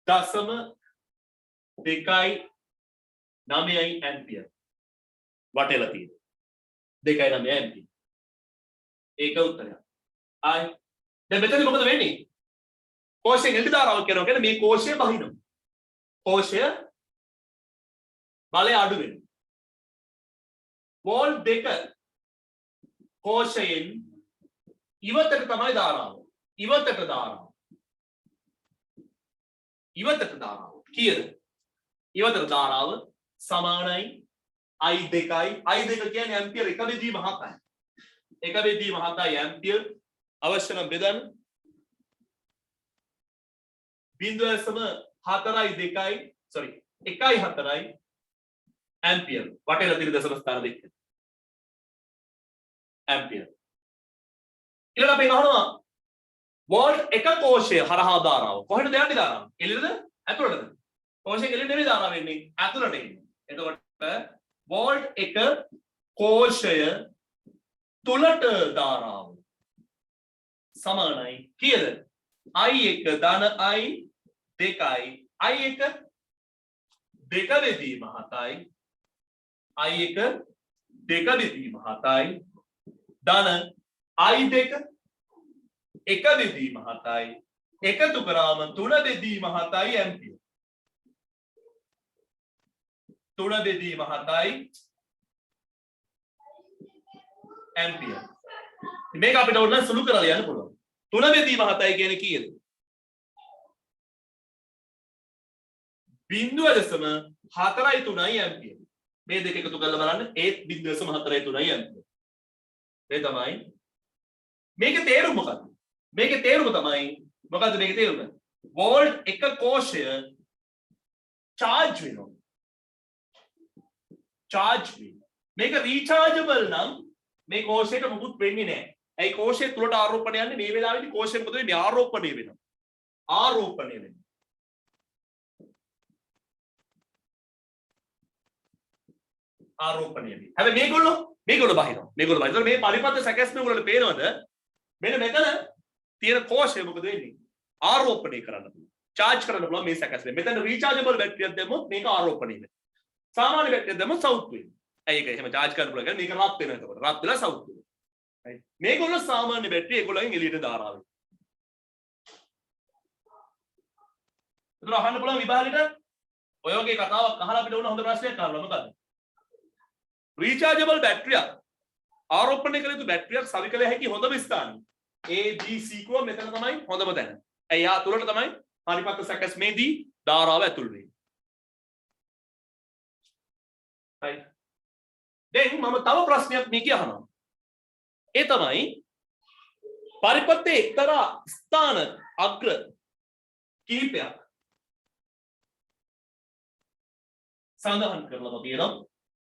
0.29 ඇම්පියර් වටේලා තියෙනවා 2.9 ඇම්පියර් ඒක උත්තරය ආයි දැන් මෙතන මොකද වෙන්නේ කෝෂයෙන් එළි ධාරාව කරනවා කියන්නේ මේ කෝෂය බහිනවා කෝෂය බලය අඩු වෙනවා වෝල්ට් 2 කෝෂයෙන් ඉවතට තමයි ධාරාව ඉවතට ධාරාව ඉවතට ධාරාව කීයද ඉවතට ධාරාව සමානයි I2යි I2 කියන්නේ ඇම්පියර් 1/7යි 1/7යි ඇම්පියර් අවශ්‍ය නම් බෙදන්න 0.4යි 2යි sorry 1.4යි ඇම්පියර් වටේලා තියෙන දශම ස්ථාන දෙක ඇම්පියර් ඊළඟ අපි අහනවා වෝල්ට් 1 කෝෂය හරහා ධාරාව කොහෙටද යන්නේ ධාරාව එළියද ඇතුළටද කෝෂයෙන් එළිය නෙමෙයි ධාරාව එන්නේ ඇතුළට එන්නේ එතකොට වෝල්ට් 1 කෝෂය තුලට ධාරාව සමානයි කීයද I1 ධන I 2යි I1 2/7යි I1 2/7යි ධන I2 1/7යි එකතු කරාම 3/7යි ඇම්පියර් 3/7යි ඇම්පියර් මේක අපිට ඕන සුළු කරලා යන්න පුළුවන් 3/7යි කියන්නේ කීයද 0.4යි ඇම්පියර් මේ දෙක එකතු කරලා බලන්න ඒත් 0.4යි ඇම්පියර් මේ තමයි මේකේ තේරුම මොකක්ද මේකේ තේරුම තමයි මොකද්ද මේකේ තේරුම වෝල්ට් 1 කෝෂය charge වෙනවා charge වෙනවා මේක rechargeable නම් මේ කෝෂයට මුකුත් වෙන්නේ නැහැ ඒ කෝෂය තුලට ආරෝපණය යන්නේ මේ වෙලාවේදී කෝෂය මොකද වෙන්නේ ආරෝපණය වෙනවා ආරෝපණය වෙනවා ආරෝපණය වෙනවා හැබැයි මේගොල්ලෝ බහිනවා මේ පරිපත්ත සැකැස්ම වල පේනවද මෙන්න මෙතන තියෙන කෝෂය මොකද වෙන්නේ ආරෝපණය කරන්න පුළුවන් charge කරන්න පුළුවන් මේ සැකැස්ම මෙතන rechargeable බැටරියක් දැම්මොත් මේක ආරෝපණය වෙනවා සාමාන්‍ය බැටරියක් දැම්මොත් සවුත් වෙනවා ඒක එහෙම charge කරන්න පුළුවන් මේක රත් වෙනවා එතකොට රත් වෙලා සවුත් වෙනවා right මේගොල්ලෝ සාමාන්‍ය බැටරිය ඒගොල්ලෝගෙන් එළියට දානවා එතන අහන්න පුළුවන් විභාගෙට ඔය වගේ කතාවක් අහලා අපිට ඕන හොඳ ප්‍රශ්නයක් අහන්න මොකද්ද rechargeable බැටරියක් ආරෝපණය කළ යුතු බැටරියක් සවිකල හැකි හොඳම ස්ථානය A B C කෝ මෙතන තමයි හොඳම තැන. එයා තුලට තමයි පරිපත්ත සැකස්මේදී ධාරාව ඇතුල් වෙන්නේ. right දැන් මම තව ප්‍රශ්නයක් මේක අහනවා. ඒ තමයි පරිපත්තේ එක්තරා ස්ථාන අග්‍ර කීපයක් සඳහන් කරලා තියෙනවා.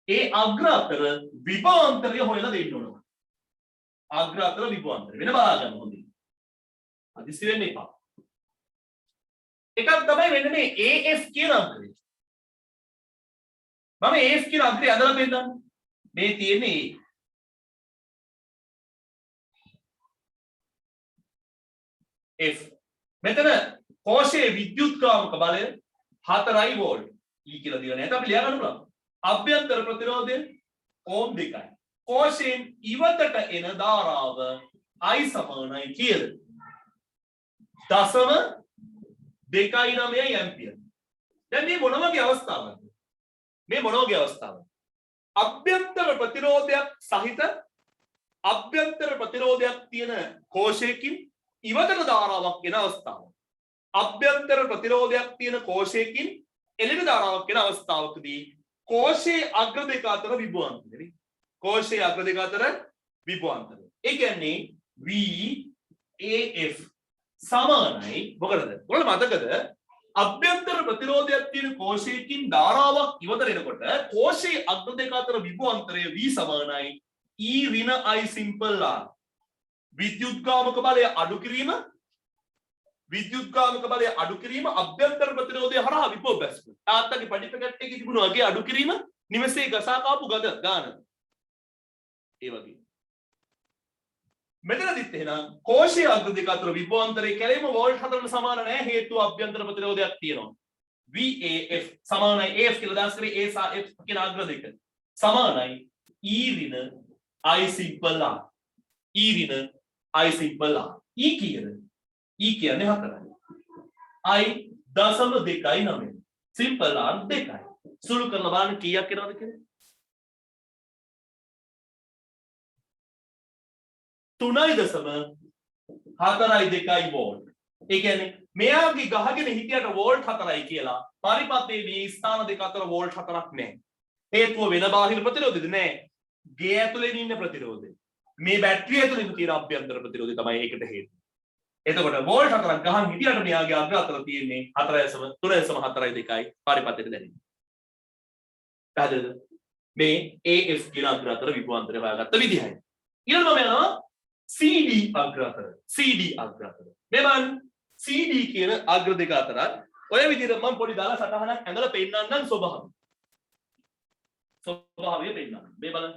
ඒ අග්‍ර අතර විභවාන්තරය හොයලා දෙන්න ඕන. අග්‍ර අතර විභවාන්තරය වෙන බලා ගන්න හොඳින්. අදිසි වෙන්න එපා. එකක් තමයි වෙන්නේ මේ AF කියන අග්‍රය. මම AF කියන අග්‍රය අදලා පෙන්නන්න. මේ තියෙන්නේ F. මෙතන කෝෂයේ විද්‍යුත්කාමක බලය 4 වෝල්ට්. E කියලා දීලා නැහැ. අපි ලියා ගන්න පුළුවන්. අභ්‍යන්තර ප්‍රතිරෝධය ඕම් 2යි. කෝෂයෙන් ඉවතට එන ධාරාව I සමානයි කියලා. දශම 2.9 ඇම්පියර්. දැන් මේ මොන වගේ අවස්ථාවක්ද? මේ මොන වගේ අවස්ථාවක්ද? අභ්‍යන්තර ප්‍රතිරෝධයක් සහිත අභ්‍යන්තර ප්‍රතිරෝධයක් තියෙන කෝෂයකින් ඉවතට ධාරාවක් එන අවස්ථාව. අභ්‍යන්තර ප්‍රතිරෝධයක් තියෙන කෝෂයකින් එළියට ධාරාවක් එන අවස්ථාවකදී කෝෂයේ අග්‍ර දෙක අතර විභවාන්තරය. කෝෂයේ අග්‍ර දෙක අතර විභවාන්තරය. ඒ කියන්නේ VAF සමානයි මොකටද? ඔයාලට මතකද? අභ්‍යන්තර ප්‍රතිරෝධයක් තියෙන කෝෂයකින් ධාරාවක් ඉවතට එනකොට කෝෂයේ අග්‍ර දෙක අතර විභවාන්තරය V සමානයි E ඍණ I simple R. විද්‍යුත්ගාමක බලය අඩු කිරීම අභ්‍යන්තර ප්‍රතිරෝධය හරහා විභව බැස්ම. තාත්තගේ පඩිපෙකට් එකේ තිබුණා වගේ අඩු කිරීම නිවසේ ගසා කාපු ගාන. ඒ වගේ. මෙතනදිත් එහෙනම් කෝෂයේ අග්‍ර දෙක අතර විභවාන්තරය කැලේම වෝල්ට් 4ට සමාන නැහැ හේතුව අභ්‍යන්තර ප්‍රතිරෝධයක් තියෙනවා. VAF සමානයි AF කියලා දාස් කරේ A සහ F කියන අග්‍ර දෙක සමානයි E ඍණ I simple R. E ඍණ I simple R. E කීයද? E කියන්නේ 4යි. I 0.29. simple R 2යි. සුළු කරලා බලන්න කීයක් එනවද කියලා? 3.42 වෝල්ට්. ඒ කියන්නේ මෙයාගේ ගහගෙන හිටියට වෝල්ට් 4යි කියලා පරිපථයේ මේ ස්ථාන දෙක අතර වෝල්ට් 4ක් නැහැ. හේතුව වෙන බාහිර ප්‍රතිරෝධෙද නැහැ. ගේ ඇතුලේ ඉන්න ප්‍රතිරෝධය. මේ බැටරිය ඇතුලේ තියෙන අභ්‍යන්තර ප්‍රතිරෝධය තමයි ඒකට හේතුව. එතකොට වෝල්ට් 4ක් ගහන් හිටියට මෙයාගේ අග්‍ර අතර තියෙන්නේ 4.3.42යි පරිපථයට දැනෙන්නේ. පැහැදිලිද? මේ AF කියන අග්‍ර අතර විභවාන්තරය හොයාගත්ත විදිහයි. ඊළඟට මම යනවා CD අග්‍ර අතර. CD අග්‍ර අතර. මේ බලන්න CD කියන අග්‍ර දෙක අතර ඔය විදිහට මම පොඩි දාලා සටහනක් ඇඳලා පෙන්නන්නම් ස්වභාවය. ස්වභාවය පෙන්නන්න. මේ බලන්න.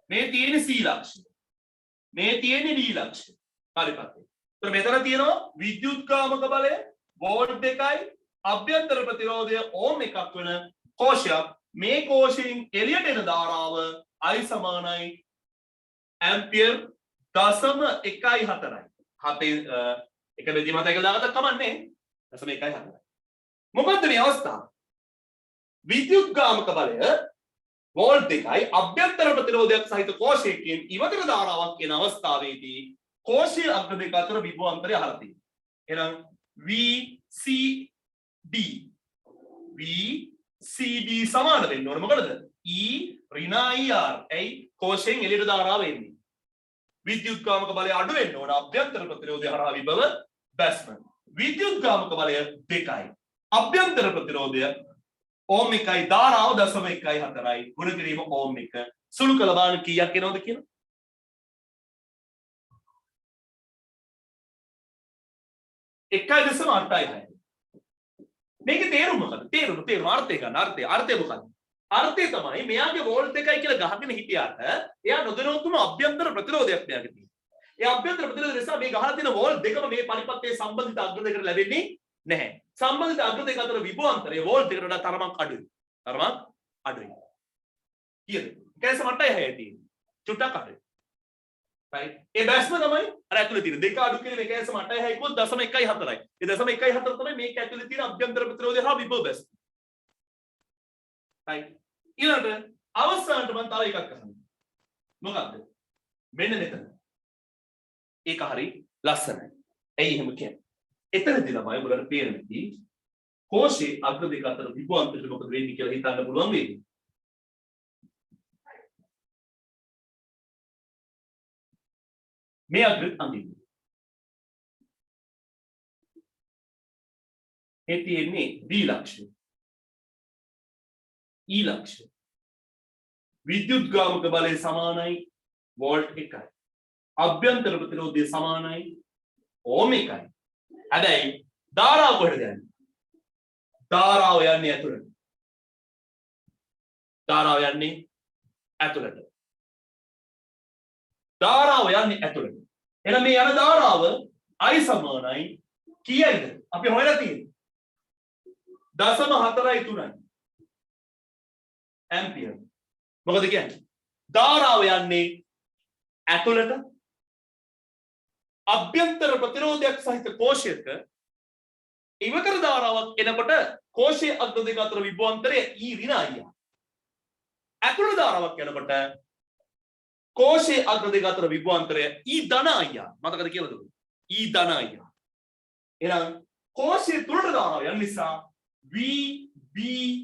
මේ තියෙන C ලක්ෂය. මේ තියෙන D ලක්ෂය. පරිපථය. ඒතර මෙතන තියෙනවා විද්‍යුත්කාමක බලය වෝල්ට් 2යි අභ්‍යන්තර ප්‍රතිරෝධය ඕම් එකක් වෙන කෝෂයක්. මේ කෝෂයෙන් එළියට එන ධාරාව I සමානයි ඇම්පියර් 0.14යි. හතේ එක දෙදි මතක දාගත්ත කමන්නේ 0.14. මොකද්ද මේ අවස්ථාව? විද්‍යුත්ගාමක බලය වෝල්ට් 2යි අභ්‍යන්තර ප්‍රතිරෝධයක් සහිත කෝෂයකින් ඉවතට ධාරාවක් එන අවස්ථාවේදී කෝෂයේ අග්‍ර දෙක අතර විභවාන්තරය අහලා තියෙනවා. එහෙනම් VCD සමාන වෙන්න ඕනේ මොකටද? E ඍණ IR. ඇයි කෝෂයෙන් එළියට ධාරාව එන්නේ? විද්‍යුත්ගාමක බලය අඩු වෙන්න ඕන අභ්‍යන්තර ප්‍රතිරෝධය හරහා විභව බැස්ම. විද්‍යුත්ගාමක බලය 2යි. අභ්‍යන්තර ප්‍රතිරෝධය ඕම් 1යි ධාරාව 0.14යි. ගුණ කිරීම ඕම් 1. සුළු කළ බලන්න කීයක් එනවද කියලා? එකයි 0.86. මේකේ තේරුම මොකද? තේරුම අර්ථය ගන්න. අර්ථය මොකද? අර්ථය තමයි මෙයාගේ වෝල්ට් 2යි කියලා ගහගෙන හිටියාට එයා නොදැනුවත්වම අභ්‍යන්තර ප්‍රතිරෝධයක් මෙයාගේ තියෙනවා. ඒ අභ්‍යන්තර ප්‍රතිරෝධය නිසා මේ ගහලා තියෙන වෝල්ට් දෙකම මේ පරිපථයේ සම්බන්ධිත අග්‍ර දෙකට ලැබෙන්නේ නැහැ. සම්බන්ධිත අග්‍ර දෙක අතර විභවාන්තරය වෝල්ට් දෙකට වඩා තරමක් අඩුයි. කීයද? 1.86යි තියෙන්නේ. චුට්ටක් අඩුයි. right? ඒ බැස්ම තමයි අර ඇතුලේ තියෙන දෙක අඩු කිරීම 1.86යි කො 0.14යි. ඒ 0.14 තමයි මේක ඇතුලේ තියෙන අභ්‍යන්තර ප්‍රතිරෝධය හා විභව බැස්ම. right? ඊළඟට අවසානට මම තව එකක් අහනවා. මොකක්ද? මෙන්න මෙතන. ඒක හරි ලස්සනයි. ඇයි එහෙම කියන්නේ? එතනදී ළමයි ඔයගොල්ලන්ට පේන්නේ කෝෂයේ අග්‍ර දෙක අතර විභවාන්තරය මොකද වෙන්නේ කියලා හිතන්න පුළුවන් වේවි. මේ අග්‍ර අඳින්න. ඒ තියෙන්නේ D ලක්ෂය. E ලක්ෂය. විද්‍යුත්ගාමක බලය සමානයි වෝල්ට් 1යි. අභ්‍යන්තර ප්‍රතිරෝධය සමානයි ඕම් 1යි. හැබැයි ධාරාව කොහෙද යන්නේ? ධාරාව යන්නේ ඇතුළට. ධාරාව යන්නේ ඇතුළට. ධාරාව යන්නේ ඇතුළට. එහෙනම් මේ යන ධාරාව I සමානයි කීයද? අපි හොයලා තියෙන්නේ 0.43යි ඇම්පියර්. මොකද කියන්නේ? ධාරාව යන්නේ ඇතුළට අභ්‍යන්තර ප්‍රතිරෝධයක් සහිත කෝෂයක ඉවතර ධාරාවක් එනකොට කෝෂයේ අග්‍ර දෙක අතර විභවාන්තරය E ඍණ I. ඇතුළට ධාරාවක් යනකොට කෝෂයේ අග්‍ර දෙක අතර විභවාන්තරය E ධන I. මතකද කියලාද? E ධන I. එහෙනම් කෝෂයේ තුලට ධාරාව යන නිසා VBE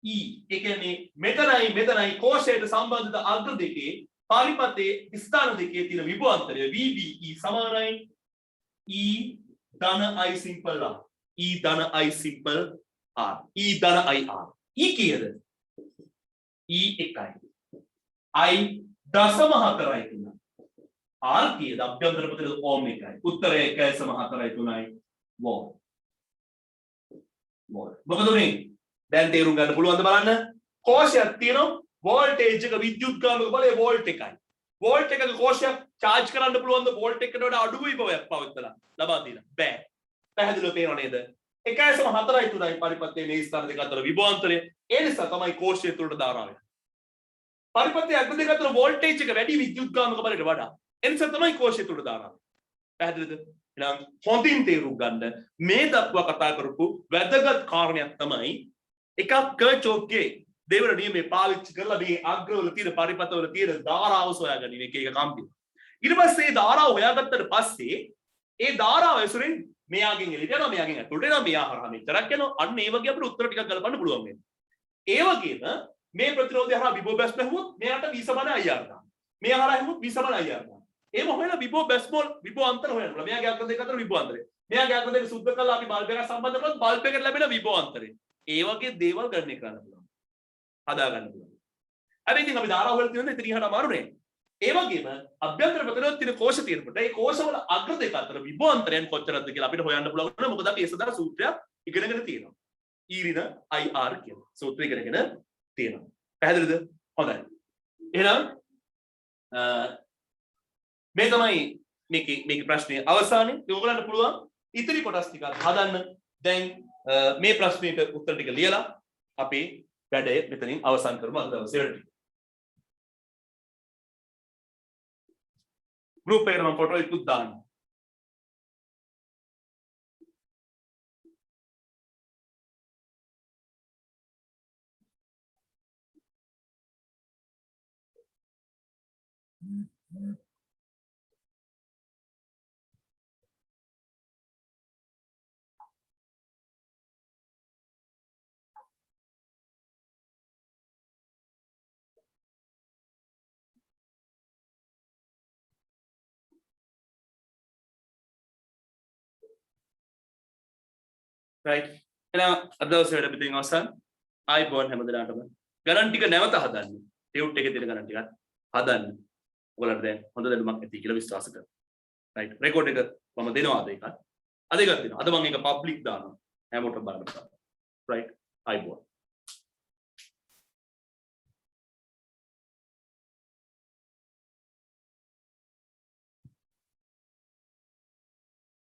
ඒ කියන්නේ මෙතනයි කෝෂයට සම්බන්ධිත අග්‍ර දෙකේ පාරිපතේ ස්ථාන දෙකේ තියෙන විභවාන්තරය VBE සමානයි E ධන I simple R. E ධන I simple R. E ධන I R. E කීයද? E එකයි. I දශම 4යි 3. R කීයද? අභ්‍යන්තර ප්‍රතිරෝධ ඕම් එකයි. උත්තරය 1.4යි 3යි වෝල්ට්. මොකද උනේ? දැන් තේරුම් ගන්න පුළුවන්ද බලන්න. කෝෂයක් තියෙනවා වෝල්ටේජ් එක විද්‍යුත්ගාමක බලය වෝල්ට් එකයි. වෝල්ට් එකක කෝෂයක් charge කරන්න පුළුවන්ද වෝල්ට් එකකට වඩා අඩු විභවයක් පවත්වලා ලබා දීලා? බෑ. පැහැදිලිව පේනව නේද? 1.4යි 3යි පරිපත්තේ මේ ස්ථාන දෙක අතර විභවාන්තරය. ඒ නිසා තමයි කෝෂය තුළට ධාරාව යන්නේ. පරිපත්තේ අග්‍ර දෙක අතර වෝල්ටේජ් එක වැඩි විද්‍යුත්ගාමක බලයට වඩා. ඒ නිසා තමයි කෝෂය තුළට ධාරාව. පැහැදිලිද? එහෙනම් හොඳින් තේරුම් ගන්න මේ දක්වා කතා කරපු වැදගත් කාරණයක් තමයි එකක් කර්චොෆ්ගේ දේවර නියමයේ පාවිච්චි කරලා මේ අග්‍රවල තියෙන පරිපතවල තියෙන ධාරාව සොයාගන්න එක කම්පි. ඊට පස්සේ ඒ ධාරාව හොයාගත්තට පස්සේ ඒ ධාරාව ඇසුරින් මෙයාගෙන් එළියට යනවා මෙයාගෙන් ඇතුළට එනවා මෙයා හරහා මෙච්චරක් යනවා අන්න ඒ වගේ අපිට උත්තර ටිකක් ගලපන්න පුළුවන් වෙනවා. ඒ වගේම මේ ප්‍රතිරෝධය හරහා විභව බැස් බැලුවොත් මෙයාට V = IR ගන්න. මෙයා හරහා හැමුවොත් V = IR ගන්න. එහෙම හොයලා විභව බැස් මොල් විභව අන්තර හොයන්න ඕන. මෙයාගේ අග්‍ර දෙක අතර විභව අන්තරය. මෙයාගේ අග්‍ර දෙක සුද්ධ කරලා අපි බල්බ් එකක් සම්බන්ධ කරොත් බල්බ් එකට ලැබෙන විභව අන්තරය. ඒ වගේ දේවල් ගණනය කරන්න පුළුවන්. හදා ගන්න පුළුවන්. හැබැයි ඉතින් අපි ධාරාව වල තියෙන ඉතින් ඉහට අමාරු නේ. ඒ වගේම අභ්‍යන්තර ප්‍රතිරෝධ තියෙන කෝෂ තියෙනකොට ඒ කෝෂවල අග්‍ර දෙක අතර විභවාන්තරයන් කොච්චරද කියලා අපිට හොයන්න පුළුවන් වෙනවා. මොකද අපි ඒ සඳහා සූත්‍රයක් ඉගෙනගෙන තියෙනවා. E ඍණ IR කියන සූත්‍රය ඉගෙනගෙන තියෙනවා. පැහැදිලිද? හොඳයි. එහෙනම් මේ තමයි මේකේ ප්‍රශ්නේ අවසානයේ. ඔයගොල්ලන්ට පුළුවන් ඉතිරි කොටස් ටික හදන්න. දැන් මේ ප්‍රශ්නෙට උත්තර ටික ලියලා අපි වැඩේ මෙතනින් අවසන් කරමු අද දවසේ වැඩ ටික. group එකට මම ෆොටෝ එකක් දාන්න. right එහෙනම් අද දවසේ වැඩ පිටින් අවසන් ආයිබෝන් හැමදෙනාටම ගණන් ටික නැවත හදන්න ටියුට් එකේ තියෙන ගණන් ටිකත් හදන්න ඔයගොල්ලන්ට දැන් හොඳ දැනුමක් ඇති කියලා විශ්වාස කරනවා right රෙකෝඩ් එක මම දෙනවා අද එකක් දෙනවා අද මම ඒක පබ්ලික් දානවා හැමෝටම බලන්න right ආයිබෝන්